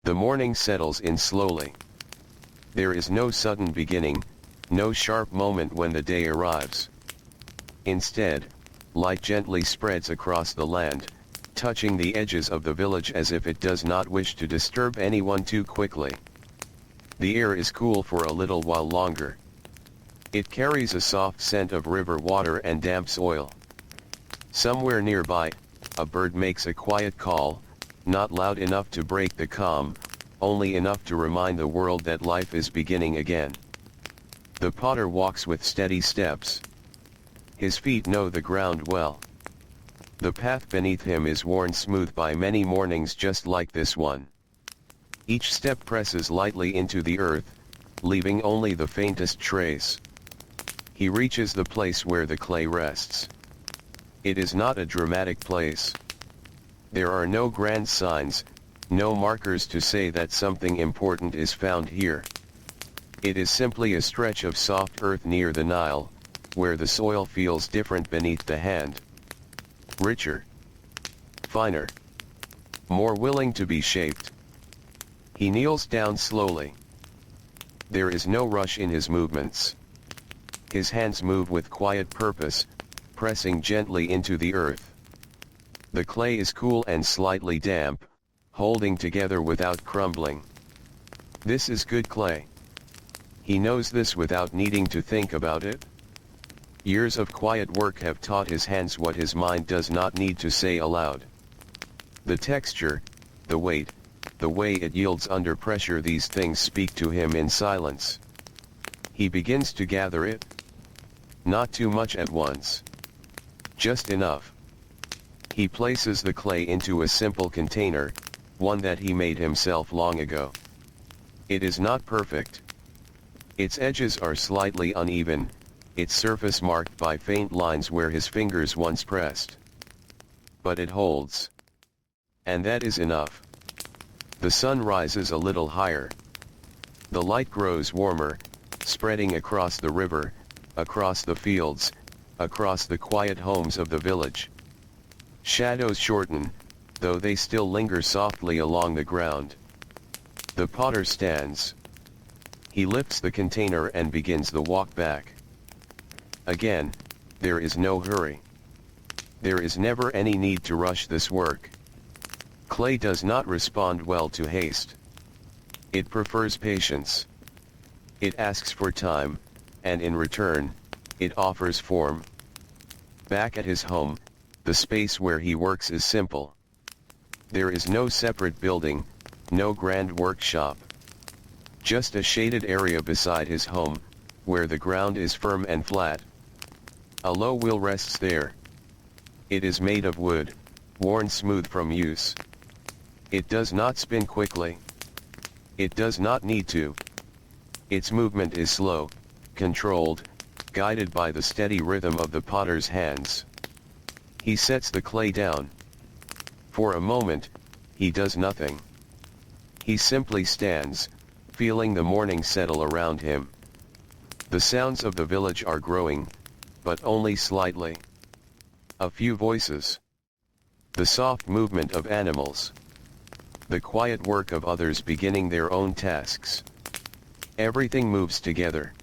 The morning settles in slowly. There is no sudden beginning, no sharp moment when the day arrives. Instead, light gently spreads across the land, touching the edges of the village as if it does not wish to disturb anyone too quickly. The air is cool for a little while longer. It carries a soft scent of river water and damp soil. Somewhere nearby, a bird makes a quiet call, not loud enough to break the calm, only enough to remind the world that life is beginning again. The potter walks with steady steps. His feet know the ground well. The path beneath him is worn smooth by many mornings just like this one. Each step presses lightly into the earth, leaving only the faintest trace. He reaches the place where the clay rests. It is not a dramatic place. There are no grand signs, no markers to say that something important is found here. It is simply a stretch of soft earth near the Nile, where the soil feels different beneath the hand. Richer, finer, more willing to be shaped. He kneels down slowly. There is no rush in his movements. His hands move with quiet purpose, pressing gently into the earth. The clay is cool and slightly damp, holding together without crumbling. This is good clay. He knows this without needing to think about it. Years of quiet work have taught his hands what his mind does not need to say aloud. The texture, the weight, the way it yields under pressure, these things speak to him in silence. He begins to gather it. Not too much at once. Just enough. He places the clay into a simple container, one that he made himself long ago. It is not perfect. Its edges are slightly uneven, its surface marked by faint lines where his fingers once pressed. But it holds. And that is enough. The sun rises a little higher. The light grows warmer, spreading across the river, across the fields, across the quiet homes of the village. Shadows shorten, though they still linger softly along the ground. The potter stands. He lifts the container and begins the walk back. Again, there is no hurry. There is never any need to rush this work. Clay does not respond well to haste. It prefers patience. It asks for time, and in return, it offers form. Back at his home, the space where he works is simple. There is no separate building, no grand workshop. Just a shaded area beside his home, where the ground is firm and flat. A low wheel rests there. It is made of wood, worn smooth from use. It does not spin quickly. It does not need to. Its movement is slow, controlled, guided by the steady rhythm of the potter's hands. He sets the clay down. For a moment, he does nothing. He simply stands, feeling the morning settle around him. The sounds of the village are growing, but only slightly. A few voices. The soft movement of animals. The quiet work of others beginning their own tasks. Everything moves together.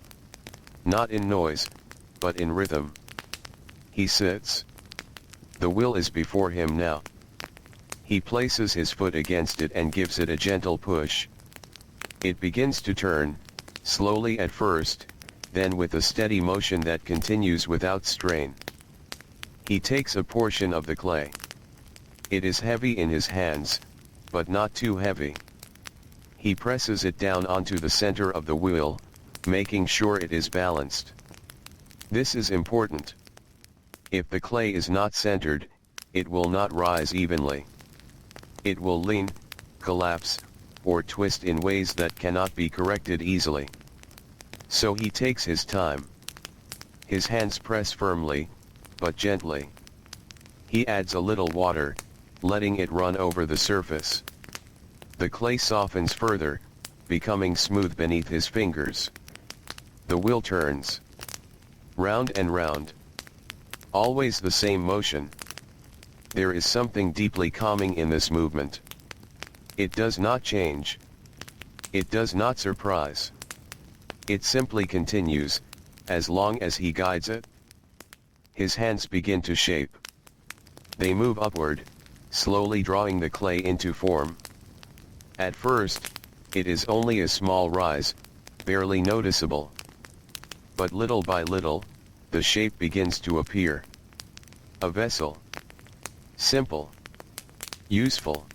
Not in noise, but in rhythm. He sits. The wheel is before him now. He places his foot against it and gives it a gentle push. It begins to turn, slowly at first, then with a steady motion that continues without strain. He takes a portion of the clay. It is heavy in his hands, but not too heavy. He presses it down onto the center of the wheel, making sure it is balanced. This is important. If the clay is not centered, it will not rise evenly. It will lean, collapse, or twist in ways that cannot be corrected easily. So he takes his time. His hands press firmly, but gently. He adds a little water, letting it run over the surface. The clay softens further, becoming smooth beneath his fingers. The wheel turns. Round and round. Always the same motion. There is something deeply calming in this movement. It does not change. It does not surprise. It simply continues, as long as he guides it. His hands begin to shape. They move upward, slowly drawing the clay into form. At first, it is only a small rise, barely noticeable. But little by little, the shape begins to appear. A vessel. Simple. Useful.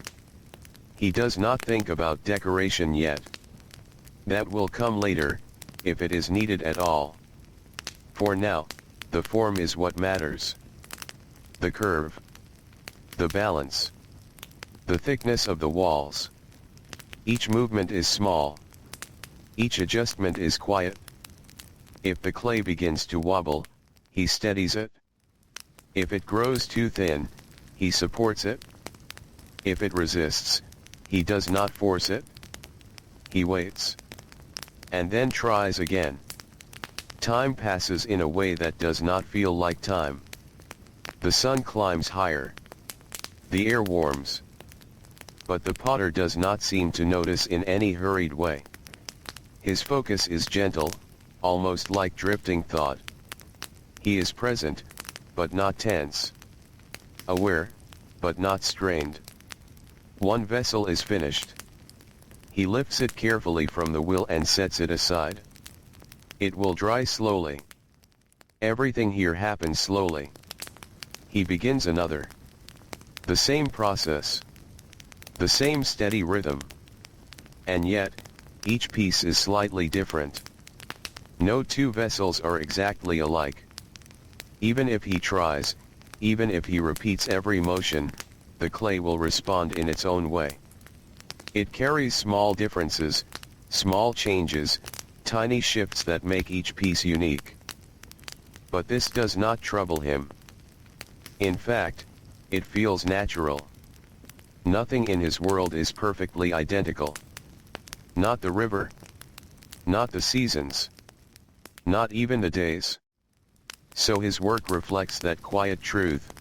He does not think about decoration yet. That will come later, if it is needed at all. For now, the form is what matters. The curve. The balance. The thickness of the walls. Each movement is small. Each adjustment is quiet. If the clay begins to wobble, he steadies it. If it grows too thin, he supports it. If it resists, he does not force it. He waits. And then tries again. Time passes in a way that does not feel like time. The sun climbs higher. The air warms. But the potter does not seem to notice in any hurried way. His focus is gentle, almost like drifting thought. He is present, but not tense. Aware, but not strained. One vessel is finished. He lifts it carefully from the wheel and sets it aside. It will dry slowly. Everything here happens slowly. He begins another. The same process. The same steady rhythm. And yet, each piece is slightly different. No two vessels are exactly alike. Even if he tries, even if he repeats every motion, the clay will respond in its own way. It carries small differences, small changes, tiny shifts that make each piece unique. But this does not trouble him. In fact, it feels natural. Nothing in his world is perfectly identical. Not the river. Not the seasons. Not even the days. So his work reflects that quiet truth.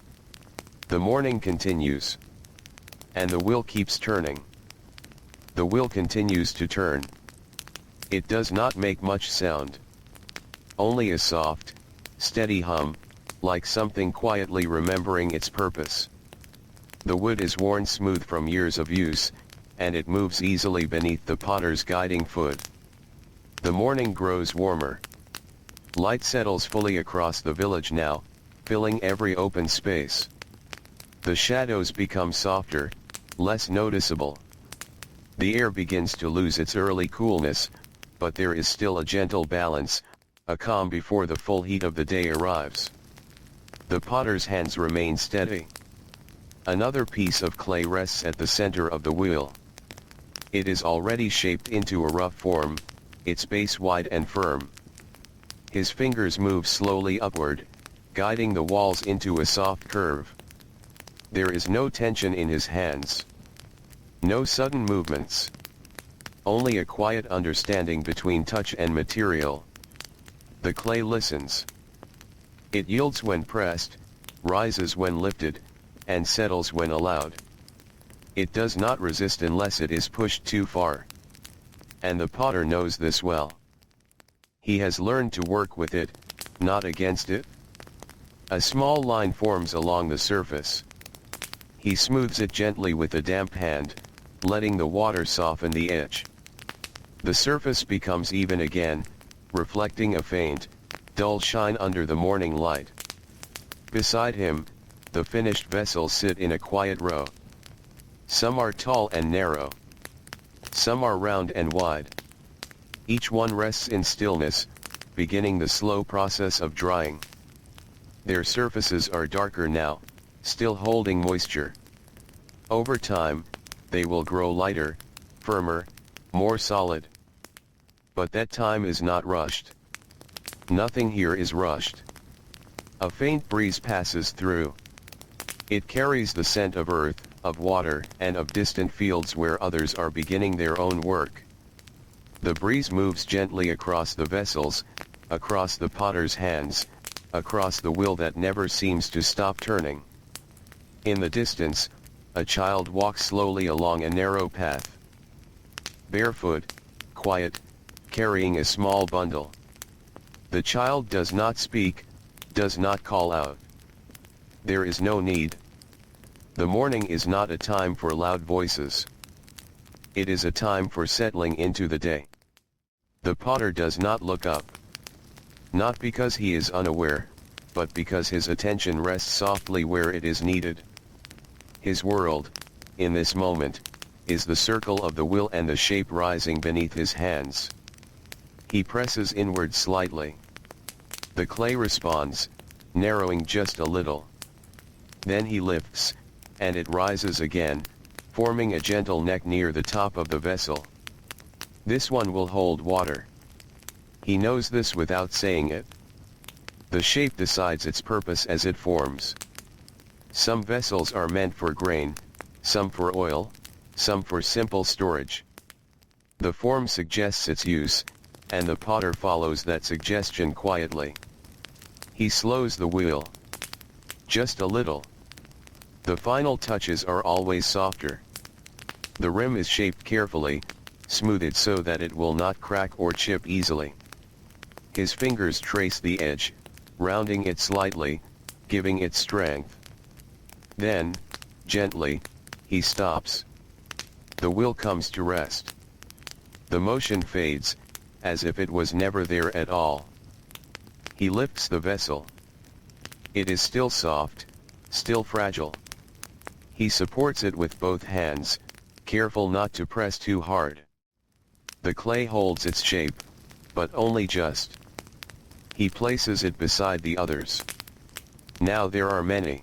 The morning continues. And the wheel keeps turning. The wheel continues to turn. It does not make much sound. Only a soft, steady hum, like something quietly remembering its purpose. The wood is worn smooth from years of use, and it moves easily beneath the potter's guiding foot. The morning grows warmer. Light settles fully across the village now, filling every open space. The shadows become softer, less noticeable. The air begins to lose its early coolness, but there is still a gentle balance, a calm before the full heat of the day arrives. The potter's hands remain steady. Another piece of clay rests at the center of the wheel. It is already shaped into a rough form, its base wide and firm. His fingers move slowly upward, guiding the walls into a soft curve. There is no tension in his hands. No sudden movements. Only a quiet understanding between touch and material. The clay listens. It yields when pressed, rises when lifted, and settles when allowed. It does not resist unless it is pushed too far. And the potter knows this well. He has learned to work with it, not against it. A small line forms along the surface. He smooths it gently with a damp hand, letting the water soften the edge. The surface becomes even again, reflecting a faint, dull shine under the morning light. Beside him, the finished vessels sit in a quiet row. Some are tall and narrow. Some are round and wide. Each one rests in stillness, beginning the slow process of drying. Their surfaces are darker now, still holding moisture. Over time, they will grow lighter, firmer, more solid. But that time is not rushed. Nothing here is rushed. A faint breeze passes through. It carries the scent of earth, of water, and of distant fields where others are beginning their own work. The breeze moves gently across the vessels, across the potter's hands, across the wheel that never seems to stop turning. In the distance, a child walks slowly along a narrow path. Barefoot, quiet, carrying a small bundle. The child does not speak, does not call out. There is no need. The morning is not a time for loud voices. It is a time for settling into the day. The potter does not look up. Not because he is unaware, but because his attention rests softly where it is needed. His world, in this moment, is the circle of the will and the shape rising beneath his hands. He presses inward slightly. The clay responds, narrowing just a little. Then he lifts, and it rises again, forming a gentle neck near the top of the vessel. This one will hold water. He knows this without saying it. The shape decides its purpose as it forms. Some vessels are meant for grain, some for oil, some for simple storage. The form suggests its use, and the potter follows that suggestion quietly. He slows the wheel. Just a little. The final touches are always softer. The rim is shaped carefully, smoothed so that it will not crack or chip easily. His fingers trace the edge, rounding it slightly, giving it strength. Then, gently, he stops. The wheel comes to rest. The motion fades, as if it was never there at all. He lifts the vessel. It is still soft, still fragile. He supports it with both hands, careful not to press too hard. The clay holds its shape, but only just. He places it beside the others. Now there are many.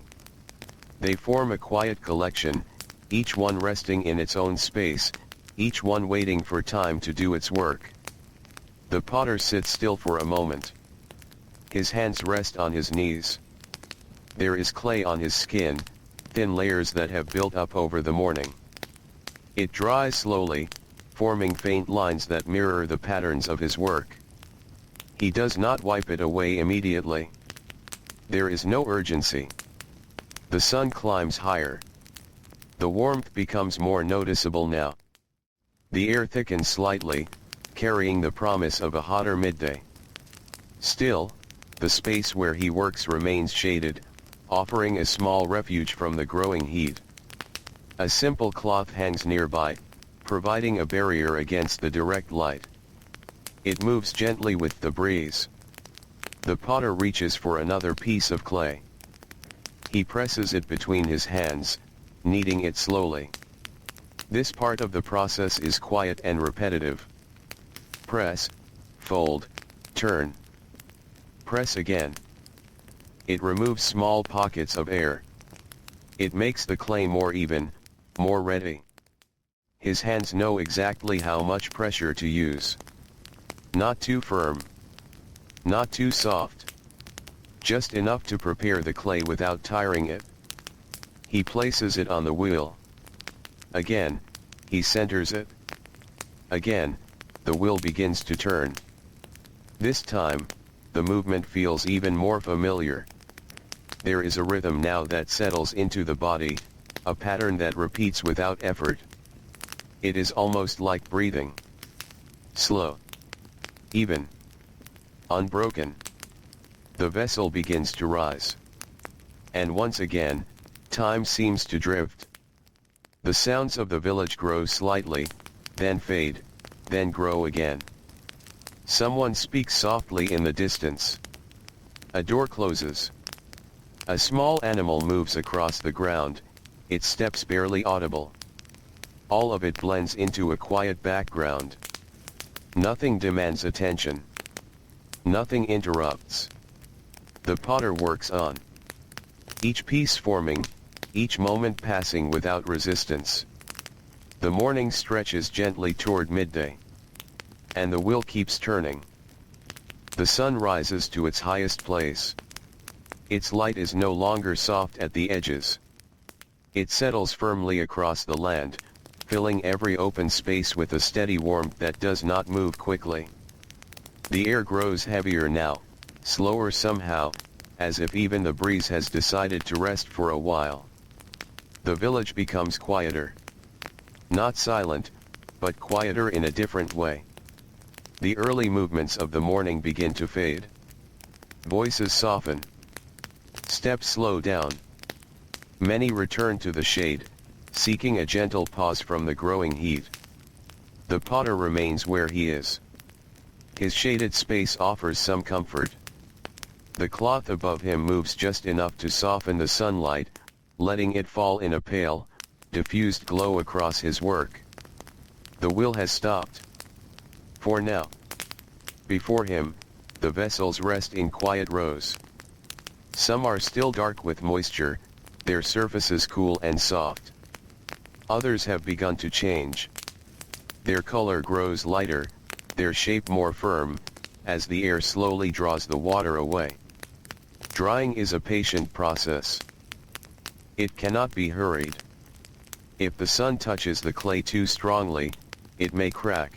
They form a quiet collection, each one resting in its own space, each one waiting for time to do its work. The potter sits still for a moment. His hands rest on his knees. There is clay on his skin, thin layers that have built up over the morning. It dries slowly, forming faint lines that mirror the patterns of his work. He does not wipe it away immediately. There is no urgency. The sun climbs higher. The warmth becomes more noticeable now. The air thickens slightly, carrying the promise of a hotter midday. Still, the space where he works remains shaded, offering a small refuge from the growing heat. A simple cloth hangs nearby, providing a barrier against the direct light. It moves gently with the breeze. The potter reaches for another piece of clay. He presses it between his hands, kneading it slowly. This part of the process is quiet and repetitive. Press, fold, turn. Press again. It removes small pockets of air. It makes the clay more even, more ready. His hands know exactly how much pressure to use. Not too firm. Not too soft. Just enough to prepare the clay without tiring it. He places it on the wheel. Again, he centers it. Again, the wheel begins to turn. This time, the movement feels even more familiar. There is a rhythm now that settles into the body, a pattern that repeats without effort. It is almost like breathing. Slow. Even. Unbroken. The vessel begins to rise. And once again, time seems to drift. The sounds of the village grow slightly, then fade, then grow again. Someone speaks softly in the distance. A door closes. A small animal moves across the ground, its steps barely audible. All of it blends into a quiet background. Nothing demands attention. Nothing interrupts. The potter works on. Each piece forming, each moment passing without resistance. The morning stretches gently toward midday. And the wheel keeps turning. The sun rises to its highest place. Its light is no longer soft at the edges. It settles firmly across the land, filling every open space with a steady warmth that does not move quickly. The air grows heavier now, slower somehow, as if even the breeze has decided to rest for a while. The village becomes quieter. Not silent, but quieter in a different way. The early movements of the morning begin to fade. Voices soften. Steps slow down. Many return to the shade, seeking a gentle pause from the growing heat. The potter remains where he is. His shaded space offers some comfort. The cloth above him moves just enough to soften the sunlight, letting it fall in a pale, diffused glow across his work. The wheel has stopped. For now. Before him, the vessels rest in quiet rows. Some are still dark with moisture, their surfaces cool and soft. Others have begun to change. Their color grows lighter, their shape more firm, as the air slowly draws the water away. Drying is a patient process. It cannot be hurried. If the sun touches the clay too strongly, it may crack.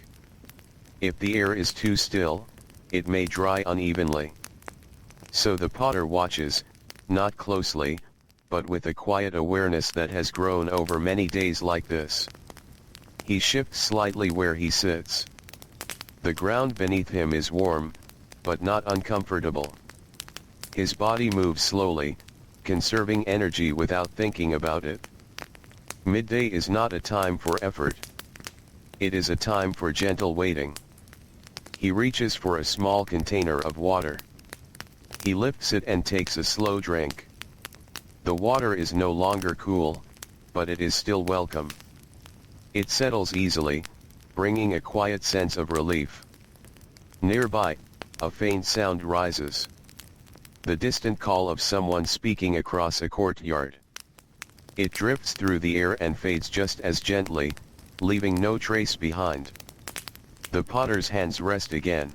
If the air is too still, it may dry unevenly. So the potter watches, not closely, but with a quiet awareness that has grown over many days like this. He shifts slightly where he sits. The ground beneath him is warm, but not uncomfortable. His body moves slowly, conserving energy without thinking about it. Midday is not a time for effort. It is a time for gentle waiting. He reaches for a small container of water. He lifts it and takes a slow drink. The water is no longer cool, but it is still welcome. It settles easily, bringing a quiet sense of relief. Nearby, a faint sound rises. The distant call of someone speaking across a courtyard. It drifts through the air and fades just as gently, leaving no trace behind. The potter's hands rest again.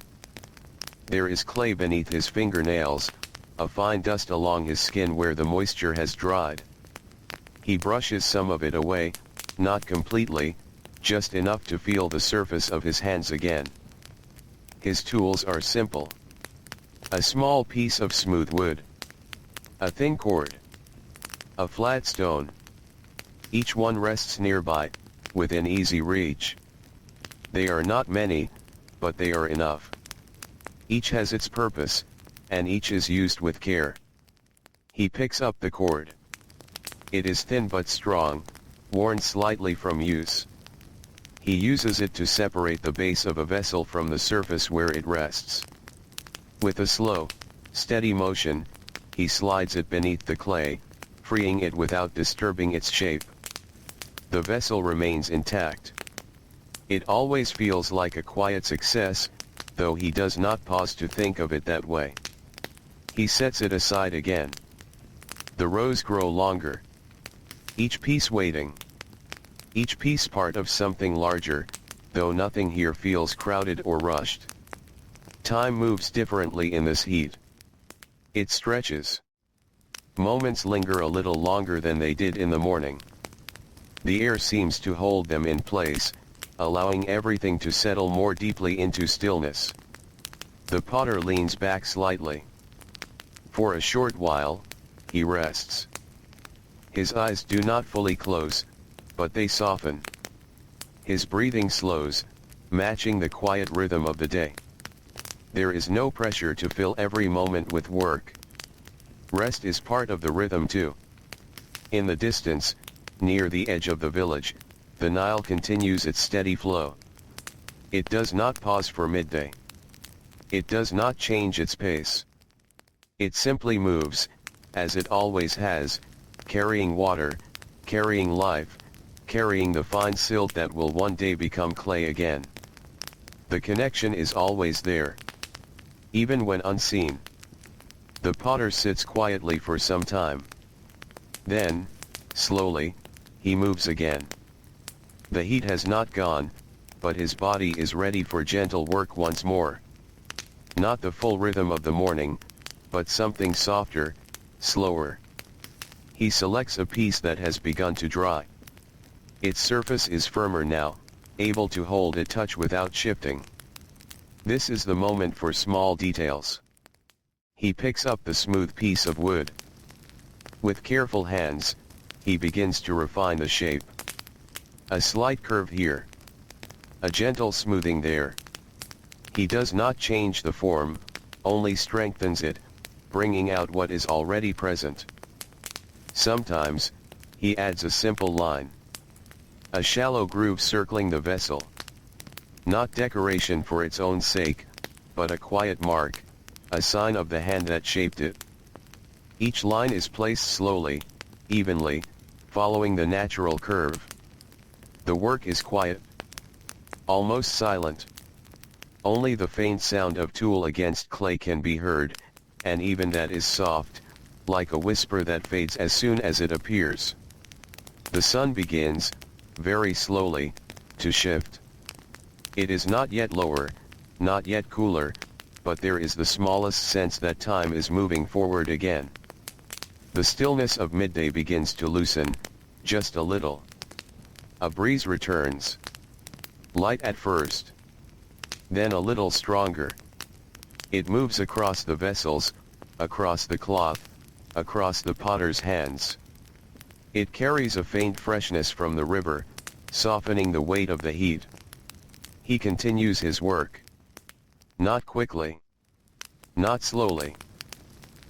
There is clay beneath his fingernails, a fine dust along his skin where the moisture has dried. He brushes some of it away, not completely, just enough to feel the surface of his hands again. His tools are simple. A small piece of smooth wood. A thin cord. A flat stone. Each one rests nearby, within easy reach. They are not many, but they are enough. Each has its purpose, and each is used with care. He picks up the cord. It is thin but strong, worn slightly from use. He uses it to separate the base of a vessel from the surface where it rests. With a slow, steady motion, he slides it beneath the clay, freeing it without disturbing its shape. The vessel remains intact. It always feels like a quiet success, though he does not pause to think of it that way. He sets it aside again. The rows grow longer. Each piece waiting. Each piece part of something larger, though nothing here feels crowded or rushed. Time moves differently in this heat. It stretches. Moments linger a little longer than they did in the morning. The air seems to hold them in place, allowing everything to settle more deeply into stillness. The potter leans back slightly. For a short while, he rests. His eyes do not fully close, but they soften. His breathing slows, matching the quiet rhythm of the day. There is no pressure to fill every moment with work. Rest is part of the rhythm too. In the distance, near the edge of the village, the Nile continues its steady flow. It does not pause for midday. It does not change its pace. It simply moves, as it always has, carrying water, carrying life, carrying the fine silt that will one day become clay again. The connection is always there. Even when unseen. The potter sits quietly for some time. Then, slowly, he moves again. The heat has not gone, but his body is ready for gentle work once more. Not the full rhythm of the morning, but something softer, slower. He selects a piece that has begun to dry. Its surface is firmer now, able to hold a touch without shifting. This is the moment for small details. He picks up the smooth piece of wood. With careful hands, he begins to refine the shape. A slight curve here. A gentle smoothing there. He does not change the form, only strengthens it, bringing out what is already present. Sometimes, he adds a simple line. A shallow groove circling the vessel. Not decoration for its own sake, but a quiet mark, a sign of the hand that shaped it. Each line is placed slowly, evenly, following the natural curve. The work is quiet, almost silent. Only the faint sound of tool against clay can be heard, and even that is soft, like a whisper that fades as soon as it appears. The sun begins, very slowly, to shift. It is not yet lower, not yet cooler, but there is the smallest sense that time is moving forward again. The stillness of midday begins to loosen, just a little. A breeze returns. Light at first. Then a little stronger. It moves across the vessels, across the cloth, across the potter's hands. It carries a faint freshness from the river, softening the weight of the heat. He continues his work. Not quickly. Not slowly.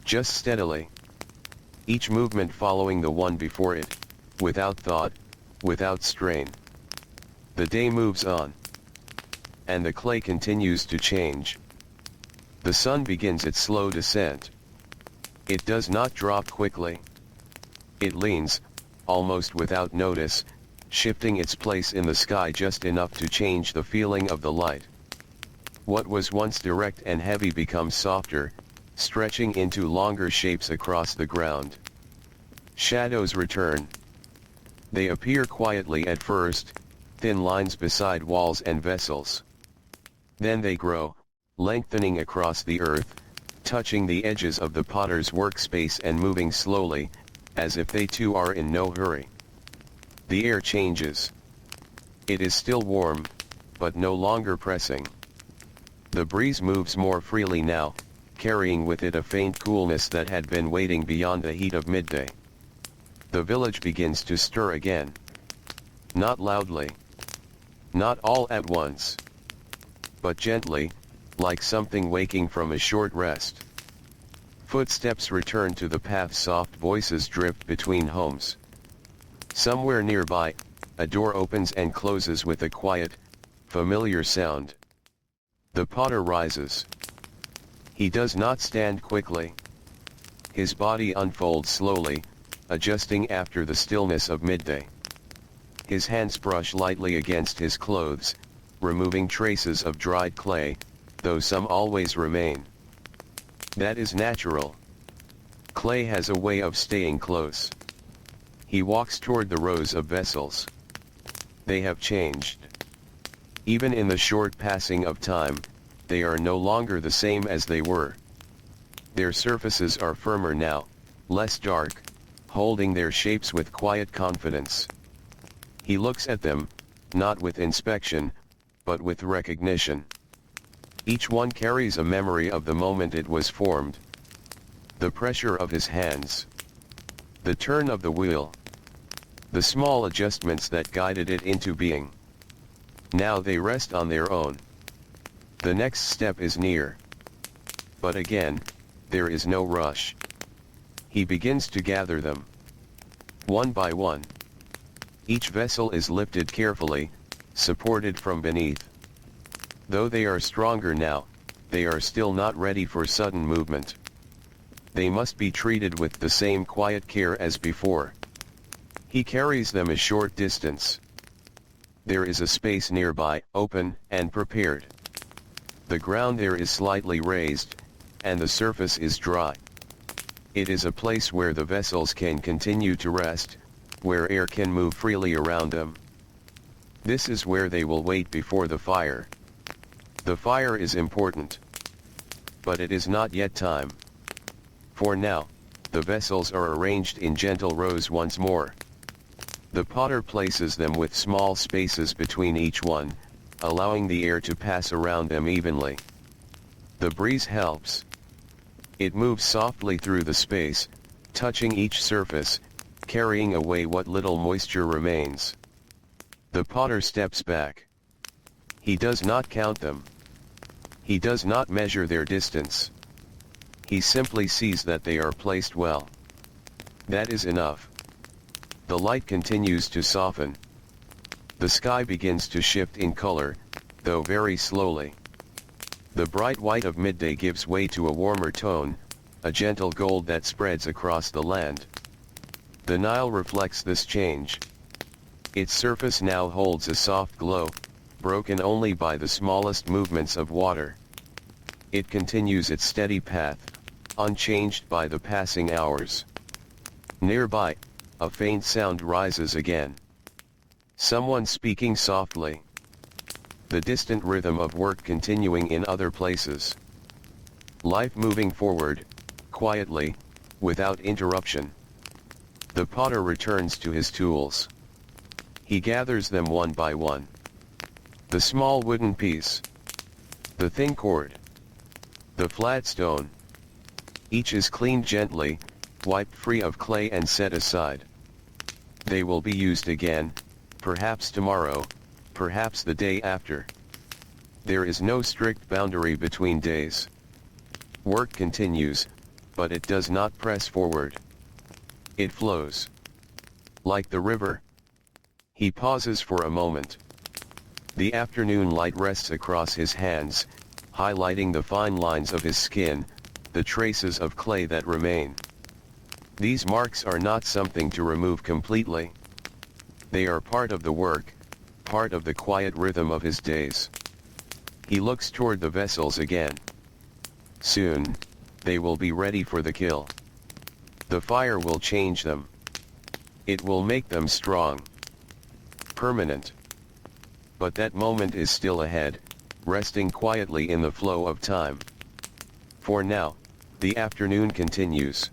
Just steadily. Each movement following the one before it, without thought, without strain. The day moves on. And the clay continues to change. The sun begins its slow descent. It does not drop quickly. It leans, almost without notice, shifting its place in the sky just enough to change the feeling of the light. What was once direct and heavy becomes softer, stretching into longer shapes across the ground. Shadows return. They appear quietly at first, thin lines beside walls and vessels. Then they grow, lengthening across the earth, touching the edges of the potter's workspace and moving slowly, as if they too are in no hurry. The air changes. It is still warm, but no longer pressing. The breeze moves more freely now, carrying with it a faint coolness that had been waiting beyond the heat of midday. The village begins to stir again. Not loudly. Not all at once. But gently, like something waking from a short rest. Footsteps return to the path, soft voices drift between homes. Somewhere nearby, a door opens and closes with a quiet, familiar sound. The potter rises. He does not stand quickly. His body unfolds slowly, adjusting after the stillness of midday. His hands brush lightly against his clothes, removing traces of dried clay, though some always remain. That is natural. Clay has a way of staying close. He walks toward the rows of vessels. They have changed. Even in the short passing of time, they are no longer the same as they were. Their surfaces are firmer now, less dark, holding their shapes with quiet confidence. He looks at them, not with inspection, but with recognition. Each one carries a memory of the moment it was formed. The pressure of his hands. The turn of the wheel. The small adjustments that guided it into being. Now they rest on their own. The next step is near. But again, there is no rush. He begins to gather them. One by one. Each vessel is lifted carefully, supported from beneath. Though they are stronger now, they are still not ready for sudden movement. They must be treated with the same quiet care as before. He carries them a short distance. There is a space nearby, open and prepared. The ground there is slightly raised, and the surface is dry. It is a place where the vessels can continue to rest, where air can move freely around them. This is where they will wait before the fire. The fire is important. But it is not yet time. For now, the vessels are arranged in gentle rows once more. The potter places them with small spaces between each one, allowing the air to pass around them evenly. The breeze helps. It moves softly through the space, touching each surface, carrying away what little moisture remains. The potter steps back. He does not count them. He does not measure their distance. He simply sees that they are placed well. That is enough. The light continues to soften. The sky begins to shift in color, though very slowly. The bright white of midday gives way to a warmer tone, a gentle gold that spreads across the land. The Nile reflects this change. Its surface now holds a soft glow, broken only by the smallest movements of water. It continues its steady path, unchanged by the passing hours. Nearby, a faint sound rises again. Someone speaking softly. The distant rhythm of work continuing in other places. Life moving forward, quietly, without interruption. The potter returns to his tools. He gathers them one by one. The small wooden piece. The thin cord. The flat stone. Each is cleaned gently, wiped free of clay and set aside. They will be used again, perhaps tomorrow, perhaps the day after. There is no strict boundary between days. Work continues, but it does not press forward. It flows. Like the river. He pauses for a moment. The afternoon light rests across his hands, highlighting the fine lines of his skin, the traces of clay that remain. These marks are not something to remove completely. They are part of the work, part of the quiet rhythm of his days. He looks toward the vessels again. Soon, they will be ready for the kill. The fire will change them. It will make them strong. Permanent. But that moment is still ahead, resting quietly in the flow of time. For now, the afternoon continues.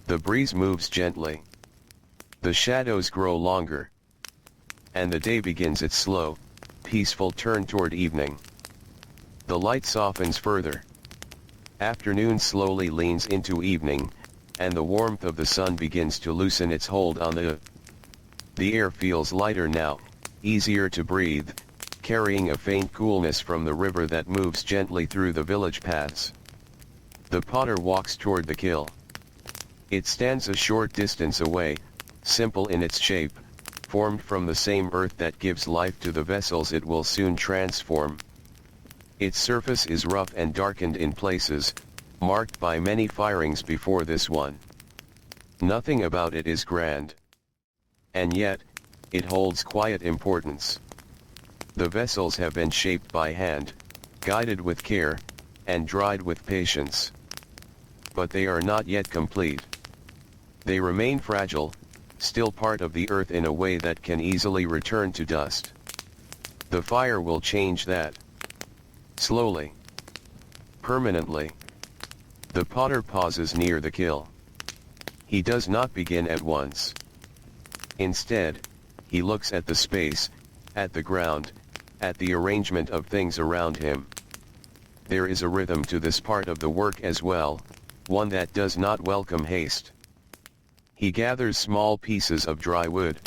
The breeze moves gently. The shadows grow longer. And the day begins its slow, peaceful turn toward evening. The light softens further. Afternoon slowly leans into evening, and the warmth of the sun begins to loosen its hold on the... The air feels lighter now, easier to breathe, carrying a faint coolness from the river that moves gently through the village paths. The potter walks toward the kiln. It stands a short distance away, simple in its shape, formed from the same earth that gives life to the vessels it will soon transform. Its surface is rough and darkened in places, marked by many firings before this one. Nothing about it is grand. And yet, it holds quiet importance. The vessels have been shaped by hand, guided with care, and dried with patience. But they are not yet complete. They remain fragile, still part of the earth in a way that can easily return to dust. The fire will change that. Slowly. Permanently. The potter pauses near the kiln. He does not begin at once. Instead, he looks at the space, at the ground, at the arrangement of things around him. There is a rhythm to this part of the work as well, one that does not welcome haste. He gathers small pieces of dry wood.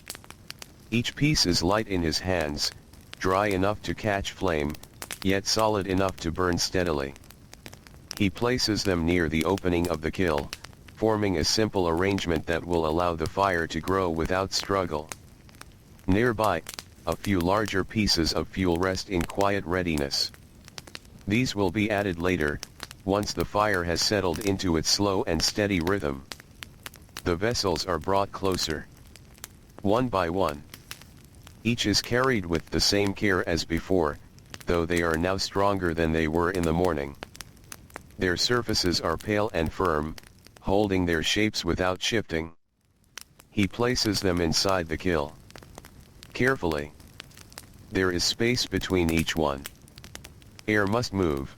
Each piece is light in his hands, dry enough to catch flame, yet solid enough to burn steadily. He places them near the opening of the kiln, forming a simple arrangement that will allow the fire to grow without struggle. Nearby, a few larger pieces of fuel rest in quiet readiness. These will be added later, once the fire has settled into its slow and steady rhythm. The vessels are brought closer. One by one. Each is carried with the same care as before, though they are now stronger than they were in the morning. Their surfaces are pale and firm, holding their shapes without shifting. He places them inside the kiln. Carefully. There is space between each one. Air must move.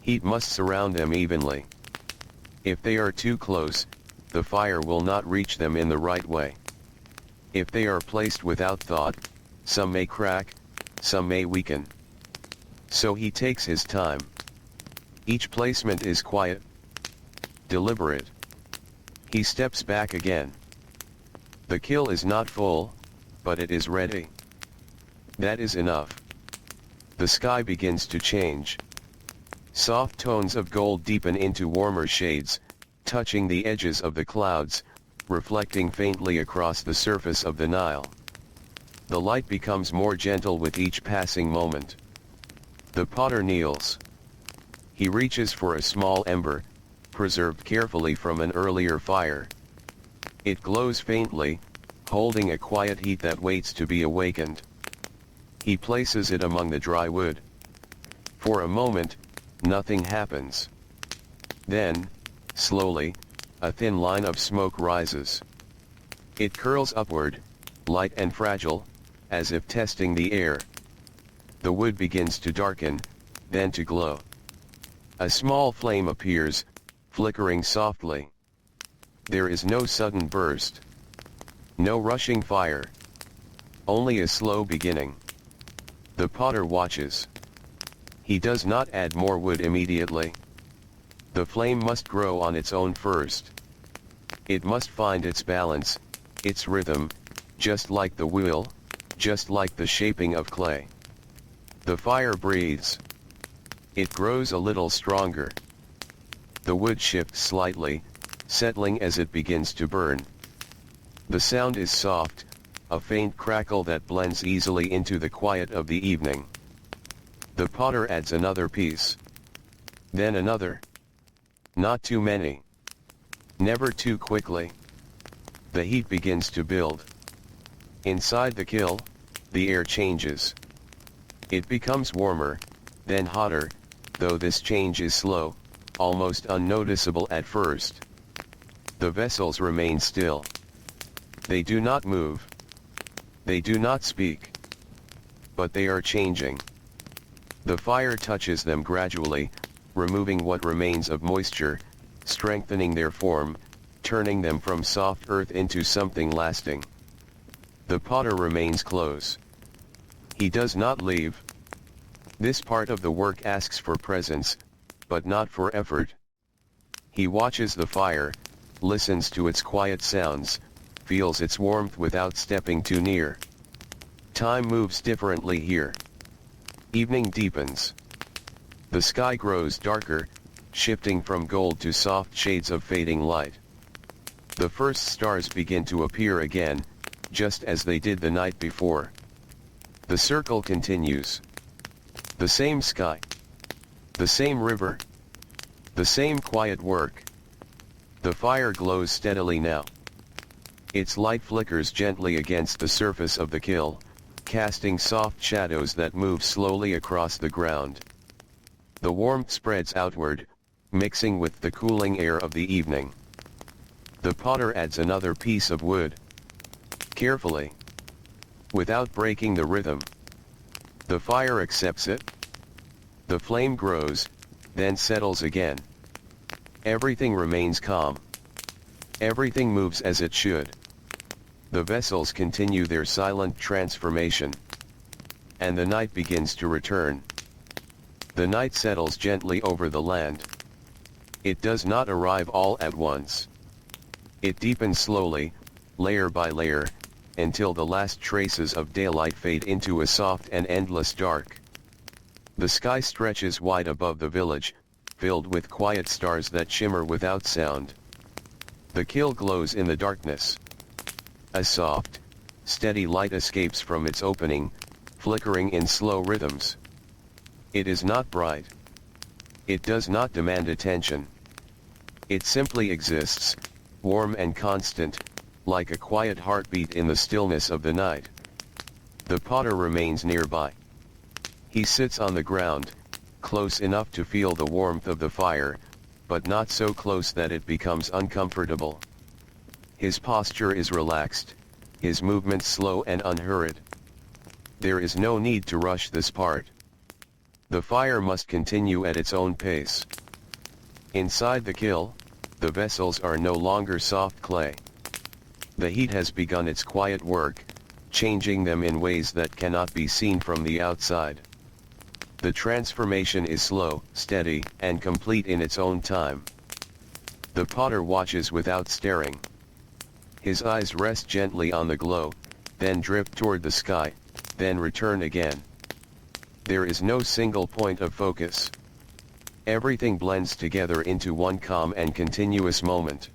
Heat must surround them evenly. If they are too close, the fire will not reach them in the right way. If they are placed without thought, some may crack, some may weaken. So he takes his time. Each placement is quiet, deliberate. He steps back again. The kiln is not full, but it is ready. That is enough. The sky begins to change. Soft tones of gold deepen into warmer shades, touching the edges of the clouds, reflecting faintly across the surface of the Nile. The light becomes more gentle with each passing moment. The potter kneels. He reaches for a small ember, preserved carefully from an earlier fire. It glows faintly, holding a quiet heat that waits to be awakened. He places it among the dry wood. For a moment, nothing happens. Then, slowly, a thin line of smoke rises. It curls upward, light and fragile, as if testing the air. The wood begins to darken, then to glow. A small flame appears, flickering softly. There is no sudden burst. No rushing fire. Only a slow beginning. The potter watches. He does not add more wood immediately. The flame must grow on its own first. It must find its balance, its rhythm, just like the wheel, just like the shaping of clay. The fire breathes. It grows a little stronger. The wood shifts slightly, settling as it begins to burn. The sound is soft, a faint crackle that blends easily into the quiet of the evening. The potter adds another piece. Then another. Not too many. Never too quickly. The heat begins to build. Inside the kiln, the air changes. It becomes warmer, then hotter, though this change is slow, almost unnoticeable at first. The vessels remain still. They do not move. They do not speak. But they are changing. The fire touches them gradually, removing what remains of moisture, strengthening their form, turning them from soft earth into something lasting. The potter remains close. He does not leave. This part of the work asks for presence, but not for effort. He watches the fire, listens to its quiet sounds, feels its warmth without stepping too near. Time moves differently here. Evening deepens. The sky grows darker, shifting from gold to soft shades of fading light. The first stars begin to appear again, just as they did the night before. The circle continues. The same sky. The same river. The same quiet work. The fire glows steadily now. Its light flickers gently against the surface of the kiln, casting soft shadows that move slowly across the ground. The warmth spreads outward, mixing with the cooling air of the evening. The potter adds another piece of wood. Carefully. Without breaking the rhythm. The fire accepts it. The flame grows, then settles again. Everything remains calm. Everything moves as it should. The vessels continue their silent transformation. And the night begins to return. The night settles gently over the land. It does not arrive all at once. It deepens slowly, layer by layer, until the last traces of daylight fade into a soft and endless dark. The sky stretches wide above the village, filled with quiet stars that shimmer without sound. The kiln glows in the darkness. A soft, steady light escapes from its opening, flickering in slow rhythms. It is not bright. It does not demand attention. It simply exists, warm and constant, like a quiet heartbeat in the stillness of the night. The potter remains nearby. He sits on the ground, close enough to feel the warmth of the fire, but not so close that it becomes uncomfortable. His posture is relaxed, his movements slow and unhurried. There is no need to rush this part. The fire must continue at its own pace. Inside the kiln, the vessels are no longer soft clay. The heat has begun its quiet work, changing them in ways that cannot be seen from the outside. The transformation is slow, steady, and complete in its own time. The potter watches without staring. His eyes rest gently on the glow, then drift toward the sky, then return again. There is no single point of focus. Everything blends together into one calm and continuous moment.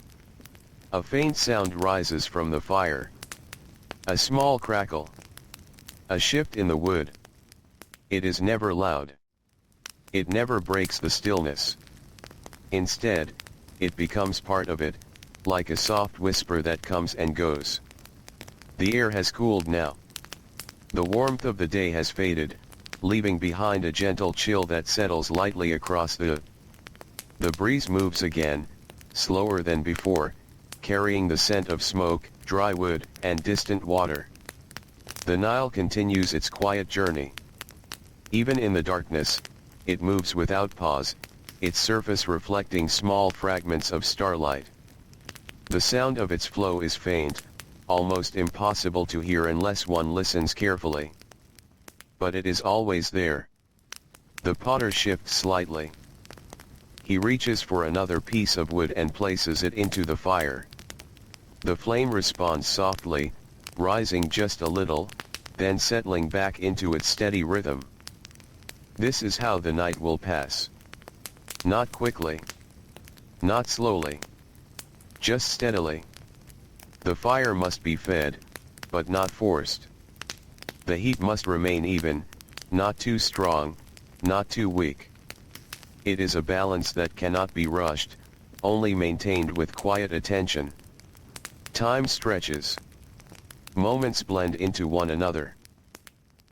A faint sound rises from the fire. A small crackle. A shift in the wood. It is never loud. It never breaks the stillness. Instead, it becomes part of it, like a soft whisper that comes and goes. The air has cooled now. The warmth of the day has faded, leaving behind a gentle chill that settles lightly across the. The breeze moves again, slower than before, carrying the scent of smoke, dry wood, and distant water. The Nile continues its quiet journey. Even in the darkness, it moves without pause, its surface reflecting small fragments of starlight. The sound of its flow is faint, almost impossible to hear unless one listens carefully. But it is always there. The potter shifts slightly. He reaches for another piece of wood and places it into the fire. The flame responds softly, rising just a little, then settling back into its steady rhythm. This is how the night will pass. Not quickly. Not slowly. Just steadily. The fire must be fed, but not forced. The heat must remain even, not too strong, not too weak. It is a balance that cannot be rushed, only maintained with quiet attention. Time stretches. Moments blend into one another.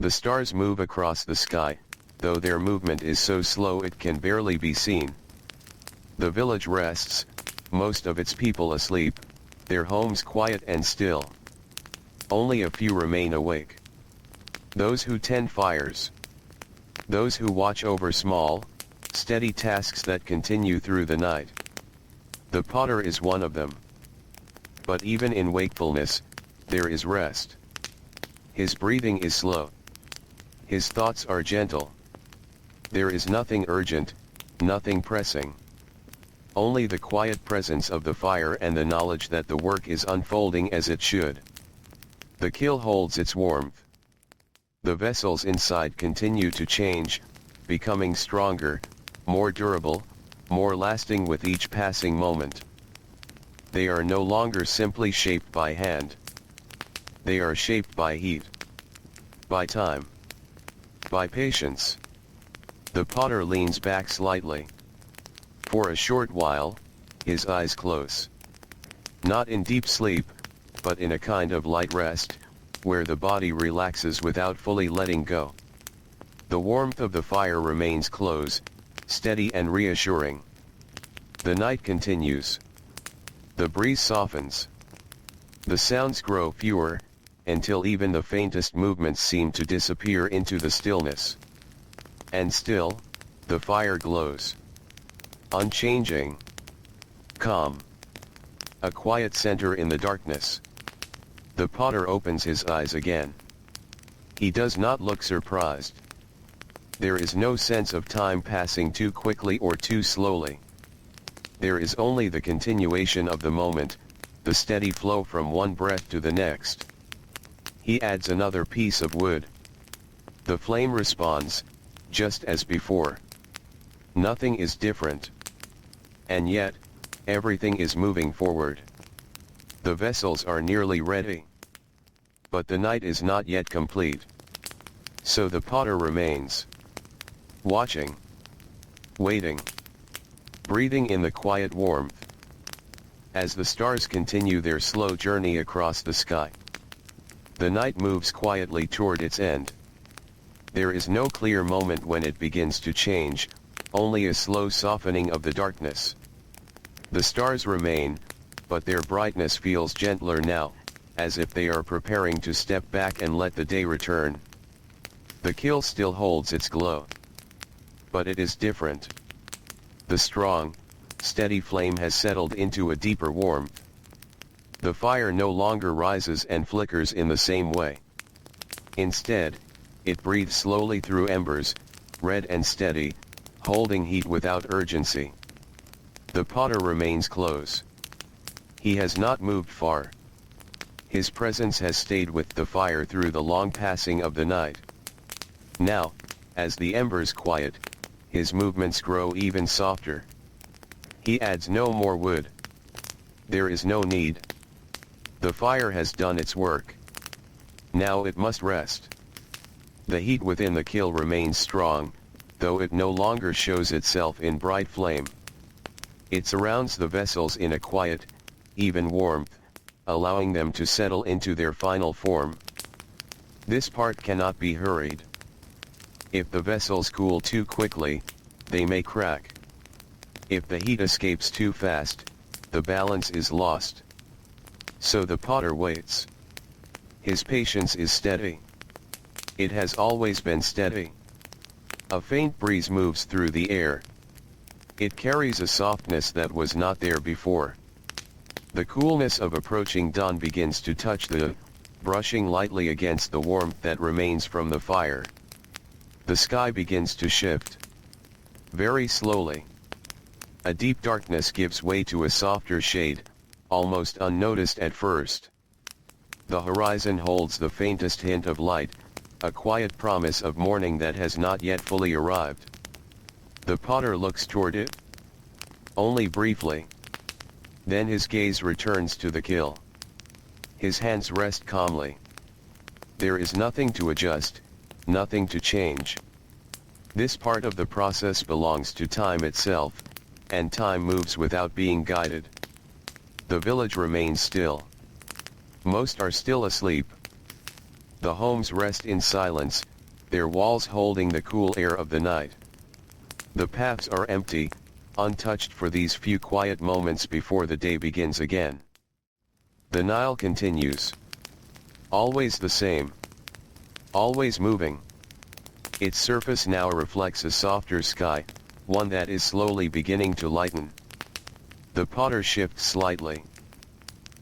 The stars move across the sky, though their movement is so slow it can barely be seen. The village rests, most of its people asleep, their homes quiet and still. Only a few remain awake. Those who tend fires. Those who watch over small, steady tasks that continue through the night. The potter is one of them. But even in wakefulness, there is rest. His breathing is slow. His thoughts are gentle. There is nothing urgent, nothing pressing. Only the quiet presence of the fire and the knowledge that the work is unfolding as it should. The kiln holds its warmth. The vessels inside continue to change, becoming stronger, more durable, more lasting with each passing moment. They are no longer simply shaped by hand. They are shaped by heat, by time, by patience. The potter leans back slightly. For a short while, his eyes close. Not in deep sleep, but in a kind of light rest, where the body relaxes without fully letting go. The warmth of the fire remains close, steady and reassuring. The night continues. The breeze softens. The sounds grow fewer, until even the faintest movements seem to disappear into the stillness. And still, the fire glows. Unchanging. Calm. A quiet center in the darkness. The potter opens his eyes again. He does not look surprised. There is no sense of time passing too quickly or too slowly. There is only the continuation of the moment, the steady flow from one breath to the next. He adds another piece of wood. The flame responds, just as before. Nothing is different. And yet, everything is moving forward. The vessels are nearly ready. But the night is not yet complete. So the potter remains. Watching. Waiting. Breathing in the quiet warmth. As the stars continue their slow journey across the sky. The night moves quietly toward its end. There is no clear moment when it begins to change, only a slow softening of the darkness. The stars remain, but their brightness feels gentler now, as if they are preparing to step back and let the day return. The kiln still holds its glow. But it is different. The strong, steady flame has settled into a deeper warmth. The fire no longer rises and flickers in the same way. Instead, it breathes slowly through embers, red and steady, holding heat without urgency. The potter remains close. He has not moved far. His presence has stayed with the fire through the long passing of the night. Now, as the embers quiet, his movements grow even softer. He adds no more wood. There is no need. The fire has done its work. Now it must rest. The heat within the kiln remains strong, though it no longer shows itself in bright flame. It surrounds the vessels in a quiet, even warmth, allowing them to settle into their final form. This part cannot be hurried. If the vessels cool too quickly, they may crack. If the heat escapes too fast, the balance is lost. So the potter waits. His patience is steady. It has always been steady. A faint breeze moves through the air. It carries a softness that was not there before. The coolness of approaching dawn begins to touch the, brushing lightly against the warmth that remains from the fire. The sky begins to shift. Very slowly. A deep darkness gives way to a softer shade, almost unnoticed at first. The horizon holds the faintest hint of light, a quiet promise of morning that has not yet fully arrived. The potter looks toward it. Only briefly. Then his gaze returns to the kiln. His hands rest calmly. There is nothing to adjust, nothing to change. This part of the process belongs to time itself, and time moves without being guided. The village remains still. Most are still asleep. The homes rest in silence, their walls holding the cool air of the night. The paths are empty, untouched for these few quiet moments before the day begins again. The Nile continues. Always the same. Always moving. Its surface now reflects a softer sky, one that is slowly beginning to lighten. The potter shifts slightly.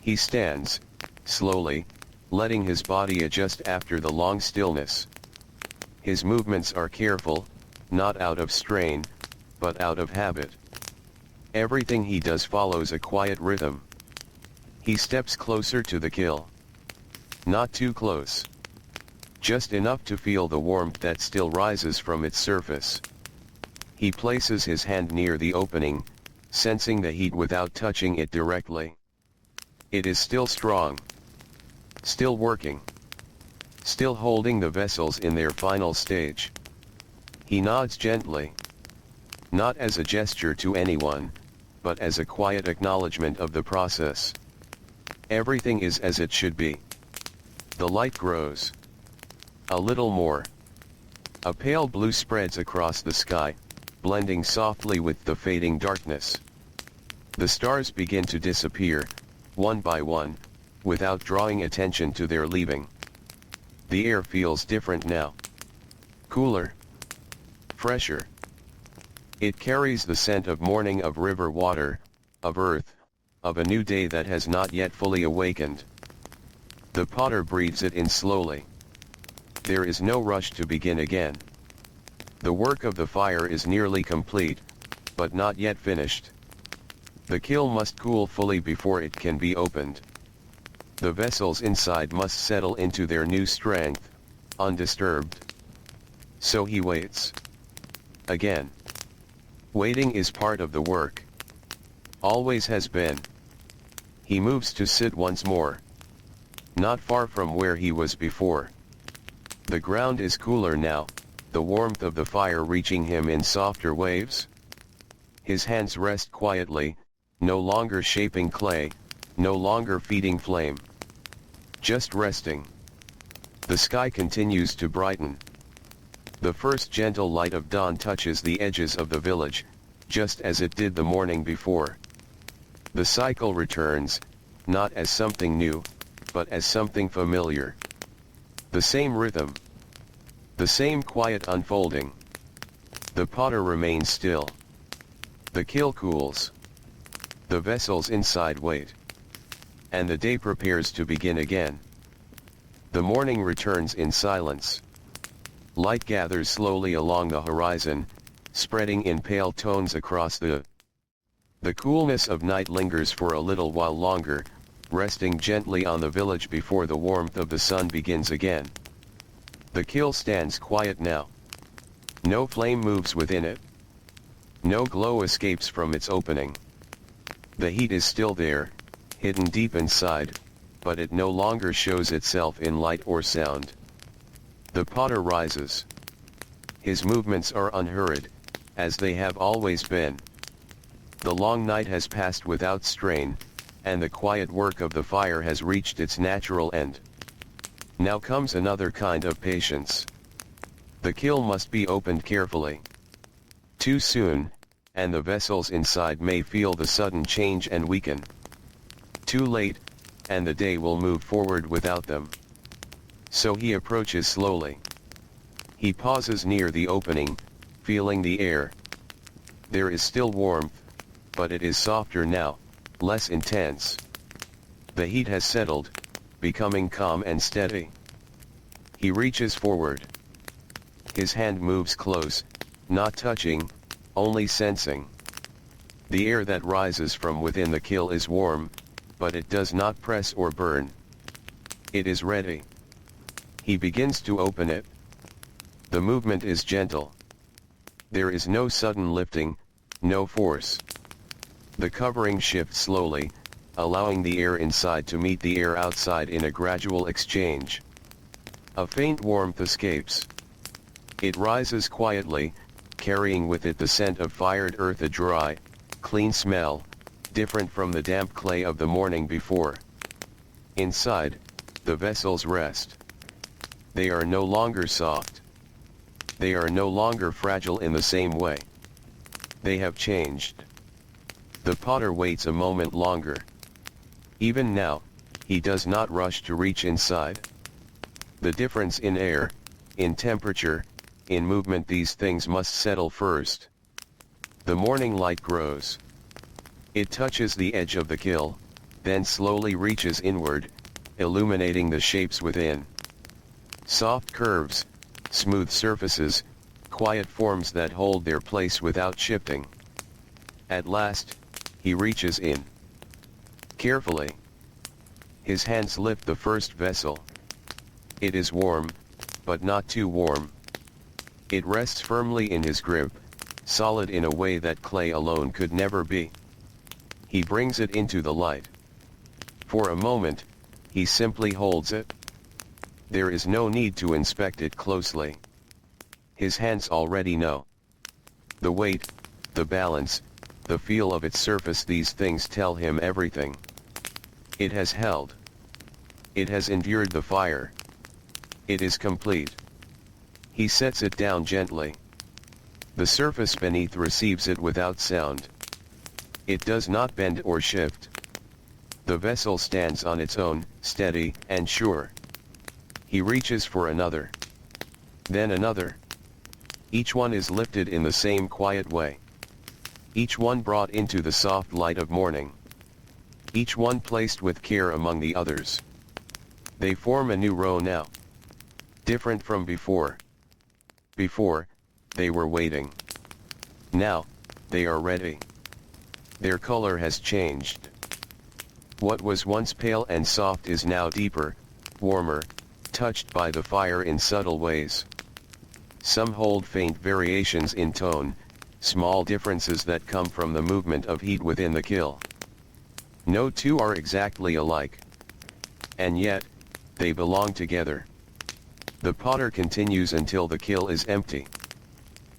He stands, slowly, letting his body adjust after the long stillness. His movements are careful, not out of strain, but out of habit. Everything he does follows a quiet rhythm. He steps closer to the kiln. Not too close. Just enough to feel the warmth that still rises from its surface. He places his hand near the opening, sensing the heat without touching it directly. It is still strong. Still working. Still holding the vessels in their final stage. He nods gently. Not as a gesture to anyone, but as a quiet acknowledgement of the process. Everything is as it should be. The light grows. A little more. A pale blue spreads across the sky, blending softly with the fading darkness. The stars begin to disappear, one by one, without drawing attention to their leaving. The air feels different now. Cooler. Fresher. It carries the scent of morning, of river water, of earth, of a new day that has not yet fully awakened. The potter breathes it in slowly. There is no rush to begin again. The work of the fire is nearly complete, but not yet finished. The kiln must cool fully before it can be opened. The vessels inside must settle into their new strength, undisturbed. So he waits. Again. Waiting is part of the work. Always has been. He moves to sit once more. Not far from where he was before. The ground is cooler now, the warmth of the fire reaching him in softer waves. His hands rest quietly, no longer shaping clay, no longer feeding flame. Just resting. The sky continues to brighten. The first gentle light of dawn touches the edges of the village, just as it did the morning before. The cycle returns, not as something new, but as something familiar. The same rhythm. The same quiet unfolding. The potter remains still. The kiln cools. The vessels inside wait. And the day prepares to begin again. The morning returns in silence. Light gathers slowly along the horizon, spreading in pale tones across the coolness of night lingers for a little while longer, resting gently on the village before the warmth of the sun begins again. The kiln stands quiet now. No flame moves within it. No glow escapes from its opening. The heat is still there, hidden deep inside, but it no longer shows itself in light or sound. The potter rises. His movements are unhurried, as they have always been. The long night has passed without strain, and the quiet work of the fire has reached its natural end. Now comes another kind of patience. The kiln must be opened carefully. Too soon, and the vessels inside may feel the sudden change and weaken. Too late, and the day will move forward without them. So he approaches slowly. He pauses near the opening, feeling the air. There is still warmth, but it is softer now, less intense. The heat has settled, becoming calm and steady. He reaches forward. His hand moves close, not touching, only sensing. The air that rises from within the kiln is warm, but it does not press or burn. It is ready. He begins to open it. The movement is gentle. There is no sudden lifting, no force. The covering shifts slowly, allowing the air inside to meet the air outside in a gradual exchange. A faint warmth escapes. It rises quietly, carrying with it the scent of fired earth, a dry, clean smell, different from the damp clay of the morning before. Inside, the vessels rest. They are no longer soft. They are no longer fragile in the same way. They have changed. The potter waits a moment longer. Even now, he does not rush to reach inside. The difference in air, in temperature, in movement, these things must settle first. The morning light grows. It touches the edge of the kiln, then slowly reaches inward, illuminating the shapes within. Soft curves, smooth surfaces, quiet forms that hold their place without shifting. At last, he reaches in. Carefully. His hands lift the first vessel. It is warm, but not too warm. It rests firmly in his grip, solid in a way that clay alone could never be. He brings it into the light. For a moment, he simply holds it. There is no need to inspect it closely. His hands already know. The weight, the balance, the feel of its surface, these things tell him everything. It has held. It has endured the fire. It is complete. He sets it down gently. The surface beneath receives it without sound. It does not bend or shift. The vessel stands on its own, steady and sure. He reaches for another. Then another. Each one is lifted in the same quiet way. Each one brought into the soft light of morning. Each one placed with care among the others. They form a new row now. Different from before. Before, they were waiting. Now, they are ready. Their color has changed. What was once pale and soft is now deeper, warmer, touched by the fire in subtle ways. Some hold faint variations in tone, small differences that come from the movement of heat within the kiln. No two are exactly alike. And yet, they belong together. The potter continues until the kiln is empty.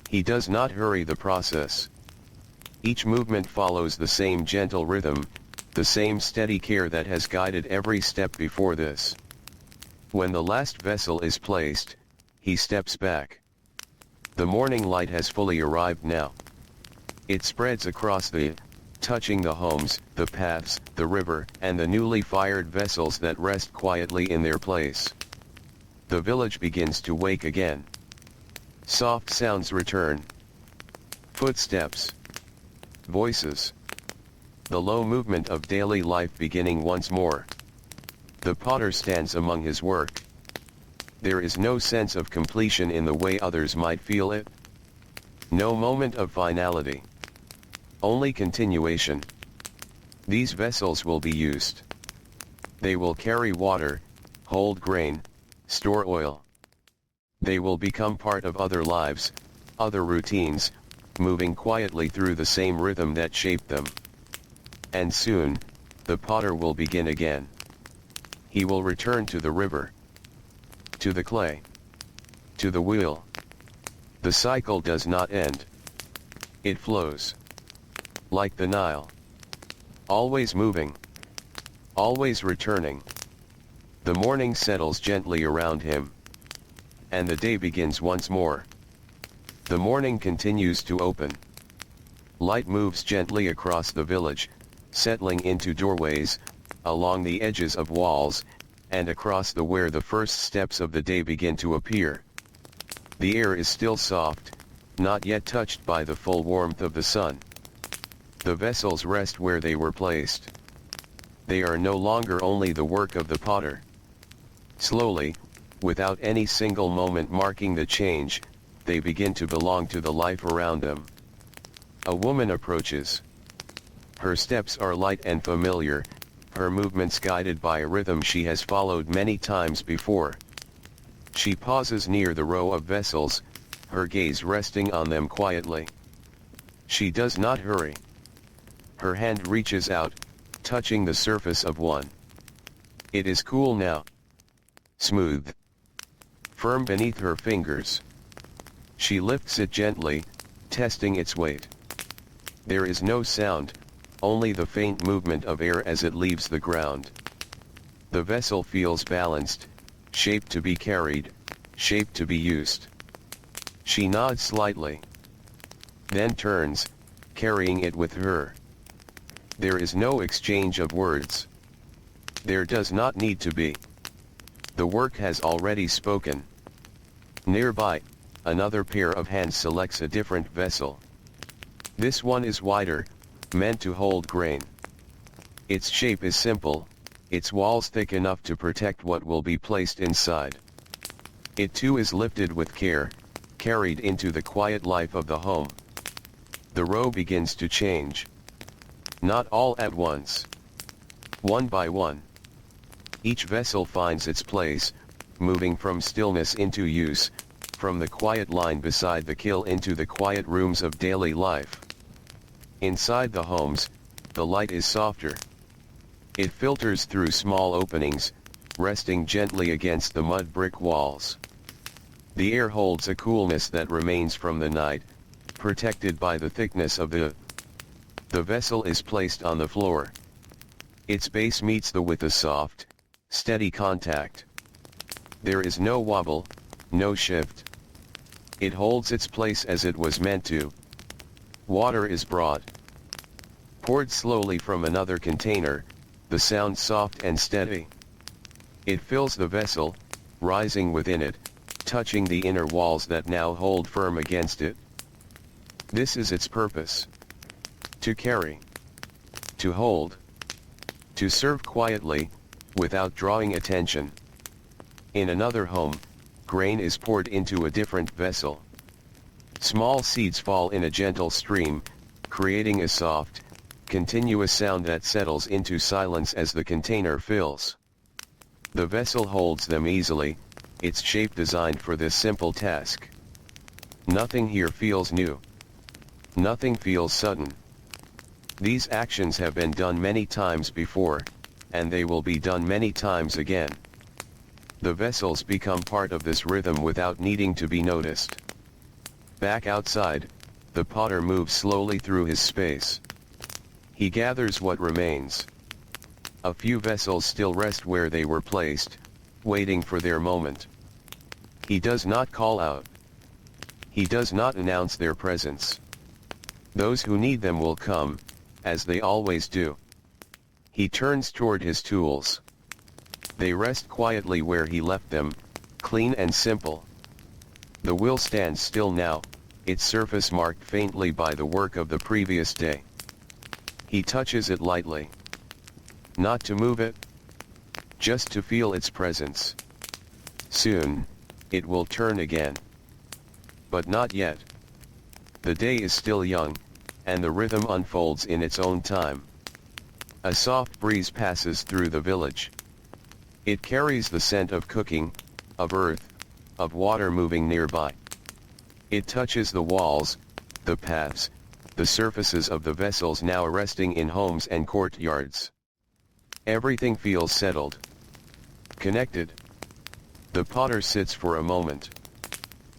He does not hurry the process. Each movement follows the same gentle rhythm, the same steady care that has guided every step before this. When the last vessel is placed, he steps back. The morning light has fully arrived now. It spreads across touching the homes, the paths, the river, and the newly fired vessels that rest quietly in their place. The village begins to wake again. Soft sounds return. Footsteps. Voices. The low movement of daily life beginning once more. The potter stands among his work. There is no sense of completion in the way others might feel it. No moment of finality. Only continuation. These vessels will be used. They will carry water, hold grain, store oil. They will become part of other lives, other routines, moving quietly through the same rhythm that shaped them. And soon, the potter will begin again. He will return to the river, to the clay, to the wheel. The cycle does not end. It flows. Like the Nile. Always moving. Always returning. The morning settles gently around him. And the day begins once more. The morning continues to open. Light moves gently across the village, settling into doorways, along the edges of walls, and across the where the first steps of the day begin to appear. The air is still soft, not yet touched by the full warmth of the sun. The vessels rest where they were placed. They are no longer only the work of the potter. Slowly, without any single moment marking the change, they begin to belong to the life around them. A woman approaches. Her steps are light and familiar, her movements guided by a rhythm she has followed many times before. She pauses near the row of vessels, her gaze resting on them quietly. She does not hurry. Her hand reaches out, touching the surface of one. It is cool now. Smooth. Firm beneath her fingers. She lifts it gently, testing its weight. There is no sound, only the faint movement of air as it leaves the ground. The vessel feels balanced, shaped to be carried, shaped to be used. She nods slightly. Then turns, carrying it with her. There is no exchange of words. There does not need to be. The work has already spoken. Nearby, another pair of hands selects a different vessel. This one is wider, meant to hold grain. Its shape is simple, its walls thick enough to protect what will be placed inside. It too is lifted with care, carried into the quiet life of the home. The row begins to change. Not all at once. One by one. Each vessel finds its place, moving from stillness into use, from the quiet line beside the kill into the quiet rooms of daily life. Inside the homes, the light is softer. It filters through small openings, resting gently against the mud brick walls. The air holds a coolness that remains from the night, protected by the thickness of the vessel is placed on the floor. Its base meets with a soft, steady contact. There is no wobble, no shift. It holds its place as it was meant to. Water is brought. Poured slowly from another container, the sound soft and steady. It fills the vessel, rising within it, touching the inner walls that now hold firm against it. This is its purpose. To carry. To hold. To serve quietly, without drawing attention. In another home, grain is poured into a different vessel. Small seeds fall in a gentle stream, creating a soft, continuous sound that settles into silence as the container fills. The vessel holds them easily, its shape designed for this simple task. Nothing here feels new. Nothing feels sudden. These actions have been done many times before, and they will be done many times again. The vessels become part of this rhythm without needing to be noticed. Back outside, the potter moves slowly through his space. He gathers what remains. A few vessels still rest where they were placed, waiting for their moment. He does not call out. He does not announce their presence. Those who need them will come, as they always do. He turns toward his tools. They rest quietly where he left them, clean and simple. The wheel stands still now, its surface marked faintly by the work of the previous day. He touches it lightly. Not to move it, just to feel its presence. Soon, it will turn again. But not yet. The day is still young, and the rhythm unfolds in its own time. A soft breeze passes through the village. It carries the scent of cooking, of earth, of water moving nearby. It touches the walls, the paths, the surfaces of the vessels now resting in homes and courtyards. Everything feels settled, connected. The potter sits for a moment.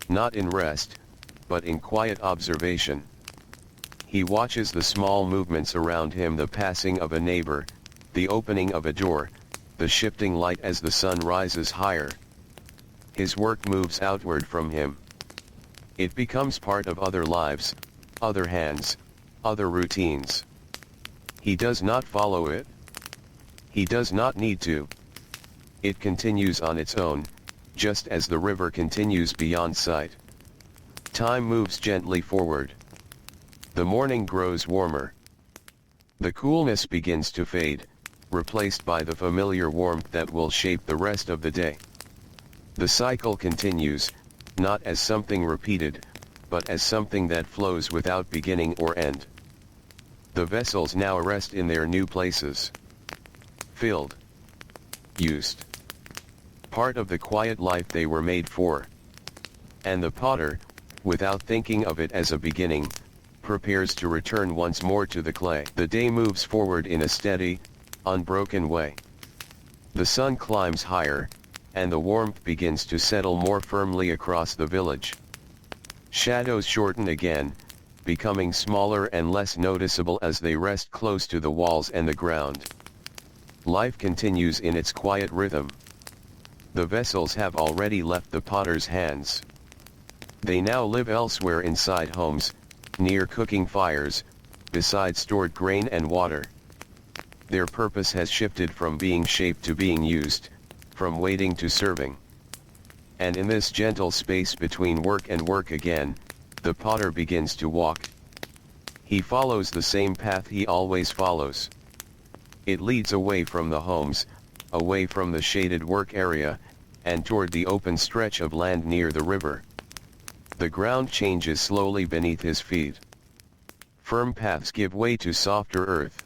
Not in rest, but in quiet observation. He watches the small movements around him, the passing of a neighbor, the opening of a door, the shifting light as the sun rises higher. His work moves outward from him. It becomes part of other lives, other hands, other routines. He does not follow it. He does not need to. It continues on its own, just as the river continues beyond sight. Time moves gently forward. The morning grows warmer. The coolness begins to fade, replaced by the familiar warmth that will shape the rest of the day. The cycle continues, not as something repeated, but as something that flows without beginning or end. The vessels now rest in their new places. Filled. Used. Part of the quiet life they were made for. And the potter, without thinking of it as a beginning, prepares to return once more to the clay. The day moves forward in a steady, unbroken way. The sun climbs higher, and the warmth begins to settle more firmly across the village. Shadows shorten again, becoming smaller and less noticeable as they rest close to the walls and the ground. Life continues in its quiet rhythm. The vessels have already left the potter's hands. They now live elsewhere, inside homes, near cooking fires, beside stored grain and water. Their purpose has shifted from being shaped to being used, from waiting to serving. And in this gentle space between work and work again, the potter begins to walk. He follows the same path he always follows. It leads away from the homes, away from the shaded work area, and toward the open stretch of land near the river. The ground changes slowly beneath his feet. Firm paths give way to softer earth.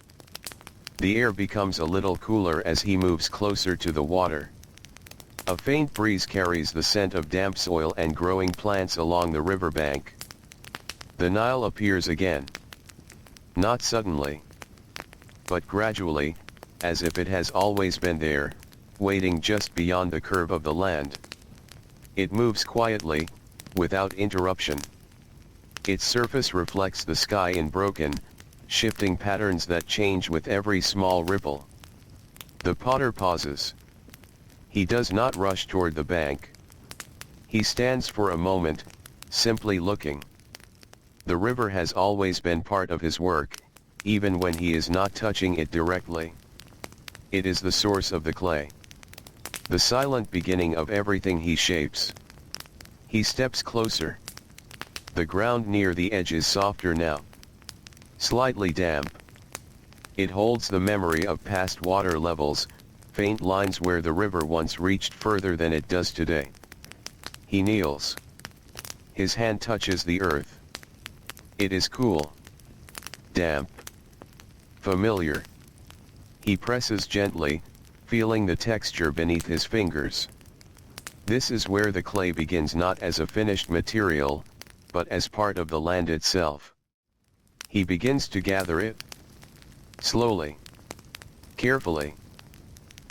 The air becomes a little cooler as he moves closer to the water. A faint breeze carries the scent of damp soil and growing plants along the riverbank. The Nile appears again. Not suddenly, but gradually, as if it has always been there, waiting just beyond the curve of the land. It moves quietly, without interruption. Its surface reflects the sky in broken, shifting patterns that change with every small ripple. The potter pauses. He does not rush toward the bank. He stands for a moment, simply looking. The river has always been part of his work, even when he is not touching it directly. It is the source of the clay. The silent beginning of everything he shapes. He steps closer. The ground near the edge is softer now. Slightly damp. It holds the memory of past water levels, faint lines where the river once reached further than it does today. He kneels. His hand touches the earth. It is cool. Damp. Familiar. He presses gently, feeling the texture beneath his fingers. This is where the clay begins, not as a finished material, but as part of the land itself. He begins to gather it. Slowly. Carefully.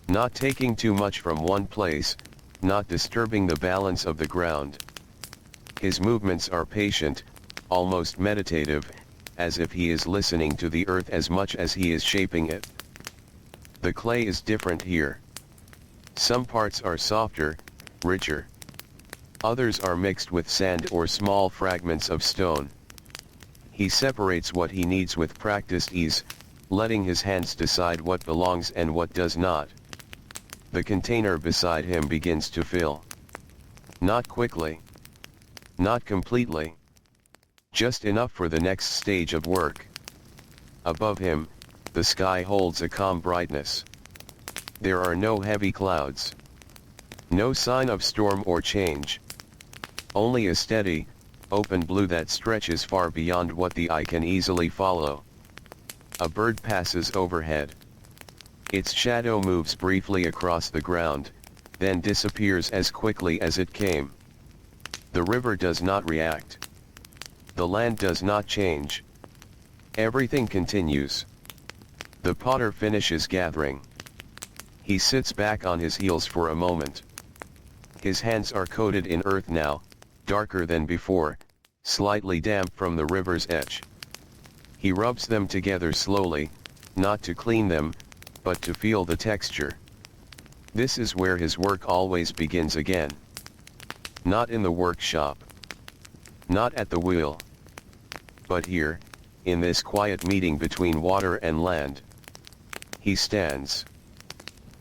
Not taking too much from one place, not disturbing the balance of the ground. His movements are patient, almost meditative, as if he is listening to the earth as much as he is shaping it. The clay is different here. Some parts are softer, richer. Others are mixed with sand or small fragments of stone. He separates what he needs with practiced ease, letting his hands decide what belongs and what does not. The container beside him begins to fill. Not quickly. Not completely. Just enough for the next stage of work. Above him, the sky holds a calm brightness. There are no heavy clouds. No sign of storm or change. Only a steady, open blue that stretches far beyond what the eye can easily follow. A bird passes overhead. Its shadow moves briefly across the ground, then disappears as quickly as it came. The river does not react. The land does not change. Everything continues. The potter finishes gathering. He sits back on his heels for a moment. His hands are coated in earth now, darker than before, slightly damp from the river's edge. He rubs them together slowly, not to clean them, but to feel the texture. This is where his work always begins again. Not in the workshop. Not at the wheel. But here, in this quiet meeting between water and land. He stands.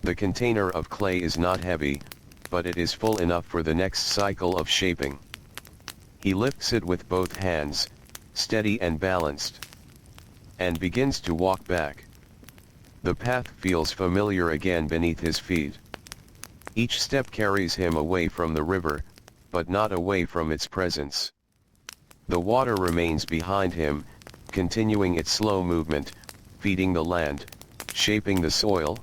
The container of clay is not heavy, but it is full enough for the next cycle of shaping. He lifts it with both hands, steady and balanced, and begins to walk back. The path feels familiar again beneath his feet. Each step carries him away from the river, but not away from its presence. The water remains behind him, continuing its slow movement, feeding the land, shaping the soil,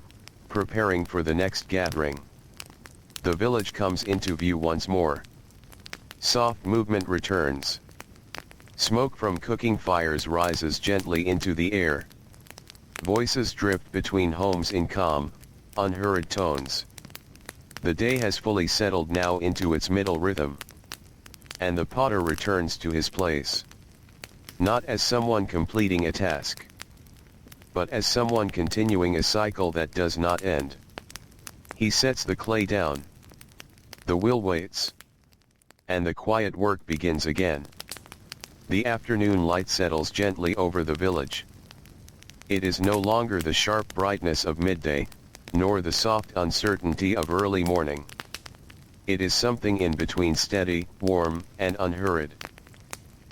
preparing for the next gathering. The village comes into view once more. Soft movement returns. Smoke from cooking fires rises gently into the air. Voices drift between homes in calm, unhurried tones. The day has fully settled now into its middle rhythm. And the potter returns to his place. Not as someone completing a task, but as someone continuing a cycle that does not end. He sets the clay down. The wheel waits. And the quiet work begins again. The afternoon light settles gently over the village. It is no longer the sharp brightness of midday, nor the soft uncertainty of early morning. It is something in between, steady, warm, and unhurried.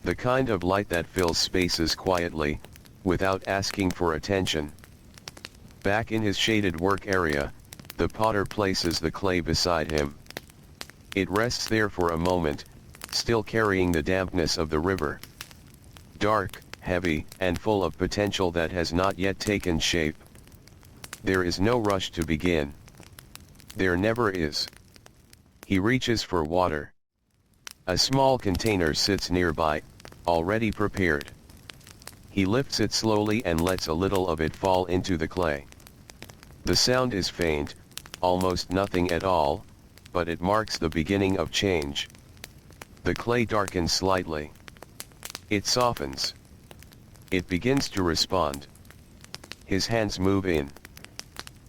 The kind of light that fills spaces quietly, without asking for attention. Back in his shaded work area, the potter places the clay beside him. It rests there for a moment, still carrying the dampness of the river. Dark, heavy, and full of potential that has not yet taken shape. There is no rush to begin. There never is. He reaches for water. A small container sits nearby, already prepared. He lifts it slowly and lets a little of it fall into the clay. The sound is faint, almost nothing at all, but it marks the beginning of change. The clay darkens slightly. It softens. It begins to respond. His hands move in.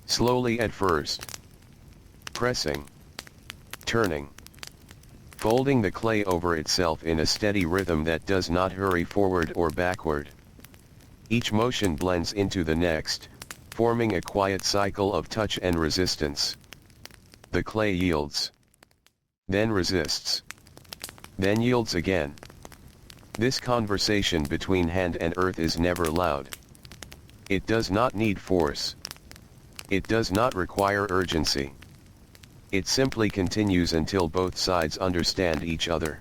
Slowly at first. Pressing. Turning. Folding the clay over itself in a steady rhythm that does not hurry forward or backward. Each motion blends into the next, forming a quiet cycle of touch and resistance. The clay yields. Then resists. Then yields again. This conversation between hand and earth is never loud. It does not need force. It does not require urgency. It simply continues until both sides understand each other.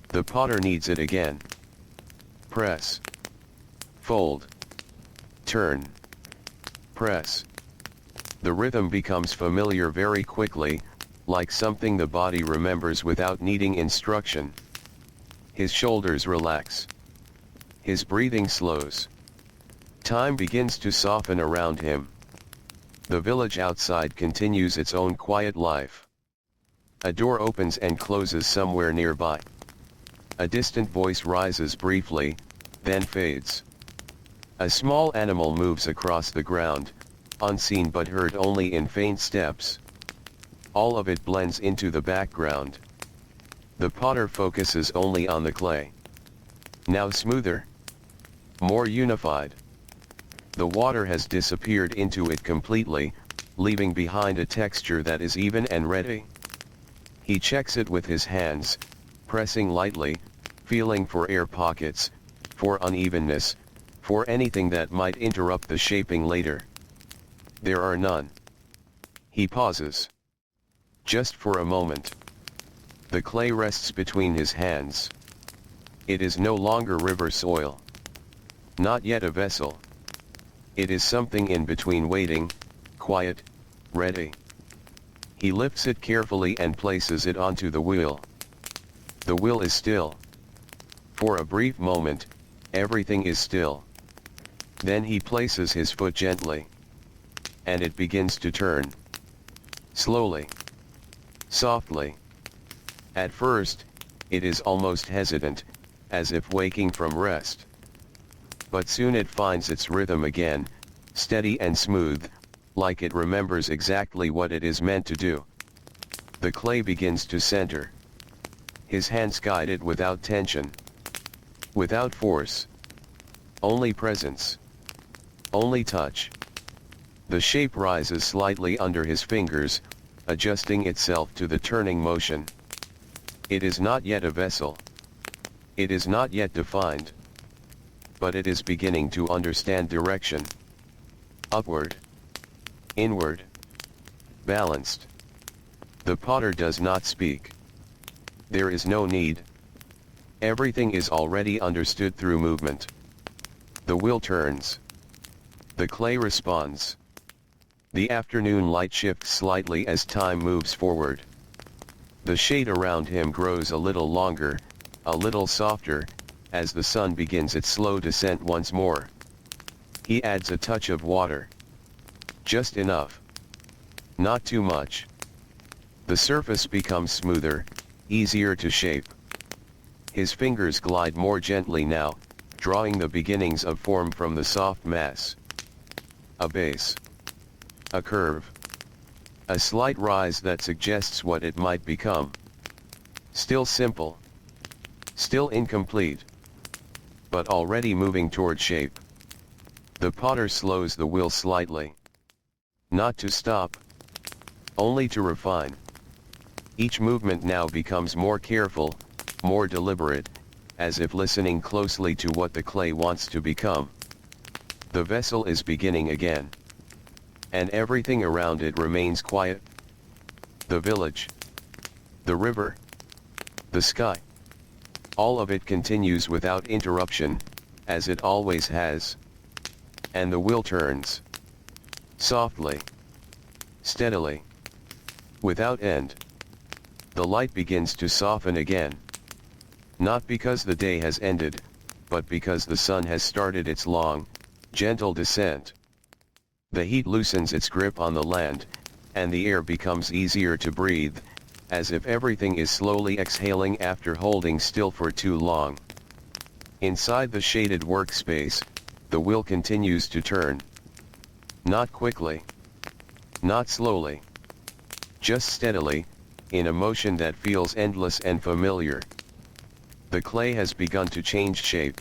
The potter needs it again. Press. Fold. Turn. Press. The rhythm becomes familiar very quickly, like something the body remembers without needing instruction. His shoulders relax. His breathing slows. Time begins to soften around him. The village outside continues its own quiet life. A door opens and closes somewhere nearby. A distant voice rises briefly, then fades. A small animal moves across the ground, unseen but heard only in faint steps. All of it blends into the background. The potter focuses only on the clay. Now smoother. More unified. The water has disappeared into it completely, leaving behind a texture that is even and ready. He checks it with his hands, pressing lightly, feeling for air pockets, for unevenness, for anything that might interrupt the shaping later. There are none. He pauses. Just for a moment. The clay rests between his hands. It is no longer river soil. Not yet a vessel. It is something in between, waiting, quiet, ready. He lifts it carefully and places it onto the wheel. The wheel is still. For a brief moment, everything is still. Then he places his foot gently. And it begins to turn. Slowly. Softly. At first, it is almost hesitant, as if waking from rest. But soon it finds its rhythm again, steady and smooth, like it remembers exactly what it is meant to do. The clay begins to center. His hands guide it without tension. Without force. Only presence. Only touch. The shape rises slightly under his fingers, adjusting itself to the turning motion. It is not yet a vessel. It is not yet defined. But it is beginning to understand direction. Upward. Inward. Balanced. The potter does not speak. There is no need. Everything is already understood through movement. The wheel turns. The clay responds. The afternoon light shifts slightly as time moves forward. The shade around him grows a little longer, a little softer, as the sun begins its slow descent once more. He adds a touch of water. Just enough. Not too much. The surface becomes smoother, easier to shape. His fingers glide more gently now, drawing the beginnings of form from the soft mass. A base. A curve. A slight rise that suggests what it might become. Still simple. Still incomplete. But already moving toward shape. The potter slows the wheel slightly. Not to stop. Only to refine. Each movement now becomes more careful, more deliberate, as if listening closely to what the clay wants to become. The vessel is beginning again. And everything around it remains quiet. The village. The river. The sky. All of it continues without interruption, as it always has. And the wheel turns. Softly. Steadily. Without end. The light begins to soften again. Not because the day has ended, but because the sun has started its long, gentle descent. The heat loosens its grip on the land, and the air becomes easier to breathe, as if everything is slowly exhaling after holding still for too long. Inside the shaded workspace, the wheel continues to turn. Not quickly. Not slowly. Just steadily, in a motion that feels endless and familiar. The clay has begun to change shape.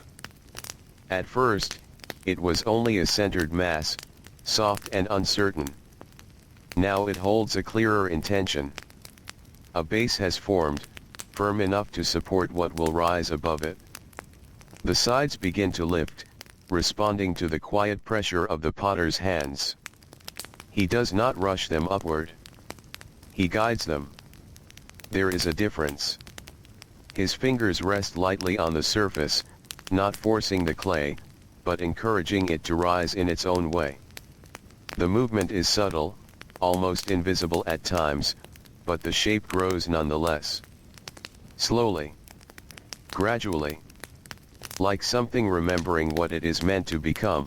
At first, it was only a centered mass, soft and uncertain. Now it holds a clearer intention. A base has formed, firm enough to support what will rise above it. The sides begin to lift, responding to the quiet pressure of the potter's hands. He does not rush them upward. He guides them. There is a difference. His fingers rest lightly on the surface, not forcing the clay, but encouraging it to rise in its own way. The movement is subtle, almost invisible at times, but the shape grows nonetheless. Slowly. Gradually. Like something remembering what it is meant to become.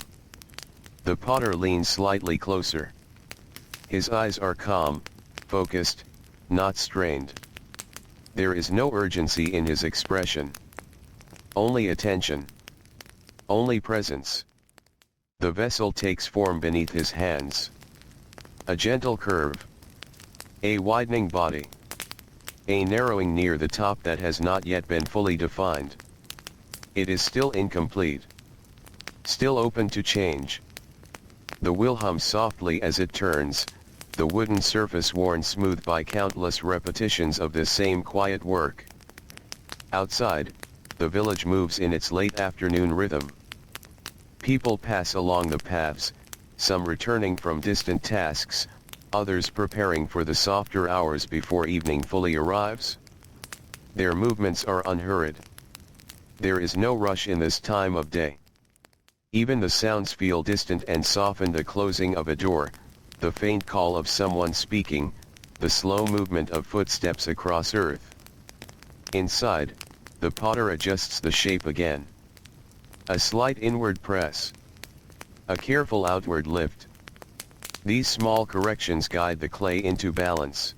The potter leans slightly closer. His eyes are calm, focused, not strained. There is no urgency in his expression. Only attention. Only presence. The vessel takes form beneath his hands. A gentle curve. A widening body. A narrowing near the top that has not yet been fully defined. It is still incomplete. Still open to change. The wheel hums softly as it turns, the wooden surface worn smooth by countless repetitions of this same quiet work. Outside, the village moves in its late afternoon rhythm. People pass along the paths, some returning from distant tasks, others preparing for the softer hours before evening fully arrives. Their movements are unhurried. There is no rush in this time of day. Even the sounds feel distant and soften, the closing of a door, the faint call of someone speaking, the slow movement of footsteps across earth. Inside, the potter adjusts the shape again. A slight inward press. A careful outward lift. These small corrections guide the clay into balance.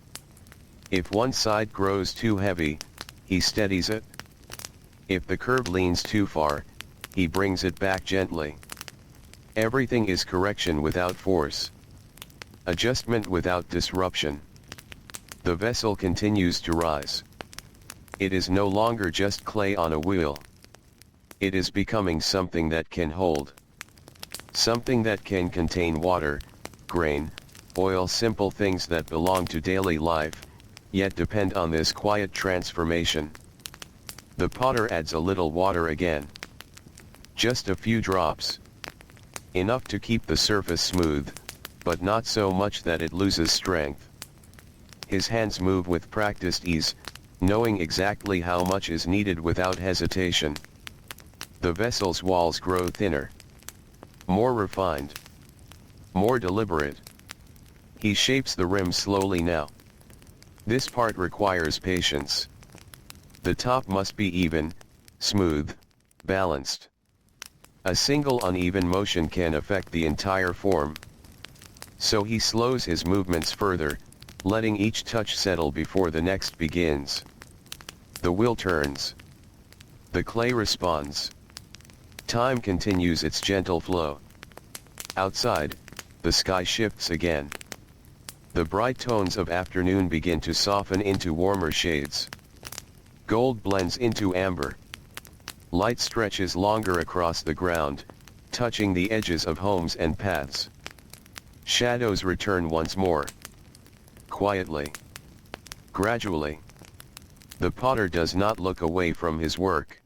If one side grows too heavy, he steadies it. If the curve leans too far, he brings it back gently. Everything is correction without force. Adjustment without disruption. The vessel continues to rise. It is no longer just clay on a wheel. It is becoming something that can hold. Something that can contain water, grain, oil, simple things that belong to daily life, yet depend on this quiet transformation. The potter adds a little water again. Just a few drops. Enough to keep the surface smooth, but not so much that it loses strength. His hands move with practiced ease, knowing exactly how much is needed without hesitation. The vessel's walls grow thinner. More refined. More deliberate. He shapes the rim slowly now. This part requires patience. The top must be even, smooth, balanced. A single uneven motion can affect the entire form. So he slows his movements further, letting each touch settle before the next begins. The wheel turns. The clay responds. Time continues its gentle flow. Outside, the sky shifts again. The bright tones of afternoon begin to soften into warmer shades. Gold blends into amber. Light stretches longer across the ground, touching the edges of homes and paths. Shadows return once more. Quietly. Gradually. The potter does not look away from his work.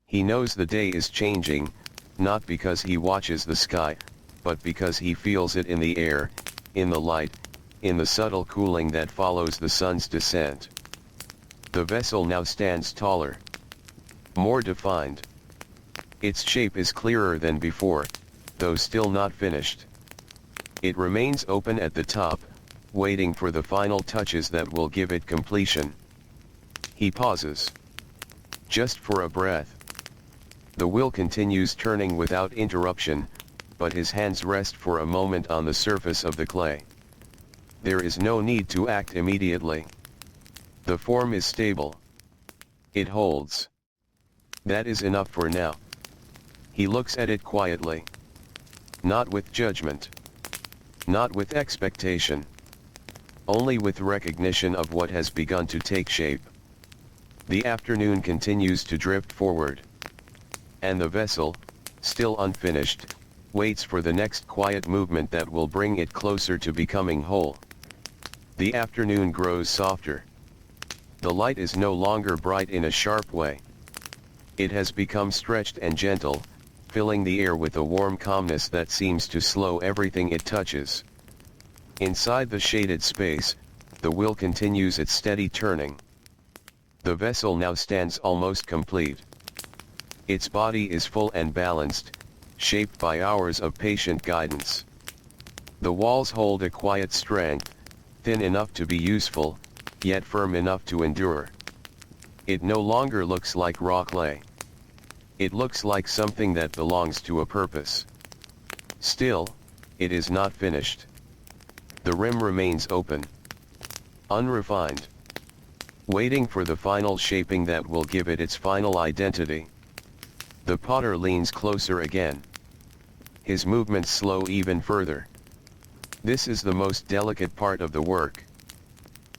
He knows the day is changing, not because he watches the sky, but because he feels it in the air, in the light, in the subtle cooling that follows the sun's descent. The vessel now stands taller. More defined. Its shape is clearer than before, though still not finished. It remains open at the top, waiting for the final touches that will give it completion. He pauses. Just for a breath. The wheel continues turning without interruption, but his hands rest for a moment on the surface of the clay. There is no need to act immediately. The form is stable. It holds. That is enough for now. He looks at it quietly. Not with judgment. Not with expectation. Only with recognition of what has begun to take shape. The afternoon continues to drift forward. And the vessel, still unfinished, waits for the next quiet movement that will bring it closer to becoming whole. The afternoon grows softer. The light is no longer bright in a sharp way. It has become stretched and gentle, filling the air with a warm calmness that seems to slow everything it touches. Inside the shaded space, the wheel continues its steady turning. The vessel now stands almost complete. Its body is full and balanced, shaped by hours of patient guidance. The walls hold a quiet strength, thin enough to be useful, yet firm enough to endure. It no longer looks like raw clay. It looks like something that belongs to a purpose. Still, it is not finished. The rim remains open. Unrefined. Waiting for the final shaping that will give it its final identity. The potter leans closer again. His movements slow even further. This is the most delicate part of the work.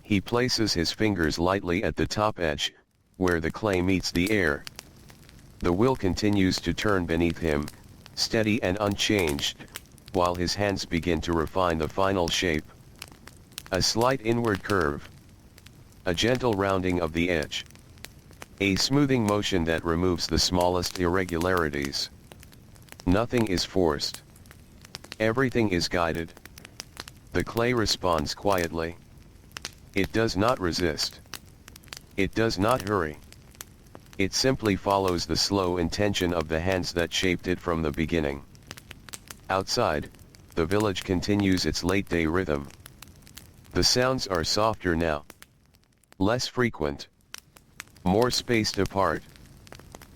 He places his fingers lightly at the top edge, where the clay meets the air. The wheel continues to turn beneath him, steady and unchanged, while his hands begin to refine the final shape. A slight inward curve. A gentle rounding of the edge. A smoothing motion that removes the smallest irregularities. Nothing is forced. Everything is guided. The clay responds quietly. It does not resist. It does not hurry. It simply follows the slow intention of the hands that shaped it from the beginning. Outside, the village continues its late-day rhythm. The sounds are softer now. Less frequent. More spaced apart.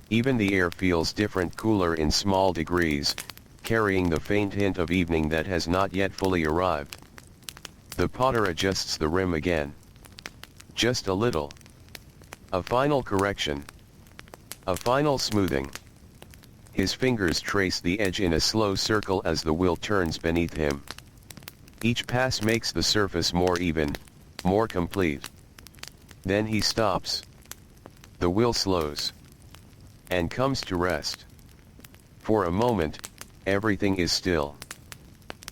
Even the air feels different, cooler in small degrees, carrying the faint hint of evening that has not yet fully arrived. The potter adjusts the rim again. Just a little. A final correction. A final smoothing. His fingers trace the edge in a slow circle as the wheel turns beneath him. Each pass makes the surface more even, more complete. Then he stops. The wheel slows. And comes to rest. For a moment, everything is still.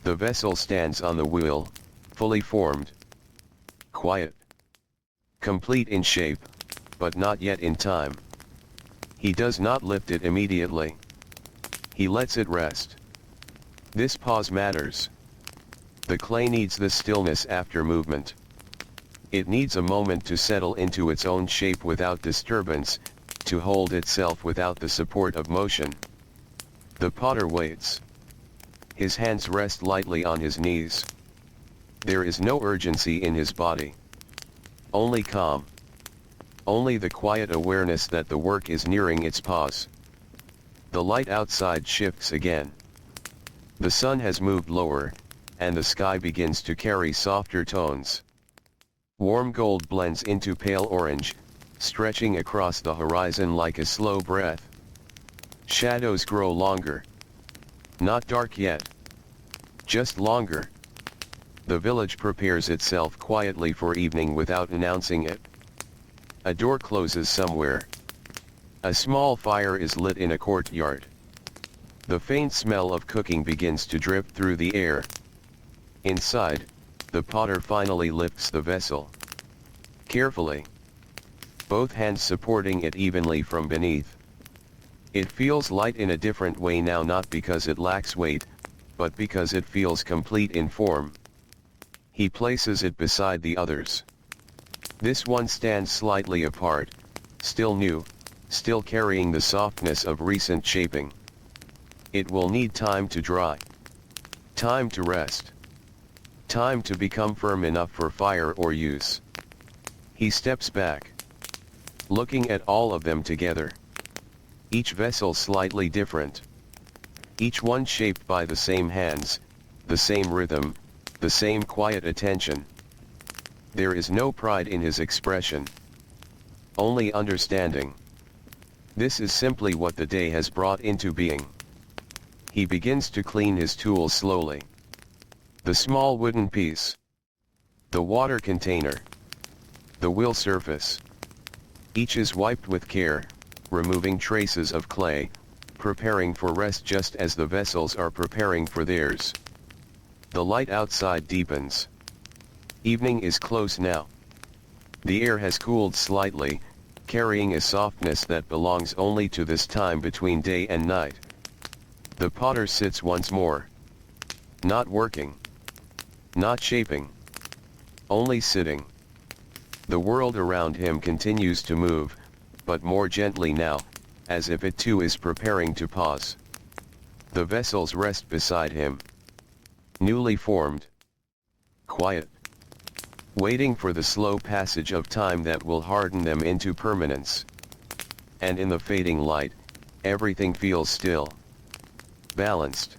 The vessel stands on the wheel, fully formed. Quiet. Complete in shape, but not yet in time. He does not lift it immediately. He lets it rest. This pause matters. The clay needs the stillness after movement. It needs a moment to settle into its own shape without disturbance, to hold itself without the support of motion. The potter waits. His hands rest lightly on his knees. There is no urgency in his body. Only calm. Only the quiet awareness that the work is nearing its pause. The light outside shifts again. The sun has moved lower, and the sky begins to carry softer tones. Warm gold blends into pale orange, stretching across the horizon like a slow breath. Shadows grow longer. Not dark yet. Just longer. The village prepares itself quietly for evening without announcing it. A door closes somewhere. A small fire is lit in a courtyard. The faint smell of cooking begins to drift through the air. Inside, the potter finally lifts the vessel. Carefully. Both hands supporting it evenly from beneath. It feels light in a different way now, not because it lacks weight, but because it feels complete in form. He places it beside the others. This one stands slightly apart, still new, still carrying the softness of recent shaping. It will need time to dry. Time to rest. Time to become firm enough for fire or use. He steps back. Looking at all of them together. Each vessel slightly different. Each one shaped by the same hands, the same rhythm, the same quiet attention. There is no pride in his expression. Only understanding. This is simply what the day has brought into being. He begins to clean his tools slowly. The small wooden piece. The water container. The wheel surface. Each is wiped with care, removing traces of clay, preparing for rest just as the vessels are preparing for theirs. The light outside deepens. Evening is close now. The air has cooled slightly, carrying a softness that belongs only to this time between day and night. The potter sits once more. Not working. Not shaping. Only sitting. The world around him continues to move, but more gently now, as if it too is preparing to pause. The vessels rest beside him. Newly formed. Quiet. Waiting for the slow passage of time that will harden them into permanence. And in the fading light, everything feels still. Balanced.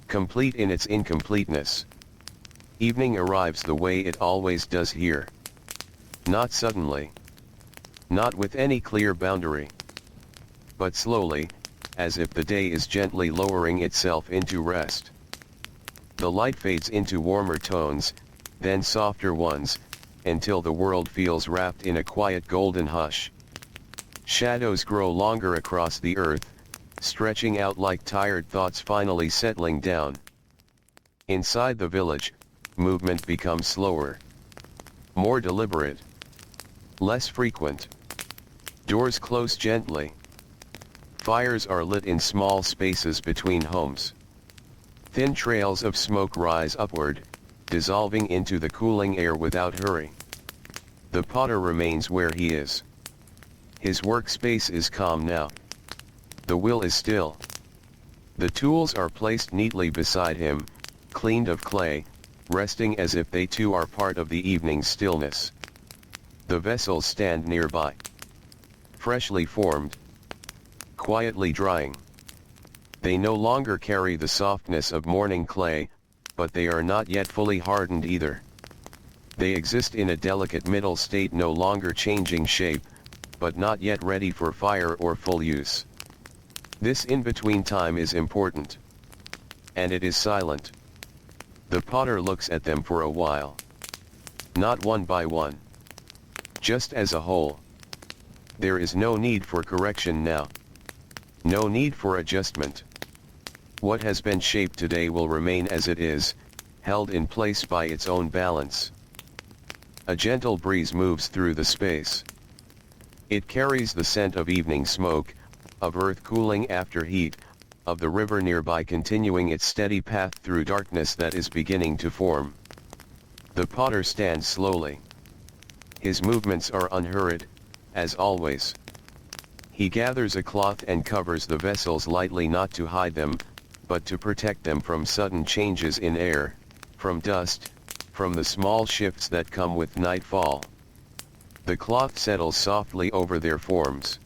Complete in its incompleteness. Evening arrives the way it always does here. Not suddenly. Not with any clear boundary. But slowly, as if the day is gently lowering itself into rest. The light fades into warmer tones, then softer ones, until the world feels wrapped in a quiet golden hush. Shadows grow longer across the earth, stretching out like tired thoughts finally settling down. Inside the village, movement becomes slower. More deliberate. Less frequent. Doors close gently. Fires are lit in small spaces between homes. Thin trails of smoke rise upward, dissolving into the cooling air without hurry. The potter remains where he is. His workspace is calm now. The wheel is still. The tools are placed neatly beside him, cleaned of clay, resting as if they too are part of the evening's stillness. The vessels stand nearby, freshly formed, quietly drying. They no longer carry the softness of morning clay, but they are not yet fully hardened either. They exist in a delicate middle state, no longer changing shape, but not yet ready for fire or full use. This in-between time is important. And it is silent. The potter looks at them for a while. Not one by one. Just as a whole. There is no need for correction now. No need for adjustment. What has been shaped today will remain as it is, held in place by its own balance. A gentle breeze moves through the space. It carries the scent of evening smoke, of earth cooling after heat, of the river nearby continuing its steady path through darkness that is beginning to form. The potter stands slowly. His movements are unhurried, as always. He gathers a cloth and covers the vessels lightly, not to hide them, but to protect them from sudden changes in air, from dust, from the small shifts that come with nightfall. The cloth settles softly over their forms.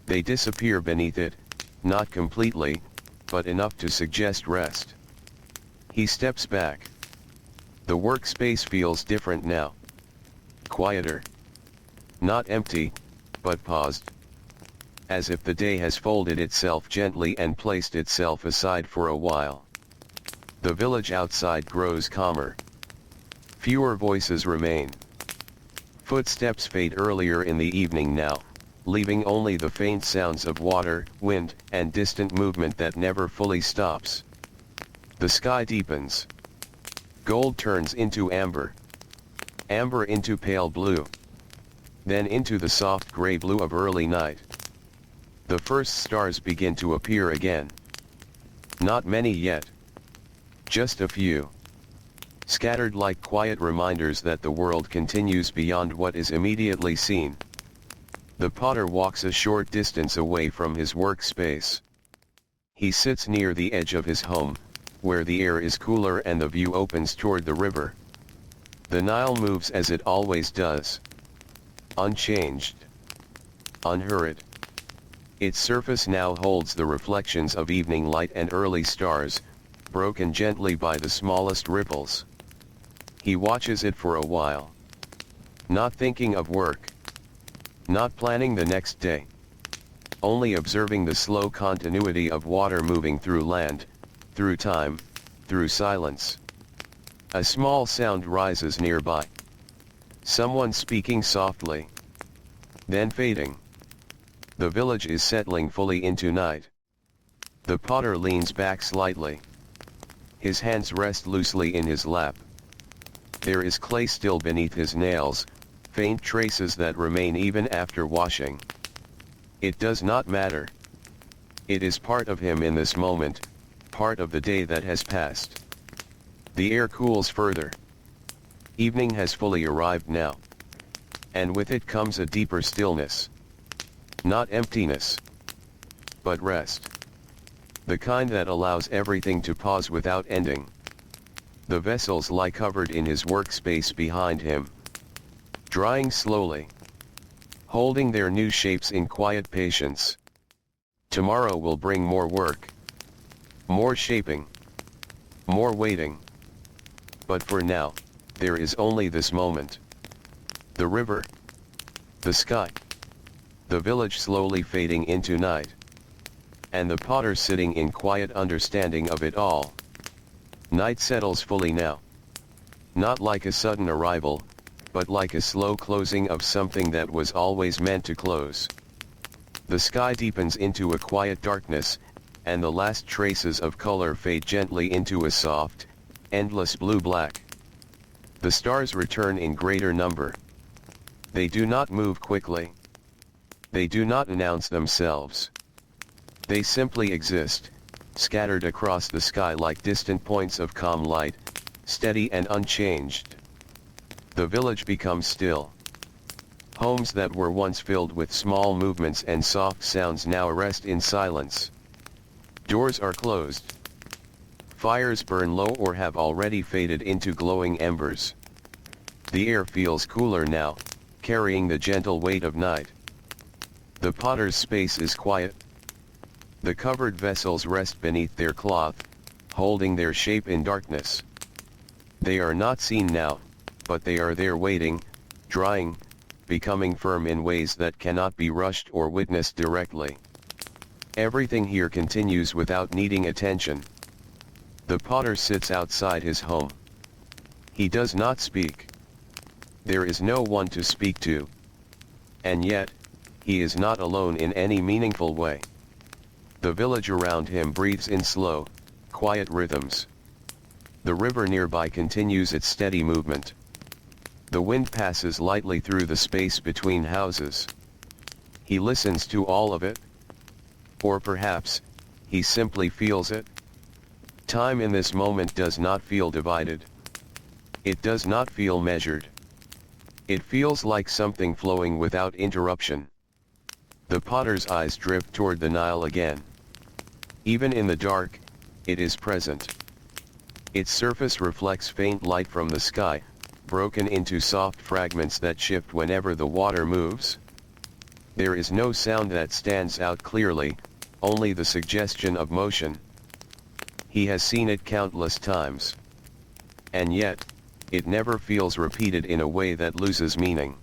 They disappear beneath it, not completely, but enough to suggest rest. He steps back. The workspace feels different now. Quieter. Not empty, but paused. As if the day has folded itself gently and placed itself aside for a while. The village outside grows calmer. Fewer voices remain. Footsteps fade earlier in the evening now, leaving only the faint sounds of water, wind, and distant movement that never fully stops. The sky deepens. Gold turns into amber. Amber into pale blue. Then into the soft gray blue of early night. The first stars begin to appear again. Not many yet. Just a few. Scattered like quiet reminders that the world continues beyond what is immediately seen. The potter walks a short distance away from his workspace. He sits near the edge of his home, where the air is cooler and the view opens toward the river. The Nile moves as it always does. Unchanged. Unhurried. Its surface now holds the reflections of evening light and early stars, broken gently by the smallest ripples. He watches it for a while. Not thinking of work. Not planning the next day. Only observing the slow continuity of water moving through land, through time, through silence. A small sound rises nearby. Someone speaking softly. Then fading. The village is settling fully into night. The potter leans back slightly. His hands rest loosely in his lap. There is clay still beneath his nails, faint traces that remain even after washing. It does not matter. It is part of him in this moment, part of the day that has passed. The air cools further. Evening has fully arrived now. And with it comes a deeper stillness. Not emptiness, but rest. The kind that allows everything to pause without ending. The vessels lie covered in his workspace behind him. Drying slowly. Holding their new shapes in quiet patience. Tomorrow will bring more work. More shaping. More waiting. But for now, there is only this moment. The river. The sky. The village slowly fading into night. And the potter sitting in quiet understanding of it all. Night settles fully now. Not like a sudden arrival, but like a slow closing of something that was always meant to close. The sky deepens into a quiet darkness, and the last traces of color fade gently into a soft, endless blue-black. The stars return in greater number. They do not move quickly. They do not announce themselves. They simply exist, scattered across the sky like distant points of calm light, steady and unchanged. The village becomes still. Homes that were once filled with small movements and soft sounds now rest in silence. Doors are closed. Fires burn low or have already faded into glowing embers. The air feels cooler now, carrying the gentle weight of night. The potter's space is quiet. The covered vessels rest beneath their cloth, holding their shape in darkness. They are not seen now, but they are there waiting, drying, becoming firm in ways that cannot be rushed or witnessed directly. Everything here continues without needing attention. The potter sits outside his home. He does not speak. There is no one to speak to. And yet, he is not alone in any meaningful way. The village around him breathes in slow, quiet rhythms. The river nearby continues its steady movement. The wind passes lightly through the space between houses. He listens to all of it. Or perhaps, he simply feels it. Time in this moment does not feel divided. It does not feel measured. It feels like something flowing without interruption. The potter's eyes drift toward the Nile again. Even in the dark, it is present. Its surface reflects faint light from the sky, broken into soft fragments that shift whenever the water moves. There is no sound that stands out clearly, only the suggestion of motion. He has seen it countless times. And yet, it never feels repeated in a way that loses meaning.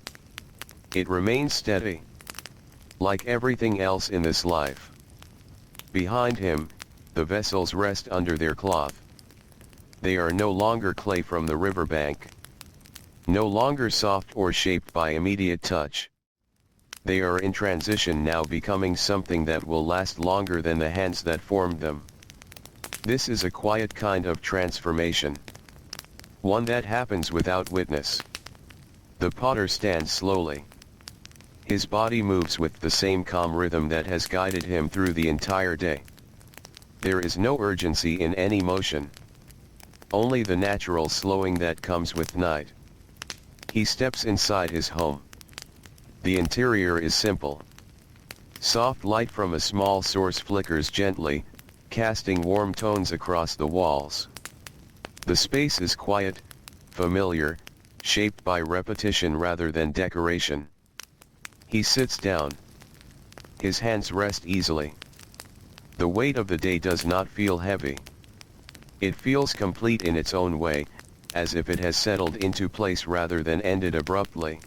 It remains steady. Like everything else in this life. Behind him, the vessels rest under their cloth. They are no longer clay from the riverbank. No longer soft or shaped by immediate touch. They are in transition now, becoming something that will last longer than the hands that formed them. This is a quiet kind of transformation. One that happens without witness. The potter stands slowly. His body moves with the same calm rhythm that has guided him through the entire day. There is no urgency in any motion. Only the natural slowing that comes with night. He steps inside his home. The interior is simple. Soft light from a small source flickers gently, casting warm tones across the walls. The space is quiet, familiar, shaped by repetition rather than decoration. He sits down. His hands rest easily. The weight of the day does not feel heavy. It feels complete in its own way, as if it has settled into place rather than ended abruptly.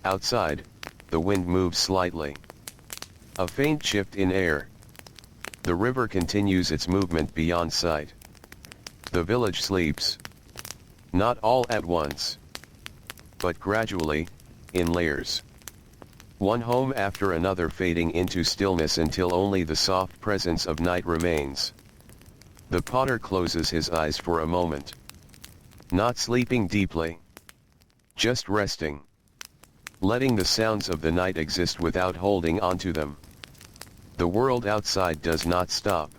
Outside, the wind moves slightly. A faint shift in air. The river continues its movement beyond sight. The village sleeps. Not all at once. But gradually, in layers. One home after another fading into stillness until only the soft presence of night remains. The potter closes his eyes for a moment. Not sleeping deeply. Just resting. Letting the sounds of the night exist without holding onto them. The world outside does not stop.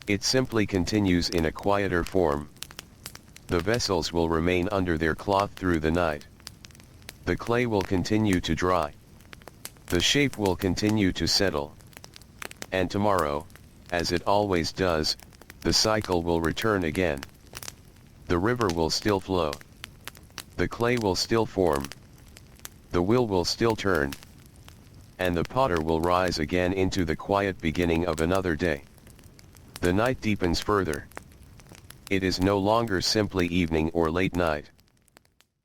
It simply continues in a quieter form. The vessels will remain under their cloth through the night. The clay will continue to dry. The shape will continue to settle. And tomorrow, as it always does, the cycle will return again. The river will still flow. The clay will still form. The wheel will still turn. And the potter will rise again into the quiet beginning of another day. The night deepens further. It is no longer simply evening or late night.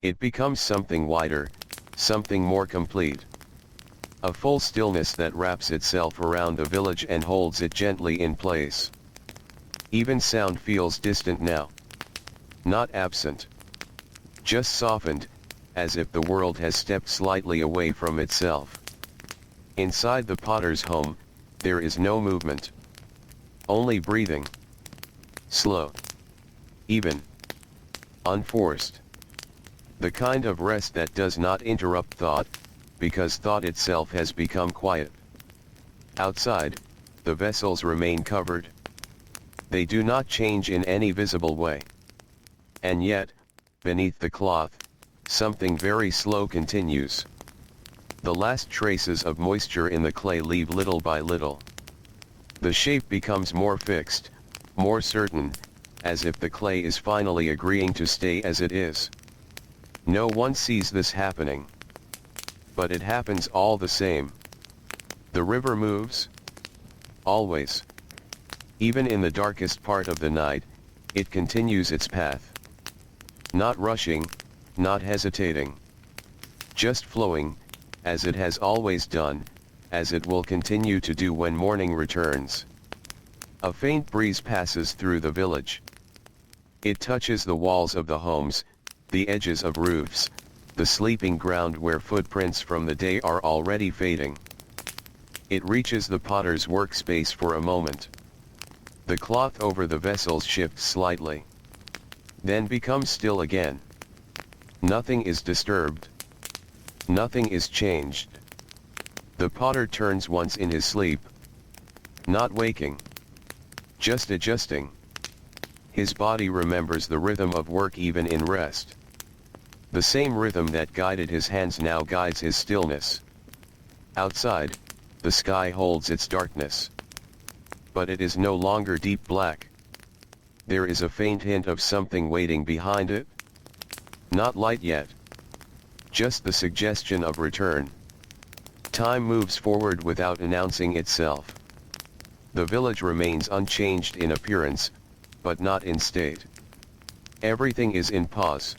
It becomes something wider, something more complete. A full stillness that wraps itself around the village and holds it gently in place. Even sound feels distant now. Not absent. Just softened, as if the world has stepped slightly away from itself. Inside the potter's home, there is no movement. Only breathing. Slow. Even. Unforced. The kind of rest that does not interrupt thought, because thought itself has become quiet. Outside, the vessels remain covered. They do not change in any visible way. And yet, beneath the cloth, something very slow continues. The last traces of moisture in the clay leave little by little. The shape becomes more fixed, more certain, as if the clay is finally agreeing to stay as it is. No one sees this happening. But it happens all the same. The river moves. Always. Even in the darkest part of the night, it continues its path. Not rushing, not hesitating. Just flowing, as it has always done, as it will continue to do when morning returns. A faint breeze passes through the village. It touches the walls of the homes, the edges of roofs, the sleeping ground where footprints from the day are already fading. It reaches the potter's workspace for a moment. The cloth over the vessels shifts slightly. Then becomes still again. Nothing is disturbed. Nothing is changed. The potter turns once in his sleep. Not waking. Just adjusting. His body remembers the rhythm of work even in rest. The same rhythm that guided his hands now guides his stillness. Outside, the sky holds its darkness. But it is no longer deep black. There is a faint hint of something waiting behind it. Not light yet. Just the suggestion of return. Time moves forward without announcing itself. The village remains unchanged in appearance, but not in state. Everything is in pause.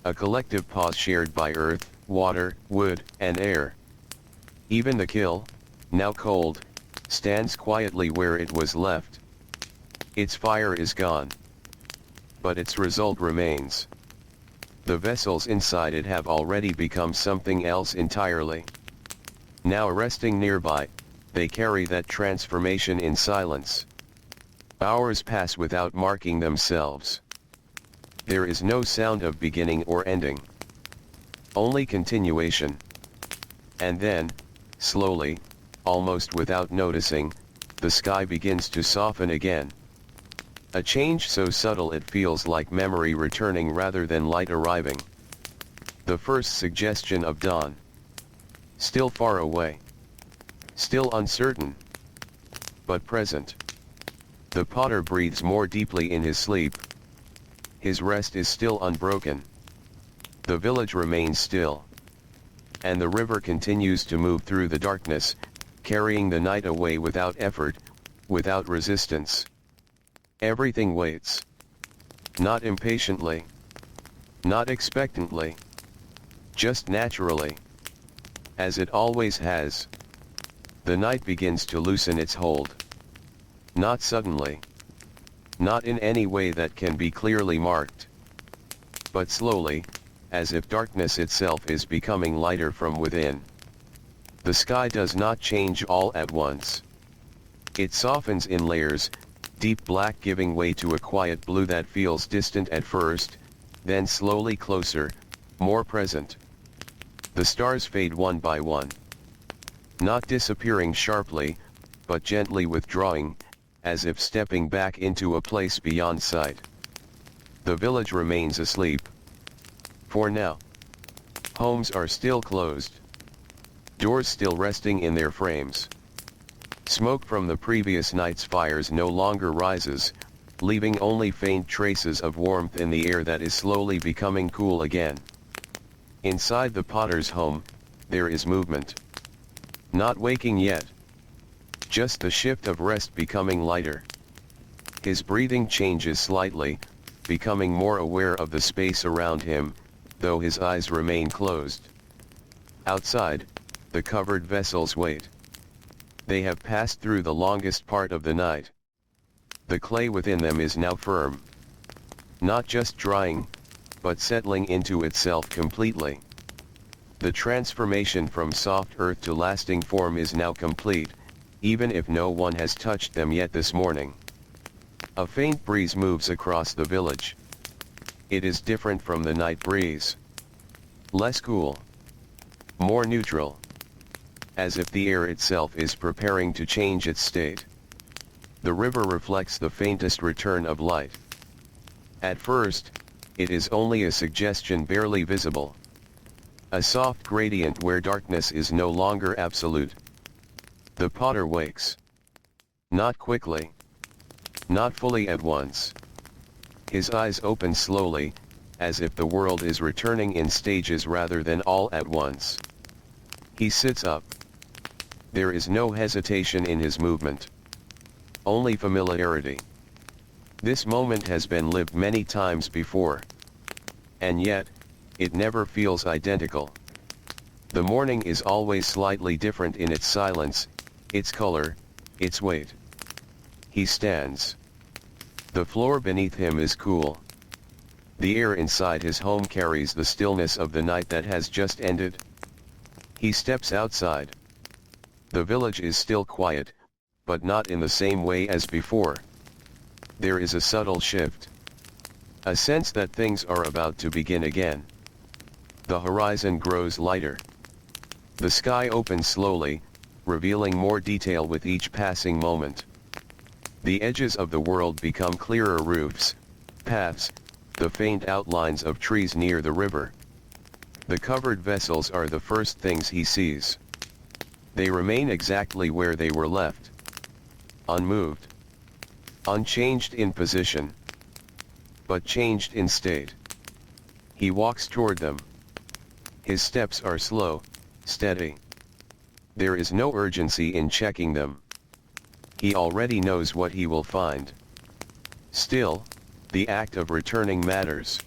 A collective pause shared by earth, water, wood, and air. Even the kiln, now cold, stands quietly where it was left. Its fire is gone. But its result remains. The vessels inside it have already become something else entirely. Now resting nearby, they carry that transformation in silence. Hours pass without marking themselves. There is no sound of beginning or ending. Only continuation. And then, slowly, almost without noticing, the sky begins to soften again. A change so subtle it feels like memory returning rather than light arriving. The first suggestion of dawn. Still far away. Still uncertain. But present. The potter breathes more deeply in his sleep. His rest is still unbroken. The village remains still. And the river continues to move through the darkness, carrying the night away without effort, without resistance. Everything waits. Not impatiently. Not expectantly. Just naturally. As it always has. The night begins to loosen its hold. Not suddenly. Not in any way that can be clearly marked. But slowly, as if darkness itself is becoming lighter from within. The sky does not change all at once. It softens in layers, deep black giving way to a quiet blue that feels distant at first, then slowly closer, more present. The stars fade one by one. Not disappearing sharply, but gently withdrawing, as if stepping back into a place beyond sight. The village remains asleep. For now. Homes are still closed. Doors still resting in their frames. Smoke from the previous night's fires no longer rises, leaving only faint traces of warmth in the air that is slowly becoming cool again. Inside the potter's home, there is movement. Not waking yet. Just the shift of rest becoming lighter. His breathing changes slightly, becoming more aware of the space around him, though his eyes remain closed. Outside, the covered vessels wait. They have passed through the longest part of the night. The clay within them is now firm. Not just drying, but settling into itself completely. The transformation from soft earth to lasting form is now complete, even if no one has touched them yet this morning. A faint breeze moves across the village. It is different from the night breeze. Less cool. More neutral. As if the air itself is preparing to change its state. The river reflects the faintest return of light. At first, it is only a suggestion barely visible. A soft gradient where darkness is no longer absolute. The potter wakes. Not quickly. not fully at once. His eyes open slowly, as if the world is returning in stages rather than all at once. He sits up. There is no hesitation in his movement. Only familiarity. This moment has been lived many times before. And yet, it never feels identical. The morning is always slightly different in its silence, its color, its weight. He stands. The floor beneath him is cool. The air inside his home carries the stillness of the night that has just ended. He steps outside. The village is still quiet, but not in the same way as before. There is a subtle shift. A sense that things are about to begin again. The horizon grows lighter. The sky opens slowly, revealing more detail with each passing moment. The edges of the world become clearer: roofs, paths, the faint outlines of trees near the river. The covered vessels are the first things he sees. They remain exactly where they were left. Unmoved. Unchanged in position. But changed in state. He walks toward them. His steps are slow, steady. There is no urgency in checking them. He already knows what he will find. Still, the act of returning matters.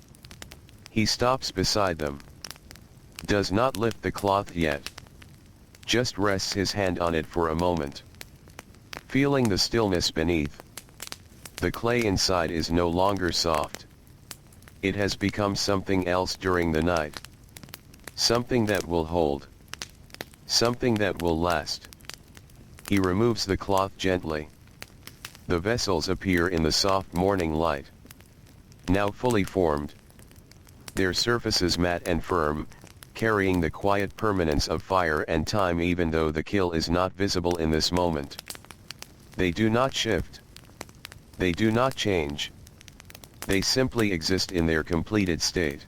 He stops beside them. Does not lift the cloth yet. Just rests his hand on it for a moment. Feeling the stillness beneath. The clay inside is no longer soft. It has become something else during the night. Something that will hold. Something that will last. He removes the cloth gently. The vessels appear in the soft morning light. Now fully formed. Their surfaces matte and firm, carrying the quiet permanence of fire and time even though the kill is not visible in this moment. They do not shift. They do not change. They simply exist in their completed state.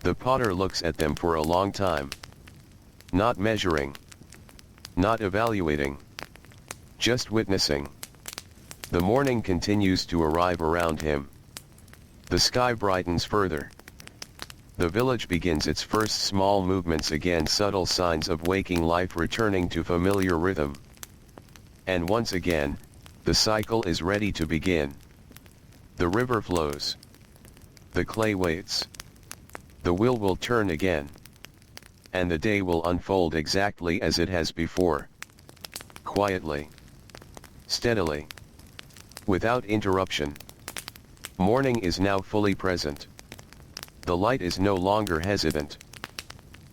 The potter looks at them for a long time. Not measuring. Not evaluating. Just witnessing. The morning continues to arrive around him. The sky brightens further. The village begins its first small movements again, subtle signs of waking life returning to familiar rhythm. And once again, the cycle is ready to begin. The river flows. The clay waits. The wheel will turn again. And the day will unfold exactly as it has before. Quietly. Steadily. Without interruption. Morning is now fully present. The light is no longer hesitant.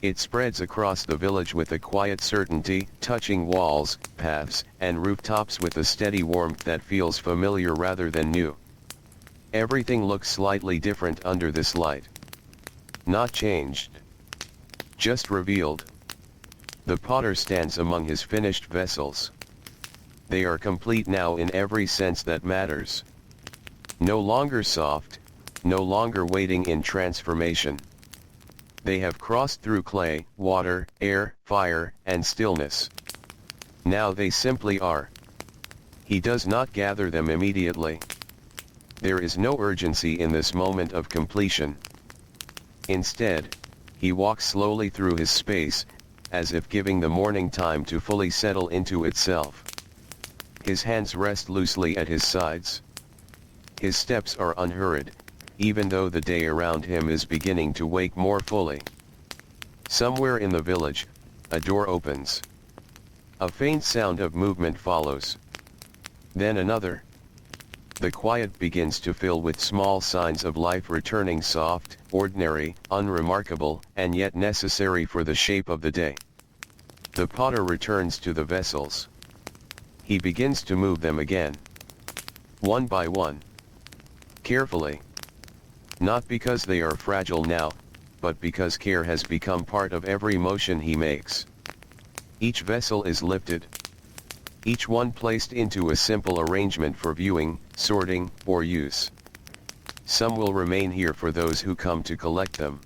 It spreads across the village with a quiet certainty, touching walls, paths, and rooftops with a steady warmth that feels familiar rather than new. Everything looks slightly different under this light. Not changed. Just revealed. The potter stands among his finished vessels. They are complete now in every sense that matters. No longer soft, no longer waiting in transformation. They have crossed through clay, water, air, fire, and stillness. Now they simply are. He does not gather them immediately. There is no urgency in this moment of completion. Instead, he walks slowly through his space, as if giving the morning time to fully settle into itself. His hands rest loosely at his sides. His steps are unhurried, even though the day around him is beginning to wake more fully. Somewhere in the village, a door opens. A faint sound of movement follows. Then another. The quiet begins to fill with small signs of life returning, soft, ordinary, unremarkable, and yet necessary for the shape of the day. The potter returns to the vessels. He begins to move them again. One by one. Carefully. Not because they are fragile now, but because care has become part of every motion he makes. Each vessel is lifted. Each one placed into a simple arrangement for viewing, sorting, or use. Some will remain here for those who come to collect them.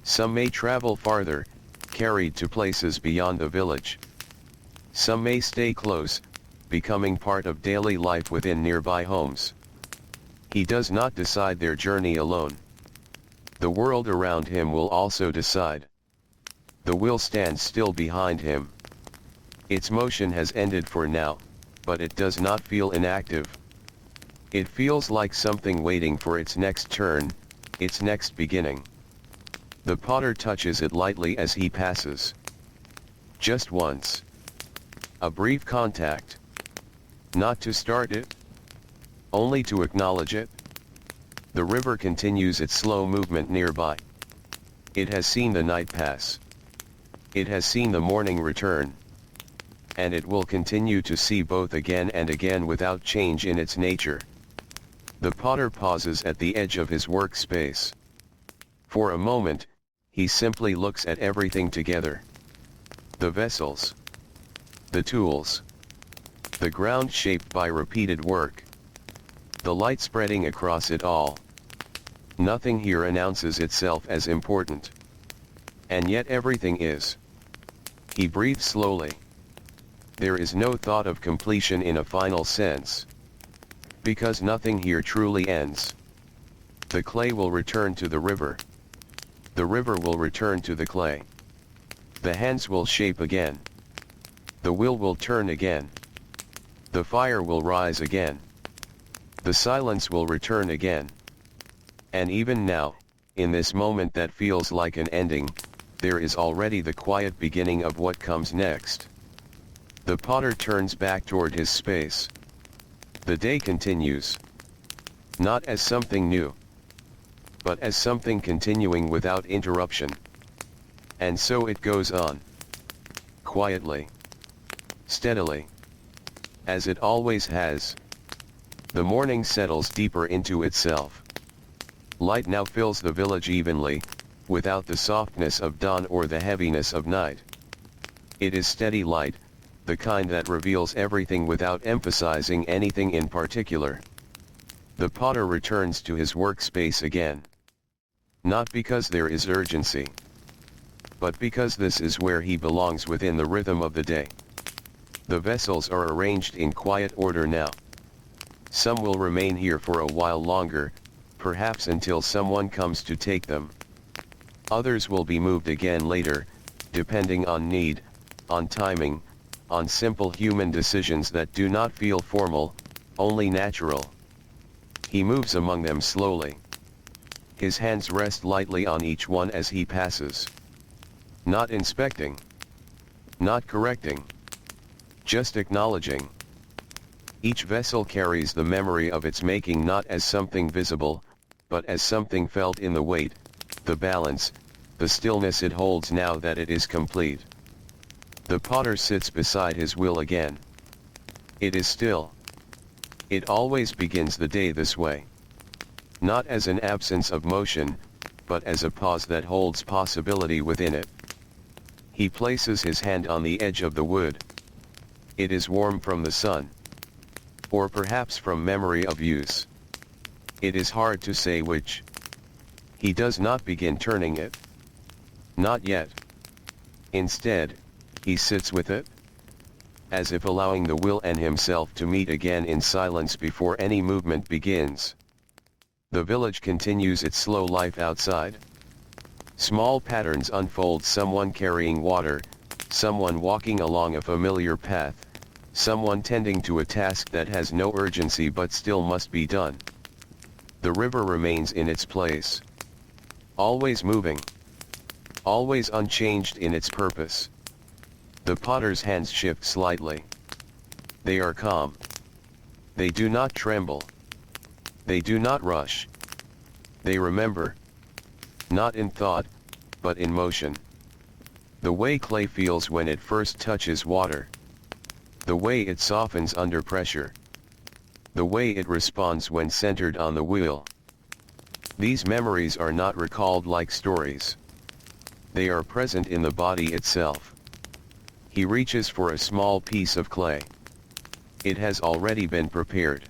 Some may travel farther, carried to places beyond the village. Some may stay close, becoming part of daily life within nearby homes. He does not decide their journey alone. The world around him will also decide. The will stands still behind him. Its motion has ended for now, but it does not feel inactive. It feels like something waiting for its next turn, its next beginning. The potter touches it lightly as he passes. Just once. A brief contact. Not to start it, only to acknowledge it. The river continues its slow movement nearby. It has seen the night pass. It has seen the morning return. And it will continue to see both again and again without change in its nature. The potter pauses at the edge of his workspace. For a moment, he simply looks at everything together. The vessels. The tools. The ground shaped by repeated work. The light spreading across it all. Nothing here announces itself as important. And yet everything is. He breathes slowly. There is no thought of completion in a final sense. Because nothing here truly ends. The clay will return to the river. The river will return to the clay. The hands will shape again. The wheel will turn again. The fire will rise again. The silence will return again. And even now, in this moment that feels like an ending, there is already the quiet beginning of what comes next. The potter turns back toward his space. The day continues. Not as something new, but as something continuing without interruption. And so it goes on. Quietly. Steadily. As it always has. The morning settles deeper into itself. Light now fills the village evenly, without the softness of dawn or the heaviness of night. It is steady light, the kind that reveals everything without emphasizing anything in particular. The potter returns to his workspace again. Not because there is urgency, but because this is where he belongs within the rhythm of the day. The vessels are arranged in quiet order now. Some will remain here for a while longer, perhaps until someone comes to take them. Others will be moved again later, depending on need, on timing, on simple human decisions that do not feel formal, only natural. He moves among them slowly. His hands rest lightly on each one as he passes. Not inspecting. Not correcting. Just acknowledging. Each vessel carries the memory of its making not as something visible, but as something felt in the weight, the balance, the stillness it holds now that it is complete. The potter sits beside his wheel again. It is still. It always begins the day this way. Not as an absence of motion, but as a pause that holds possibility within it. He places his hand on the edge of the wood. It is warm from the sun. Or perhaps from memory of use. It is hard to say which. He does not begin turning it. Not yet. Instead, he sits with it, as if allowing the will and himself to meet again in silence before any movement begins. The village continues its slow life outside. Small patterns unfold, someone carrying water, someone walking along a familiar path, someone tending to a task that has no urgency but still must be done. The river remains in its place. Always moving. Always unchanged in its purpose. The potter's hands shift slightly. They are calm. They do not tremble. They do not rush. They remember. Not in thought, but in motion. The way clay feels when it first touches water. The way it softens under pressure. The way it responds when centered on the wheel. These memories are not recalled like stories. They are present in the body itself. He reaches for a small piece of clay. It has already been prepared.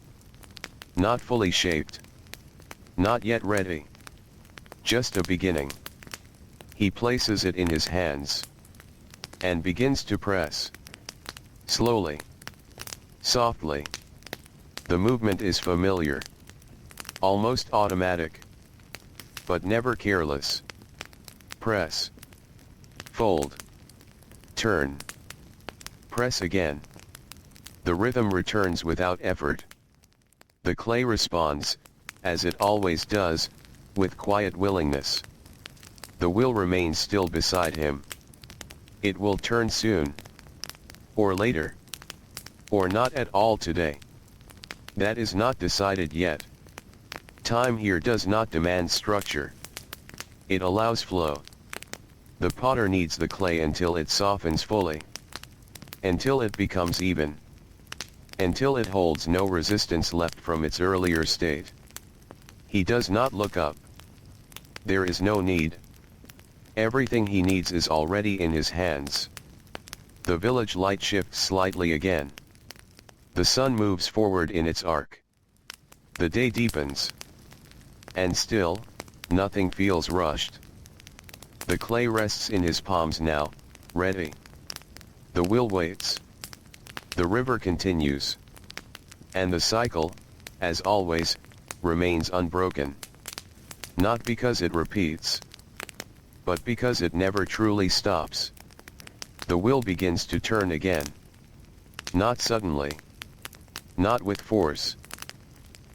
Not fully shaped. Not yet ready. Just a beginning. He places it in his hands. And begins to press. Slowly. Softly. The movement is familiar. Almost automatic. But never careless. Press. Fold. Turn. Press again. The rhythm returns without effort. The clay responds, as it always does, with quiet willingness. The will remains still beside him. It will turn soon. Or later. Or not at all today. That is not decided yet. Time here does not demand structure. It allows flow. The potter kneads the clay until it softens fully. Until it becomes even. Until it holds no resistance left from its earlier state. He does not look up. There is no need. Everything he needs is already in his hands. The village light shifts slightly again. The sun moves forward in its arc. The day deepens. And still, nothing feels rushed. The clay rests in his palms now, ready. The will waits. The river continues. And the cycle, as always, remains unbroken. Not because it repeats, but because it never truly stops. The will begins to turn again. Not suddenly. Not with force.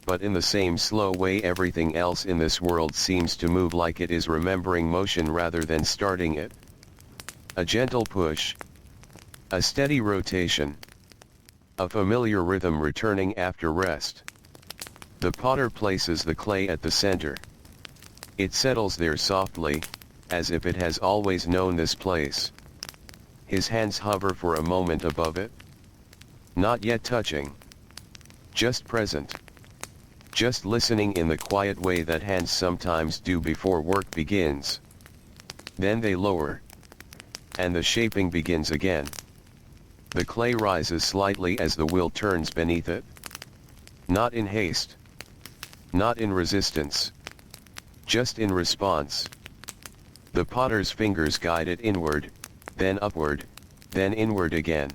But in the same slow way everything else in this world seems to move, like it is remembering motion rather than starting it. A gentle push. A steady rotation. A familiar rhythm returning after rest. The potter places the clay at the center. It settles there softly, as if it has always known this place. His hands hover for a moment above it. Not yet touching. Just present. Just listening in the quiet way that hands sometimes do before work begins. Then they lower. And the shaping begins again. The clay rises slightly as the will turns beneath it. Not in haste. Not in resistance. Just in response. The potter's fingers guide it inward, then upward, then inward again.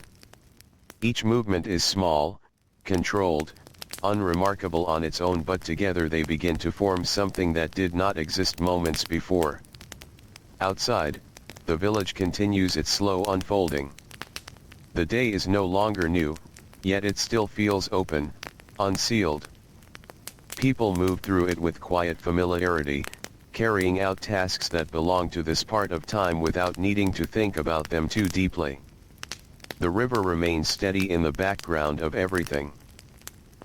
Each movement is small, controlled, unremarkable on its own, but together they begin to form something that did not exist moments before. Outside, the village continues its slow unfolding. The day is no longer new, yet it still feels open, unsealed. People move through it with quiet familiarity, carrying out tasks that belong to this part of time without needing to think about them too deeply. The river remains steady in the background of everything.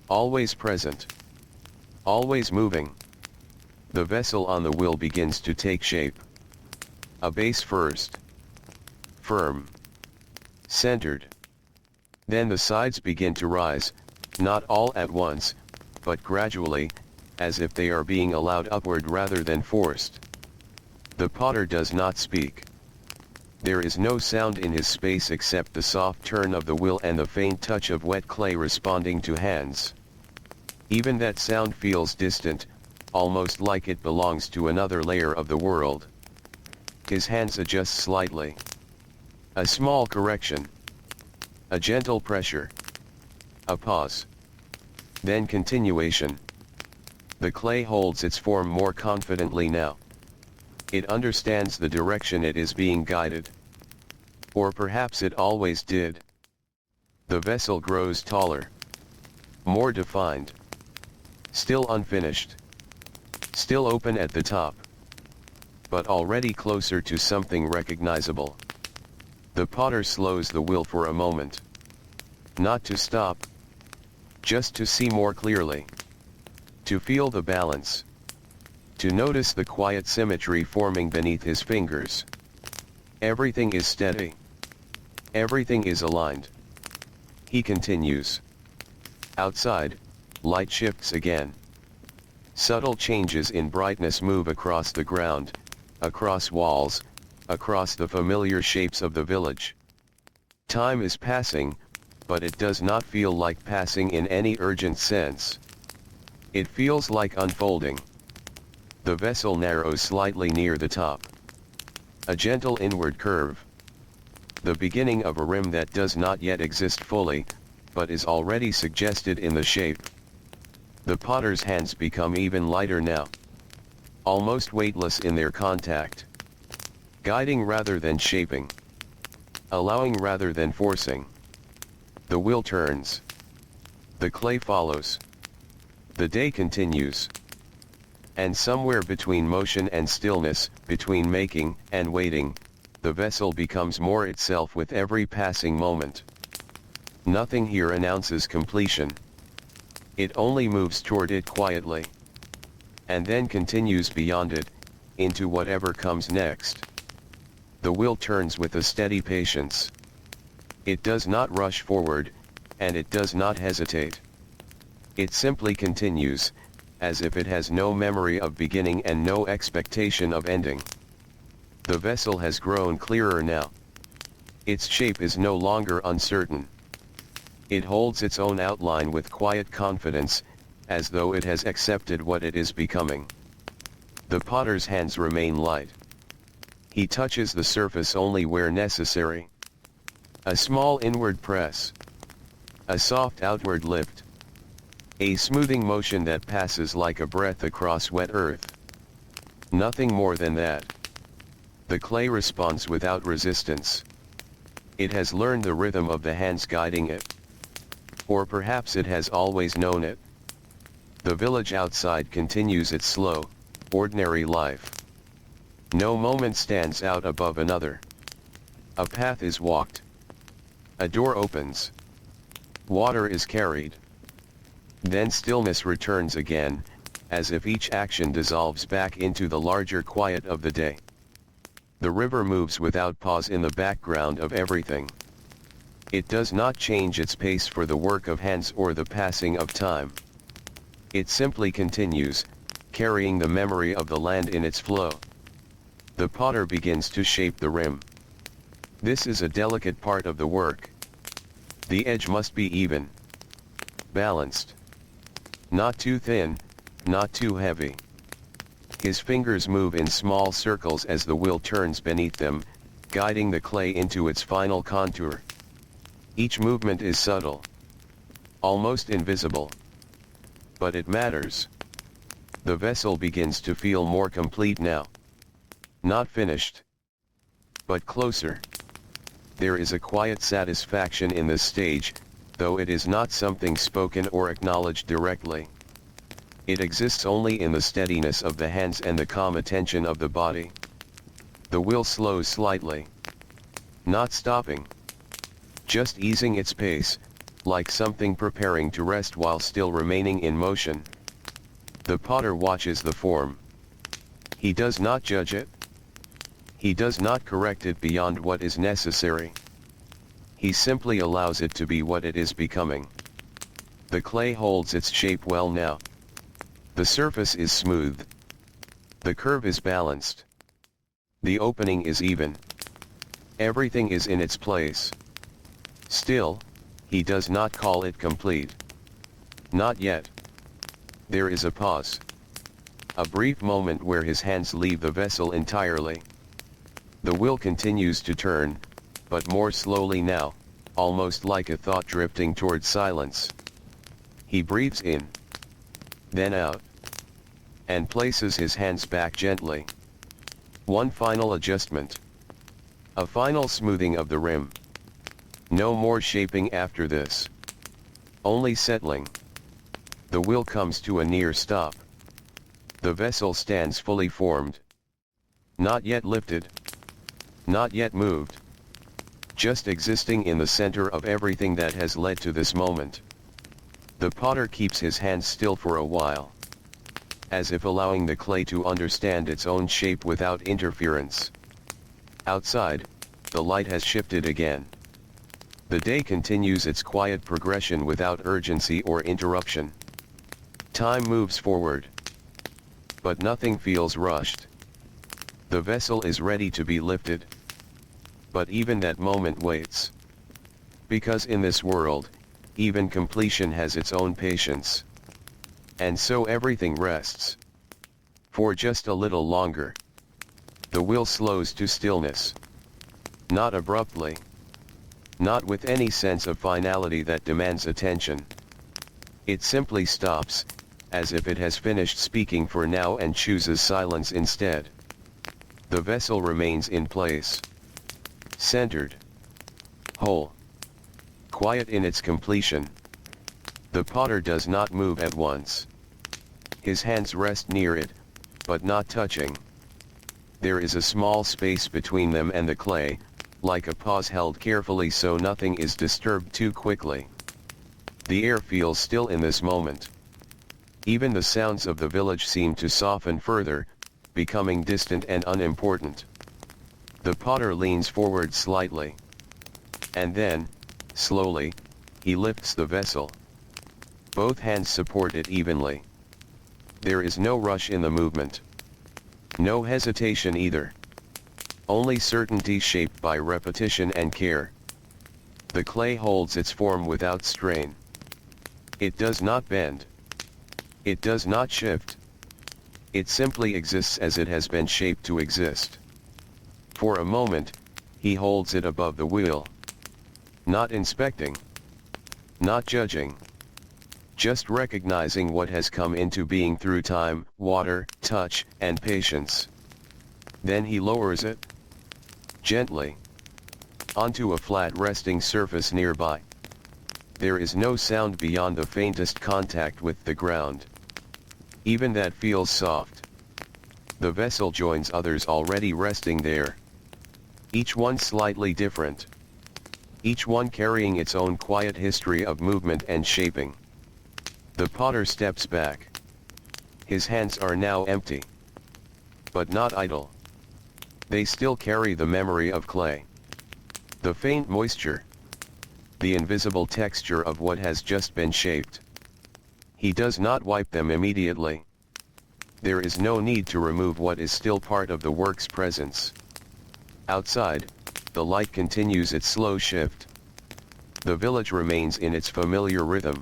Always present. Always moving. The vessel on the will begins to take shape. A base first. Firm. Centered. Then the sides begin to rise, not all at once, but gradually, as if they are being allowed upward rather than forced. The potter does not speak. There is no sound in his space except the soft turn of the will and the faint touch of wet clay responding to hands. Even that sound feels distant, almost like it belongs to another layer of the world. His hands adjust slightly. A small correction. A gentle pressure. A pause. Then continuation. The clay holds its form more confidently now. It understands the direction it is being guided. Or perhaps it always did. The vessel grows taller. More defined. Still unfinished. Still open at the top. But already closer to something recognizable. The potter slows the will for a moment. Not to stop. Just to see more clearly. To feel the balance. To notice the quiet symmetry forming beneath his fingers. Everything is steady. Everything is aligned. He continues. Outside, light shifts again. Subtle changes in brightness move across the ground, across walls, across the familiar shapes of the village. Time is passing, but it does not feel like passing in any urgent sense. It feels like unfolding. The vessel narrows slightly near the top. A gentle inward curve. The beginning of a rim that does not yet exist fully, but is already suggested in the shape. The potter's hands become even lighter now, almost weightless in their contact, guiding rather than shaping, allowing rather than forcing. The wheel turns. The clay follows. The day continues. And somewhere between motion and stillness, between making and waiting, the vessel becomes more itself with every passing moment. Nothing here announces completion. It only moves toward it quietly, and then continues beyond it, into whatever comes next. The wheel turns with a steady patience. It does not rush forward, and it does not hesitate. It simply continues, as if it has no memory of beginning and no expectation of ending. The vessel has grown clearer now. Its shape is no longer uncertain. It holds its own outline with quiet confidence, as though it has accepted what it is becoming. The potter's hands remain light. He touches the surface only where necessary. A small inward press. A soft outward lift. A smoothing motion that passes like a breath across wet earth. Nothing more than that. The clay responds without resistance. It has learned the rhythm of the hands guiding it. Or perhaps it has always known it. The village outside continues its slow, ordinary life. No moment stands out above another. A path is walked. A door opens. Water is carried. Then stillness returns again, as if each action dissolves back into the larger quiet of the day. The river moves without pause in the background of everything. It does not change its pace for the work of hands or the passing of time. It simply continues, carrying the memory of the land in its flow. The potter begins to shape the rim. This is a delicate part of the work. The edge must be even, balanced. Not too thin, not too heavy. His fingers move in small circles as the wheel turns beneath them, guiding the clay into its final contour. Each movement is subtle, almost invisible. But it matters. The vessel begins to feel more complete now. Not finished, but closer. There is a quiet satisfaction in this stage, though it is not something spoken or acknowledged directly. It exists only in the steadiness of the hands and the calm attention of the body. The wheel slows slightly. Not stopping. Just easing its pace, like something preparing to rest while still remaining in motion. The potter watches the form. He does not judge it. He does not correct it beyond what is necessary. He simply allows it to be what it is becoming. The clay holds its shape well now. The surface is smooth. The curve is balanced. The opening is even. Everything is in its place. Still, he does not call it complete. Not yet. There is a pause. A brief moment where his hands leave the vessel entirely. The wheel continues to turn, but more slowly now, almost like a thought drifting toward silence. He breathes in, then out, and places his hands back gently. One final adjustment. A final smoothing of the rim. No more shaping after this. Only settling. The wheel comes to a near stop. The vessel stands fully formed. Not yet lifted. Not yet moved. Just existing in the center of everything that has led to this moment. The potter keeps his hands still for a while, as if allowing the clay to understand its own shape without interference. Outside, the light has shifted again. The day continues its quiet progression without urgency or interruption. Time moves forward, but nothing feels rushed. The vessel is ready to be lifted. But even that moment waits. Because in this world, even completion has its own patience. And so everything rests. For just a little longer. The wheel slows to stillness. Not abruptly. not with any sense of finality that demands attention. It simply stops, as if it has finished speaking for now and chooses silence instead. The vessel remains in place. Centered. Whole. Quiet in its completion. The potter does not move at once. His hands rest near it, but not touching. There is a small space between them and the clay, like a pause held carefully so nothing is disturbed too quickly. The air feels still in this moment. Even the sounds of the village seem to soften further, becoming distant and unimportant. The potter leans forward slightly. And then, slowly, he lifts the vessel. Both hands support it evenly. There is no rush in the movement. No hesitation either. Only certainty shaped by repetition and care. The clay holds its form without strain. It does not bend. It does not shift. It simply exists as it has been shaped to exist. For a moment, he holds it above the wheel. Not inspecting. Not judging. Just recognizing what has come into being through time, water, touch, and patience. Then he lowers it. Gently. Onto a flat resting surface nearby. There is no sound beyond the faintest contact with the ground. Even that feels soft. The vessel joins others already resting there. Each one slightly different. Each one carrying its own quiet history of movement and shaping. The potter steps back. His hands are now empty. But not idle. They still carry the memory of clay. The faint moisture. The invisible texture of what has just been shaped. He does not wipe them immediately. There is no need to remove what is still part of the work's presence. Outside, the light continues its slow shift. The village remains in its familiar rhythm.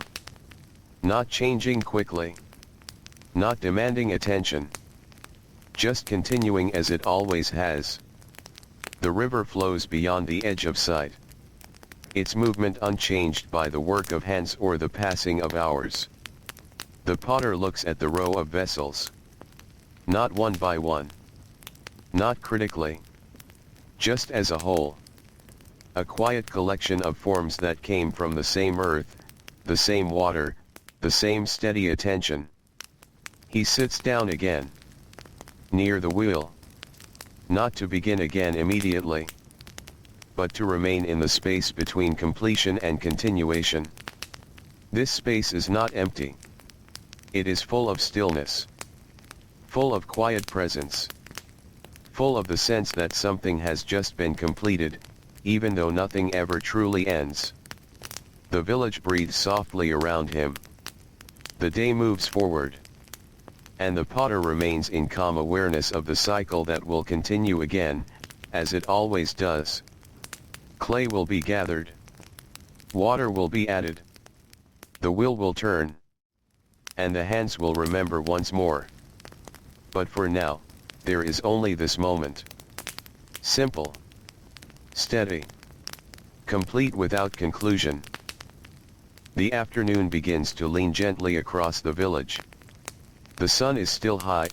Not changing quickly. Not demanding attention. Just continuing as it always has. The river flows beyond the edge of sight. Its movement unchanged by the work of hands or the passing of hours. The potter looks at the row of vessels. Not one by one. Not critically. Just as a whole. A quiet collection of forms that came from the same earth, the same water, the same steady attention. He sits down again. Near the wheel. Not to begin again immediately. But to remain in the space between completion and continuation. This space is not empty. It is full of stillness. Full of quiet presence. Full of the sense that something has just been completed, even though nothing ever truly ends. The village breathes softly around him. The day moves forward. And the potter remains in calm awareness of the cycle that will continue again, as it always does. Clay will be gathered. Water will be added. The wheel will turn. And the hands will remember once more. But for now, there is only this moment. Simple. Steady. Complete without conclusion. The afternoon begins to lean gently across the village. The sun is still high,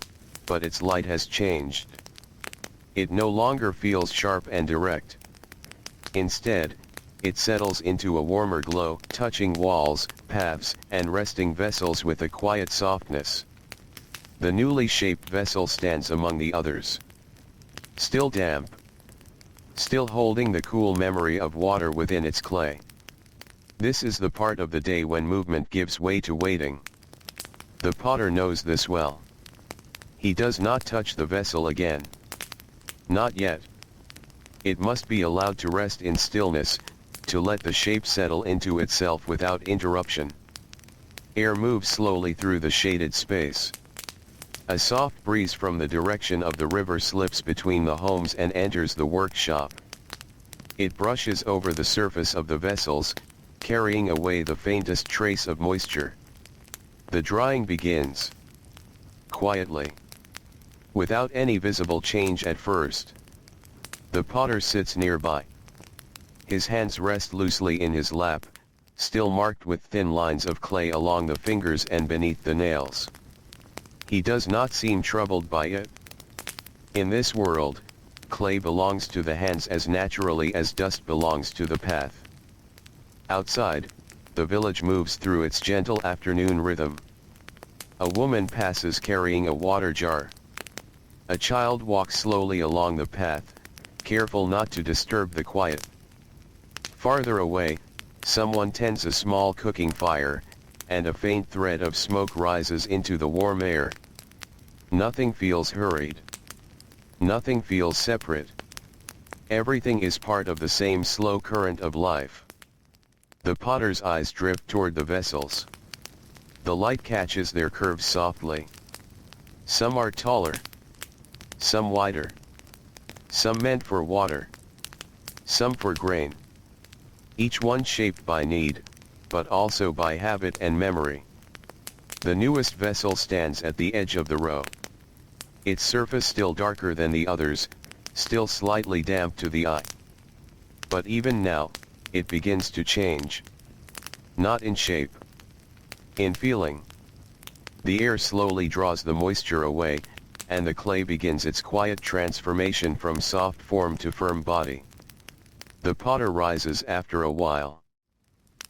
but its light has changed. It no longer feels sharp and direct. Instead, it settles into a warmer glow, touching walls, paths, and resting vessels with a quiet softness. The newly shaped vessel stands among the others. Still damp. Still holding the cool memory of water within its clay. This is the part of the day when movement gives way to waiting. The potter knows this well. He does not touch the vessel again. Not yet. It must be allowed to rest in stillness, to let the shape settle into itself without interruption. Air moves slowly through the shaded space. A soft breeze from the direction of the river slips between the homes and enters the workshop. It brushes over the surface of the vessels, carrying away the faintest trace of moisture. The drying begins. Quietly. Without any visible change at first. The potter sits nearby. His hands rest loosely in his lap, still marked with thin lines of clay along the fingers and beneath the nails. He does not seem troubled by it. In this world, clay belongs to the hands as naturally as dust belongs to the path. Outside, the village moves through its gentle afternoon rhythm. A woman passes carrying a water jar. A child walks slowly along the path, careful not to disturb the quiet. Farther away, someone tends a small cooking fire, and a faint thread of smoke rises into the warm air. Nothing feels hurried. Nothing feels separate. Everything is part of the same slow current of life. The potter's eyes drift toward the vessels. The light catches their curves softly. Some are taller. Some wider. Some meant for water. Some for grain. Each one shaped by need, but also by habit and memory. The newest vessel stands at the edge of the row. Its surface still darker than the others, still slightly damp to the eye. But even now, it begins to change. Not in shape. In feeling. The air slowly draws the moisture away, and the clay begins its quiet transformation from soft form to firm body. The potter rises after a while.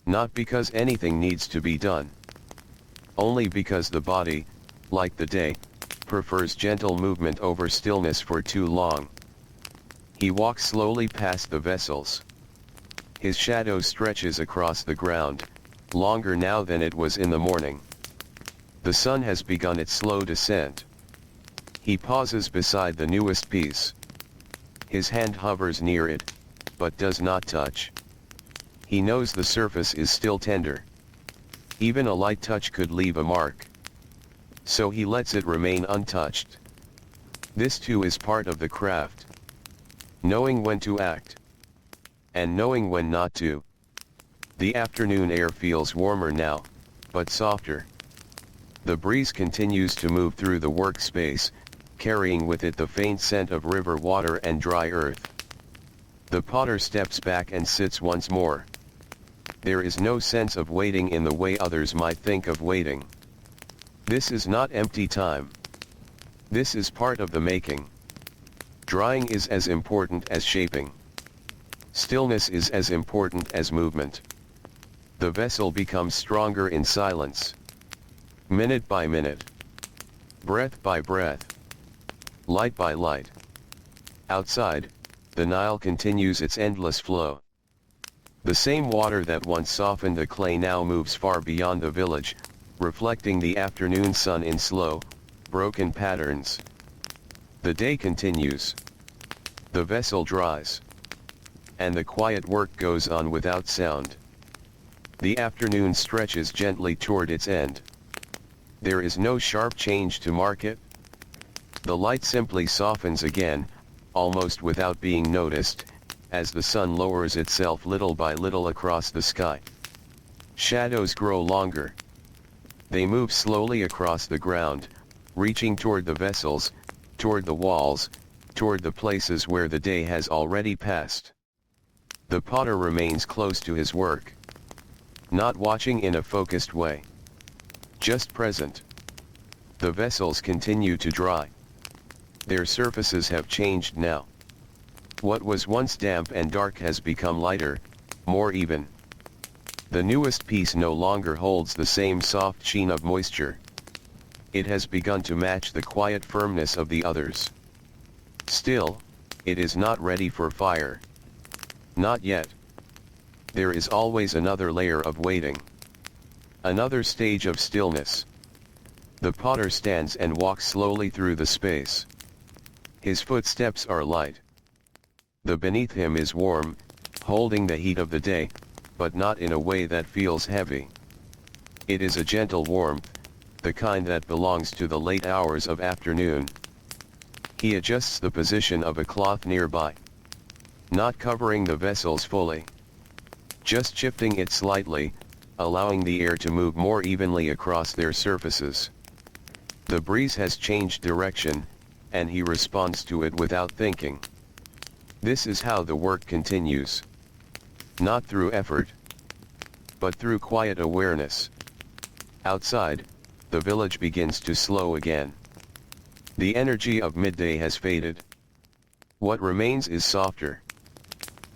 Not because anything needs to be done. Only because the body, like the day, prefers gentle movement over stillness for too long. He walks slowly past the vessels. His shadow stretches across the ground, longer now than it was in the morning. The sun has begun its slow descent. He pauses beside the newest piece. His hand hovers near it, but does not touch. He knows the surface is still tender. Even a light touch could leave a mark. So he lets it remain untouched. This too is part of the craft. Knowing when to act. And knowing when not to. The afternoon air feels warmer now, but softer. The breeze continues to move through the workspace, carrying with it the faint scent of river water and dry earth. The potter steps back and sits once more. There is no sense of waiting in the way others might think of waiting. This is not empty time. This is part of the making. Drying is as important as shaping. Stillness is as important as movement. The vessel becomes stronger in silence. Minute by minute. Breath by breath. Light by light. Outside, the Nile continues its endless flow. The same water that once softened the clay now moves far beyond the village, reflecting the afternoon sun in slow, broken patterns. The day continues. The vessel dries. And the quiet work goes on without sound. The afternoon stretches gently toward its end. There is no sharp change to mark it. The light simply softens again, almost without being noticed, as the sun lowers itself little by little across the sky. Shadows grow longer. They move slowly across the ground, reaching toward the vessels, toward the walls, toward the places where the day has already passed. The potter remains close to his work. Not watching in a focused way. Just present. The vessels continue to dry. Their surfaces have changed now. What was once damp and dark has become lighter, more even. The newest piece no longer holds the same soft sheen of moisture. It has begun to match the quiet firmness of the others. Still, it is not ready for fire. Not yet. There is always another layer of waiting. Another stage of stillness. The potter stands and walks slowly through the space. His footsteps are light. The beneath him is warm, holding the heat of the day, but not in a way that feels heavy. It is a gentle warmth, the kind that belongs to the late hours of afternoon. He adjusts the position of a cloth nearby. Not covering the vessels fully. Just shifting it slightly, allowing the air to move more evenly across their surfaces. The breeze has changed direction, and he responds to it without thinking. This is how the work continues. not through effort, but through quiet awareness. Outside, the village begins to slow again. The energy of midday has faded. What remains is softer,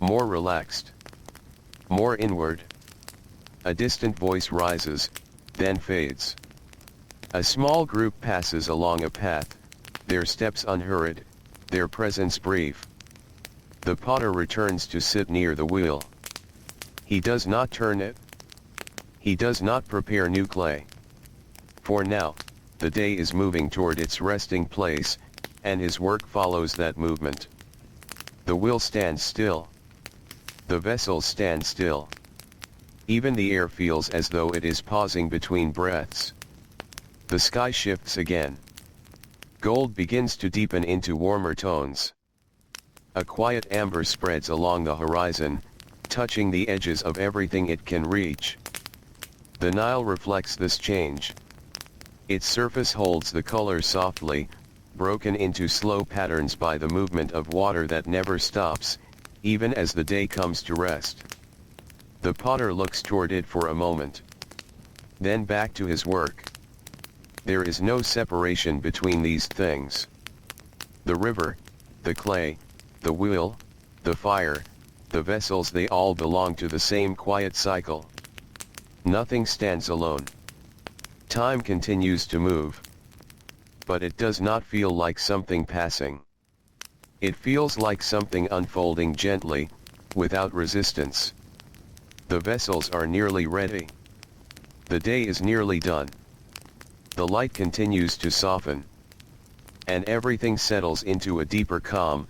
more relaxed, more inward. A distant voice rises, then fades. A small group passes along a path, their steps unhurried, their presence brief. The potter returns to sit near the wheel. He does not turn it. He does not prepare new clay. For now, the day is moving toward its resting place, and his work follows that movement. The wheel stands still. The vessels stand still. Even the air feels as though it is pausing between breaths. The sky shifts again. Gold begins to deepen into warmer tones. A quiet amber spreads along the horizon, touching the edges of everything it can reach. The Nile reflects this change. Its surface holds the color softly, broken into slow patterns by the movement of water that never stops, even as the day comes to rest. The potter looks toward it for a moment. Then back to his work. There is no separation between these things. The river, the clay, the wheel, the fire, the vessels, they all belong to the same quiet cycle. Nothing stands alone. Time continues to move. But it does not feel like something passing. It feels like something unfolding gently, without resistance. The vessels are nearly ready. The day is nearly done. The light continues to soften. And everything settles into a deeper calm,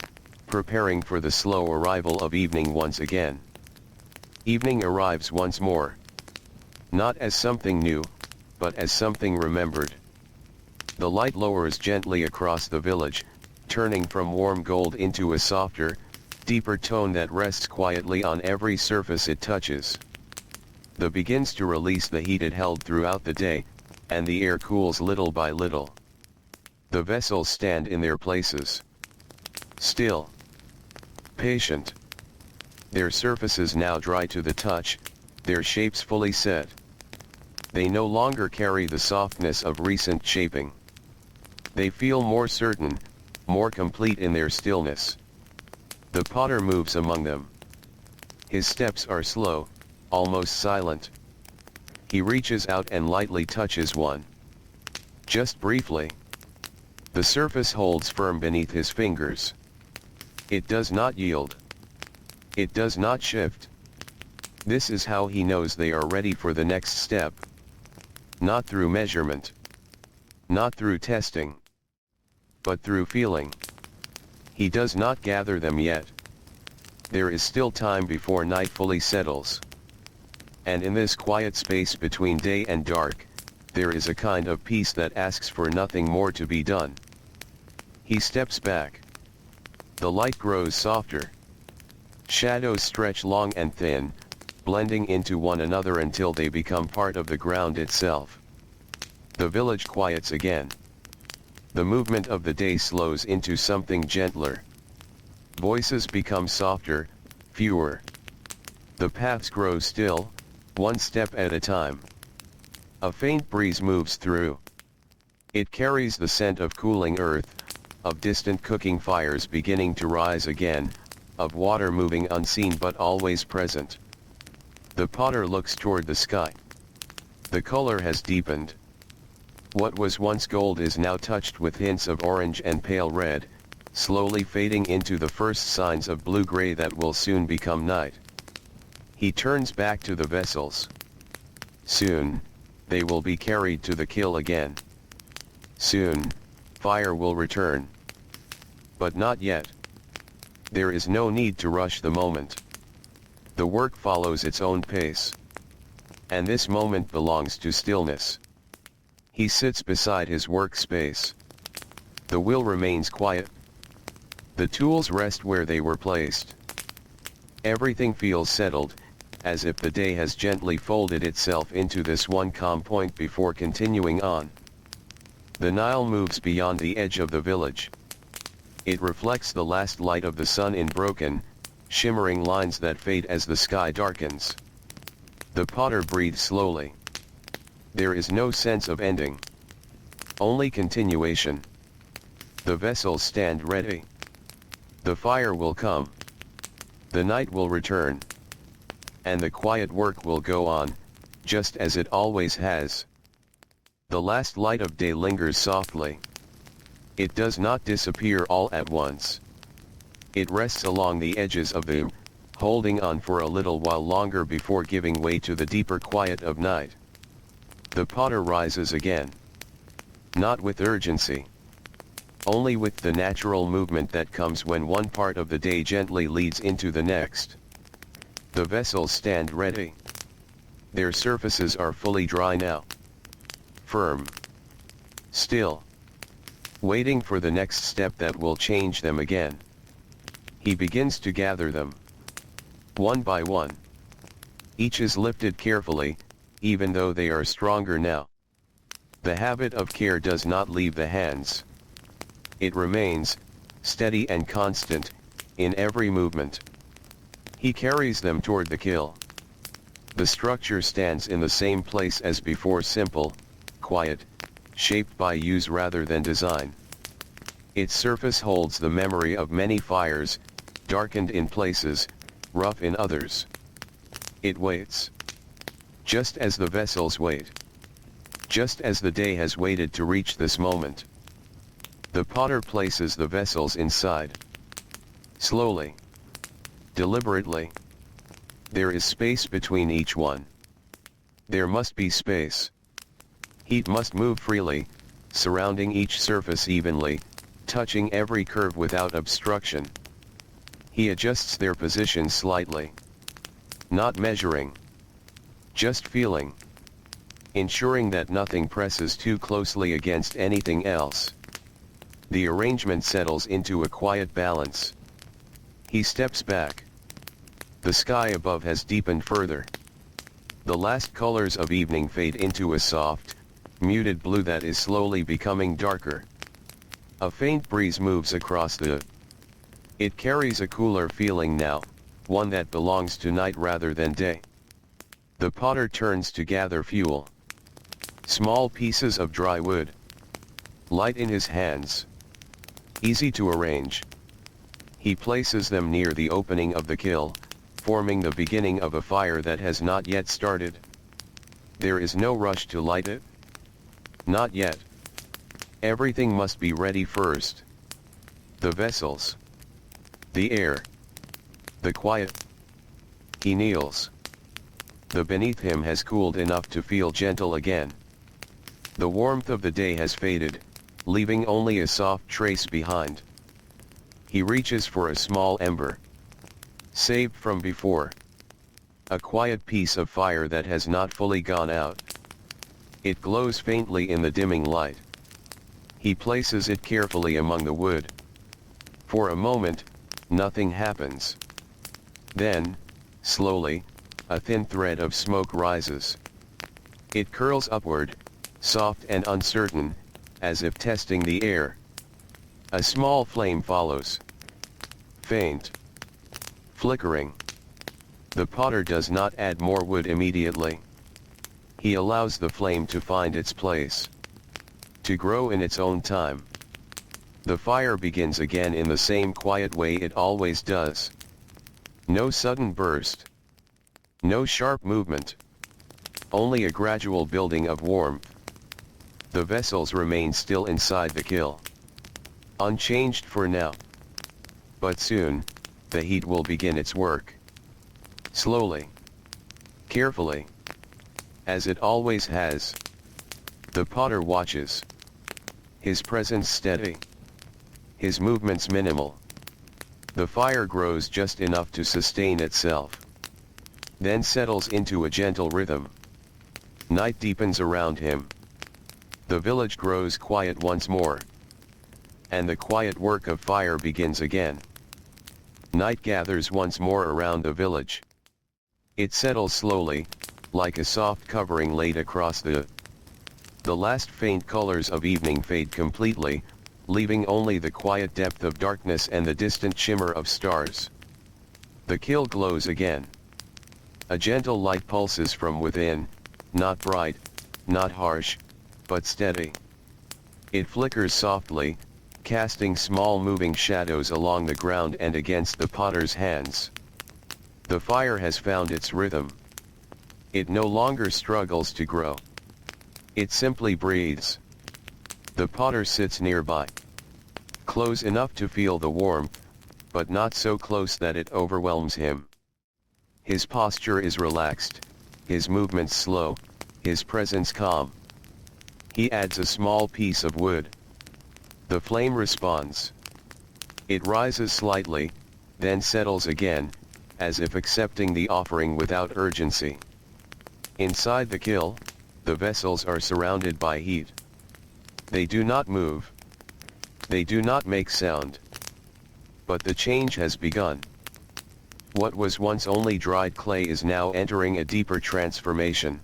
preparing for the slow arrival of evening once again. Evening arrives once more. Not as something new, but as something remembered. The light lowers gently across the village, turning from warm gold into a softer, deeper tone that rests quietly on every surface it touches. The begins to release the heat it held throughout the day, and the air cools little by little. The vessels stand in their places. Still. Patient. Their surfaces now dry to the touch, their shapes fully set. They no longer carry the softness of recent shaping. They feel more certain, more complete in their stillness. The potter moves among them. His steps are slow, almost silent. He reaches out and lightly touches one. Just briefly. The surface holds firm beneath his fingers. It does not yield. It does not shift. This is how he knows they are ready for the next step. Not through measurement. Not through testing. But through feeling. He does not gather them yet. There is still time before night fully settles. And in this quiet space between day and dark, there is a kind of peace that asks for nothing more to be done. He steps back. The light grows softer. Shadows stretch long and thin, blending into one another until they become part of the ground itself. The village quiets again. The movement of the day slows into something gentler. Voices become softer, fewer. The paths grow still, one step at a time. A faint breeze moves through. It carries the scent of cooling earth, of distant cooking fires beginning to rise again, of water moving unseen but always present. The potter looks toward the sky. The color has deepened. What was once gold is now touched with hints of orange and pale red, slowly fading into the first signs of blue-gray that will soon become night. He turns back to the vessels. Soon, they will be carried to the kiln again. Soon, fire will return. But not yet. There is no need to rush the moment. The work follows its own pace. And this moment belongs to stillness. He sits beside his workspace. The wheel remains quiet. The tools rest where they were placed. Everything feels settled, as if the day has gently folded itself into this one calm point before continuing on. The Nile moves beyond the edge of the village. It reflects the last light of the sun in broken, shimmering lines that fade as the sky darkens. The potter breathes slowly. There is no sense of ending. Only continuation. The vessels stand ready. The fire will come. The night will return. And the quiet work will go on, just as it always has. The last light of day lingers softly. It does not disappear all at once. It rests along the edges of the, holding on for a little while longer before giving way to the deeper quiet of night. The potter rises again. Not with urgency. Only with the natural movement that comes when one part of the day gently leads into the next. The vessels stand ready. Their surfaces are fully dry now. Firm. Still. Waiting for the next step that will change them again. He begins to gather them. One by one. Each is lifted carefully, even though they are stronger now. The habit of care does not leave the hands. It remains, steady and constant, in every movement. He carries them toward the kill. The structure stands in the same place as before, simple, quiet, shaped by use rather than design. Its surface holds the memory of many fires, darkened in places, rough in others. It waits. Just as the vessels wait. Just as the day has waited to reach this moment. The potter places the vessels inside. Slowly. Deliberately. There is space between each one. There must be space. Heat must move freely, surrounding each surface evenly, touching every curve without obstruction. He adjusts their position slightly. Not measuring. Just feeling. Ensuring that nothing presses too closely against anything else. The arrangement settles into a quiet balance. He steps back. The sky above has deepened further. The last colors of evening fade into a soft, muted blue that is slowly becoming darker. A faint breeze moves across the. It carries a cooler feeling now, one that belongs to night rather than day. The potter turns to gather fuel. Small pieces of dry wood. Light in his hands. Easy to arrange. He places them near the opening of the kiln, forming the beginning of a fire that has not yet started. There is no rush to light it. Not yet. Everything must be ready first. The vessels. The air. The quiet. He kneels. The beneath him has cooled enough to feel gentle again. The warmth of the day has faded, leaving only a soft trace behind. He reaches for a small ember. Saved from before. A quiet piece of fire that has not fully gone out. It glows faintly in the dimming light. He places it carefully among the wood. For a moment, nothing happens. Then, slowly, a thin thread of smoke rises. It curls upward, soft and uncertain, as if testing the air. A small flame follows. Faint. Flickering. The potter does not add more wood immediately. He allows the flame to find its place. To grow in its own time. The fire begins again in the same quiet way it always does. No sudden burst. No sharp movement. Only a gradual building of warmth. The vessels remain still inside the kiln. Unchanged for now. But soon, the heat will begin its work. Slowly. Carefully. As it always has. The potter watches. His presence steady. His movements minimal. The fire grows just enough to sustain itself. Then settles into a gentle rhythm. Night deepens around him. The village grows quiet once more. And the quiet work of fire begins again. Night gathers once more around the village. It settles slowly, like a soft covering laid across the. The last faint colors of evening fade completely, leaving only the quiet depth of darkness and the distant shimmer of stars. The kiln glows again. A gentle light pulses from within, not bright, not harsh, but steady. It flickers softly, casting small moving shadows along the ground and against the potter's hands. The fire has found its rhythm. It no longer struggles to grow. It simply breathes. The potter sits nearby. Close enough to feel the warmth, but not so close that it overwhelms him. His posture is relaxed, his movements slow, his presence calm. He adds a small piece of wood. The flame responds. It rises slightly, then settles again, as if accepting the offering without urgency. Inside the kiln, the vessels are surrounded by heat. They do not move. They do not make sound. But the change has begun. What was once only dried clay is now entering a deeper transformation.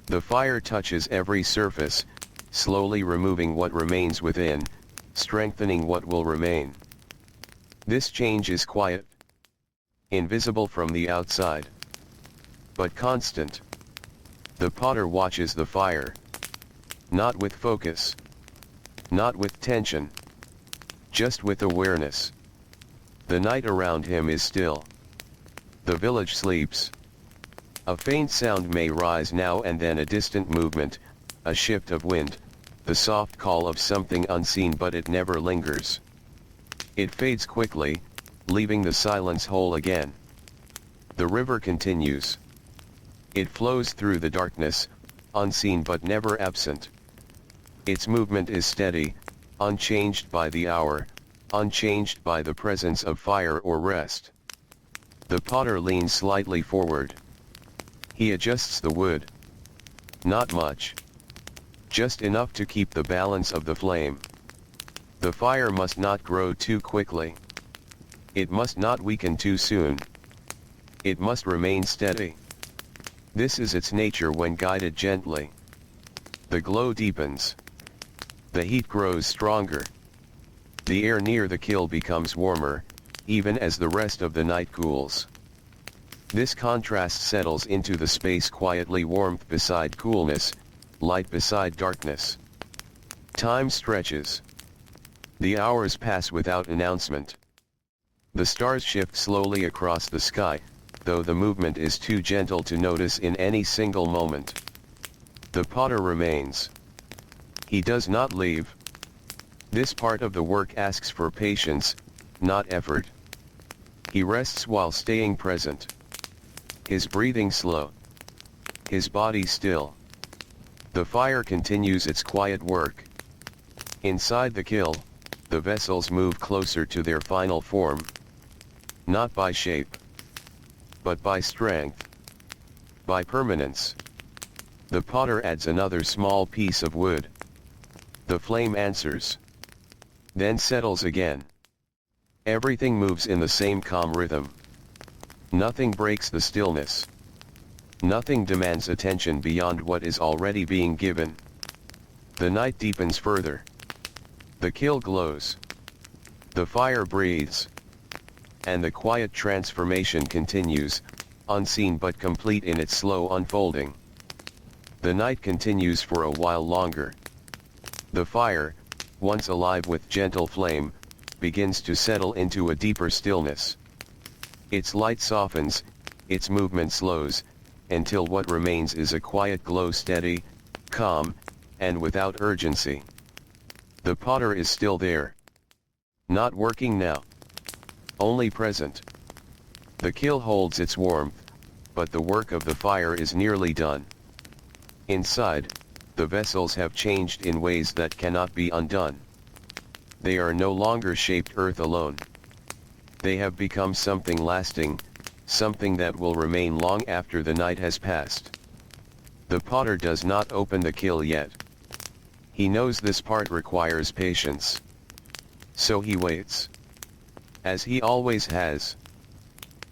The fire touches every surface, slowly removing what remains within, strengthening what will remain. This change is quiet, invisible from the outside, but constant. The potter watches the fire. Not with focus. Not with tension. Just with awareness. The night around him is still. The village sleeps. A faint sound may rise now and then, a distant movement, a shift of wind, the soft call of something unseen, but it never lingers. It fades quickly, leaving the silence whole again. The river continues. It flows through the darkness, unseen but never absent. Its movement is steady, unchanged by the hour, unchanged by the presence of fire or rest. The potter leans slightly forward. He adjusts the wood. Not much. Just enough to keep the balance of the flame. The fire must not grow too quickly. It must not weaken too soon. It must remain steady. This is its nature when guided gently. The glow deepens. The heat grows stronger. The air near the kiln becomes warmer, even as the rest of the night cools. This contrast settles into the space quietly, warmth beside coolness, light beside darkness. Time stretches. The hours pass without announcement. The stars shift slowly across the sky, though the movement is too gentle to notice in any single moment. The potter remains. He does not leave. This part of the work asks for patience, not effort. He rests while staying present. His breathing slow. His body still. The fire continues its quiet work. Inside the kiln, the vessels move closer to their final form. Not by shape, but by strength. By permanence. The potter adds another small piece of wood. The flame answers. Then settles again. Everything moves in the same calm rhythm. Nothing breaks the stillness. Nothing demands attention beyond what is already being given. The night deepens further. The kiln glows. The fire breathes. And the quiet transformation continues, unseen but complete in its slow unfolding. The night continues for a while longer. The fire, once alive with gentle flame, begins to settle into a deeper stillness. Its light softens, its movement slows, until what remains is a quiet glow, steady, calm, and without urgency. The potter is still there. Not working now. Only present. The kiln holds its warmth, but the work of the fire is nearly done. Inside, the vessels have changed in ways that cannot be undone. They are no longer shaped earth alone. They have become something lasting, something that will remain long after the night has passed. The potter does not open the kiln yet. He knows this part requires patience. So he waits. As he always has.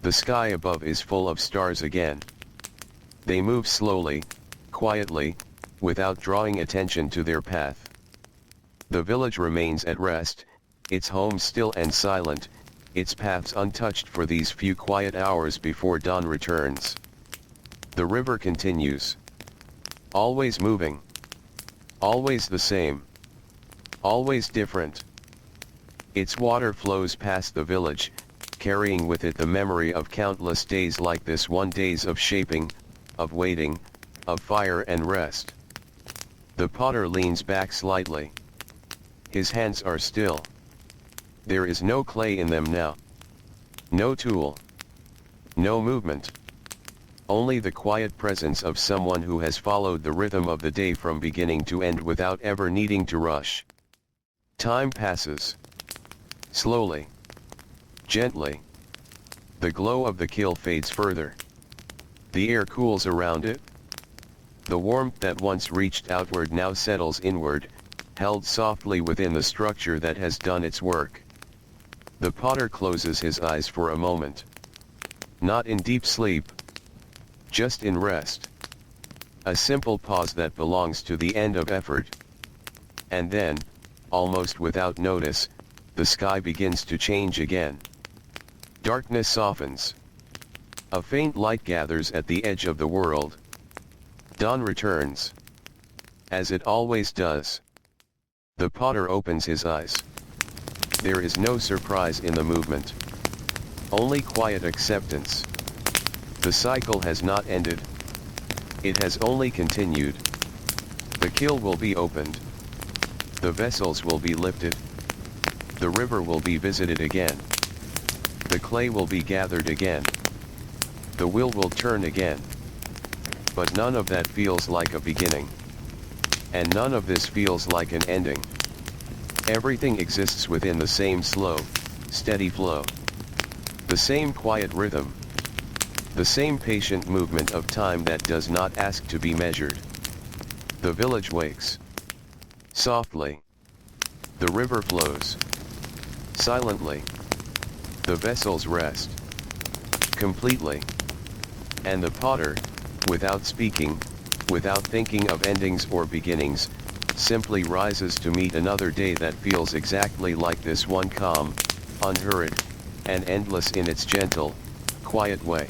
The sky above is full of stars again. They move slowly, quietly, without drawing attention to their path. The village remains at rest, its home still and silent, its paths untouched for these few quiet hours before dawn returns. The river continues. Always moving. Always the same. Always different. Its water flows past the village, carrying with it the memory of countless days like this one, days of shaping, of waiting, of fire and rest. The potter leans back slightly. His hands are still. There is no clay in them now. No tool. No movement. Only the quiet presence of someone who has followed the rhythm of the day from beginning to end without ever needing to rush. Time passes. Slowly. Gently. The glow of the kiln fades further. The air cools around it. The warmth that once reached outward now settles inward, held softly within the structure that has done its work. The potter closes his eyes for a moment. Not in deep sleep. Just in rest. A simple pause that belongs to the end of effort. And then, almost without notice, the sky begins to change again. Darkness softens. A faint light gathers at the edge of the world. Dawn returns. As it always does. The potter opens his eyes. There is no surprise in the movement. Only quiet acceptance. The cycle has not ended. It has only continued. The kiln will be opened. The vessels will be lifted. The river will be visited again. The clay will be gathered again. The wheel will turn again. But none of that feels like a beginning. And none of this feels like an ending. Everything exists within the same slow, steady flow. The same quiet rhythm. The same patient movement of time that does not ask to be measured. The village wakes. Softly. The river flows. Silently. The vessels rest. Completely. And the potter, without speaking, without thinking of endings or beginnings, simply rises to meet another day that feels exactly like this one, calm, unhurried, and endless in its gentle, quiet way.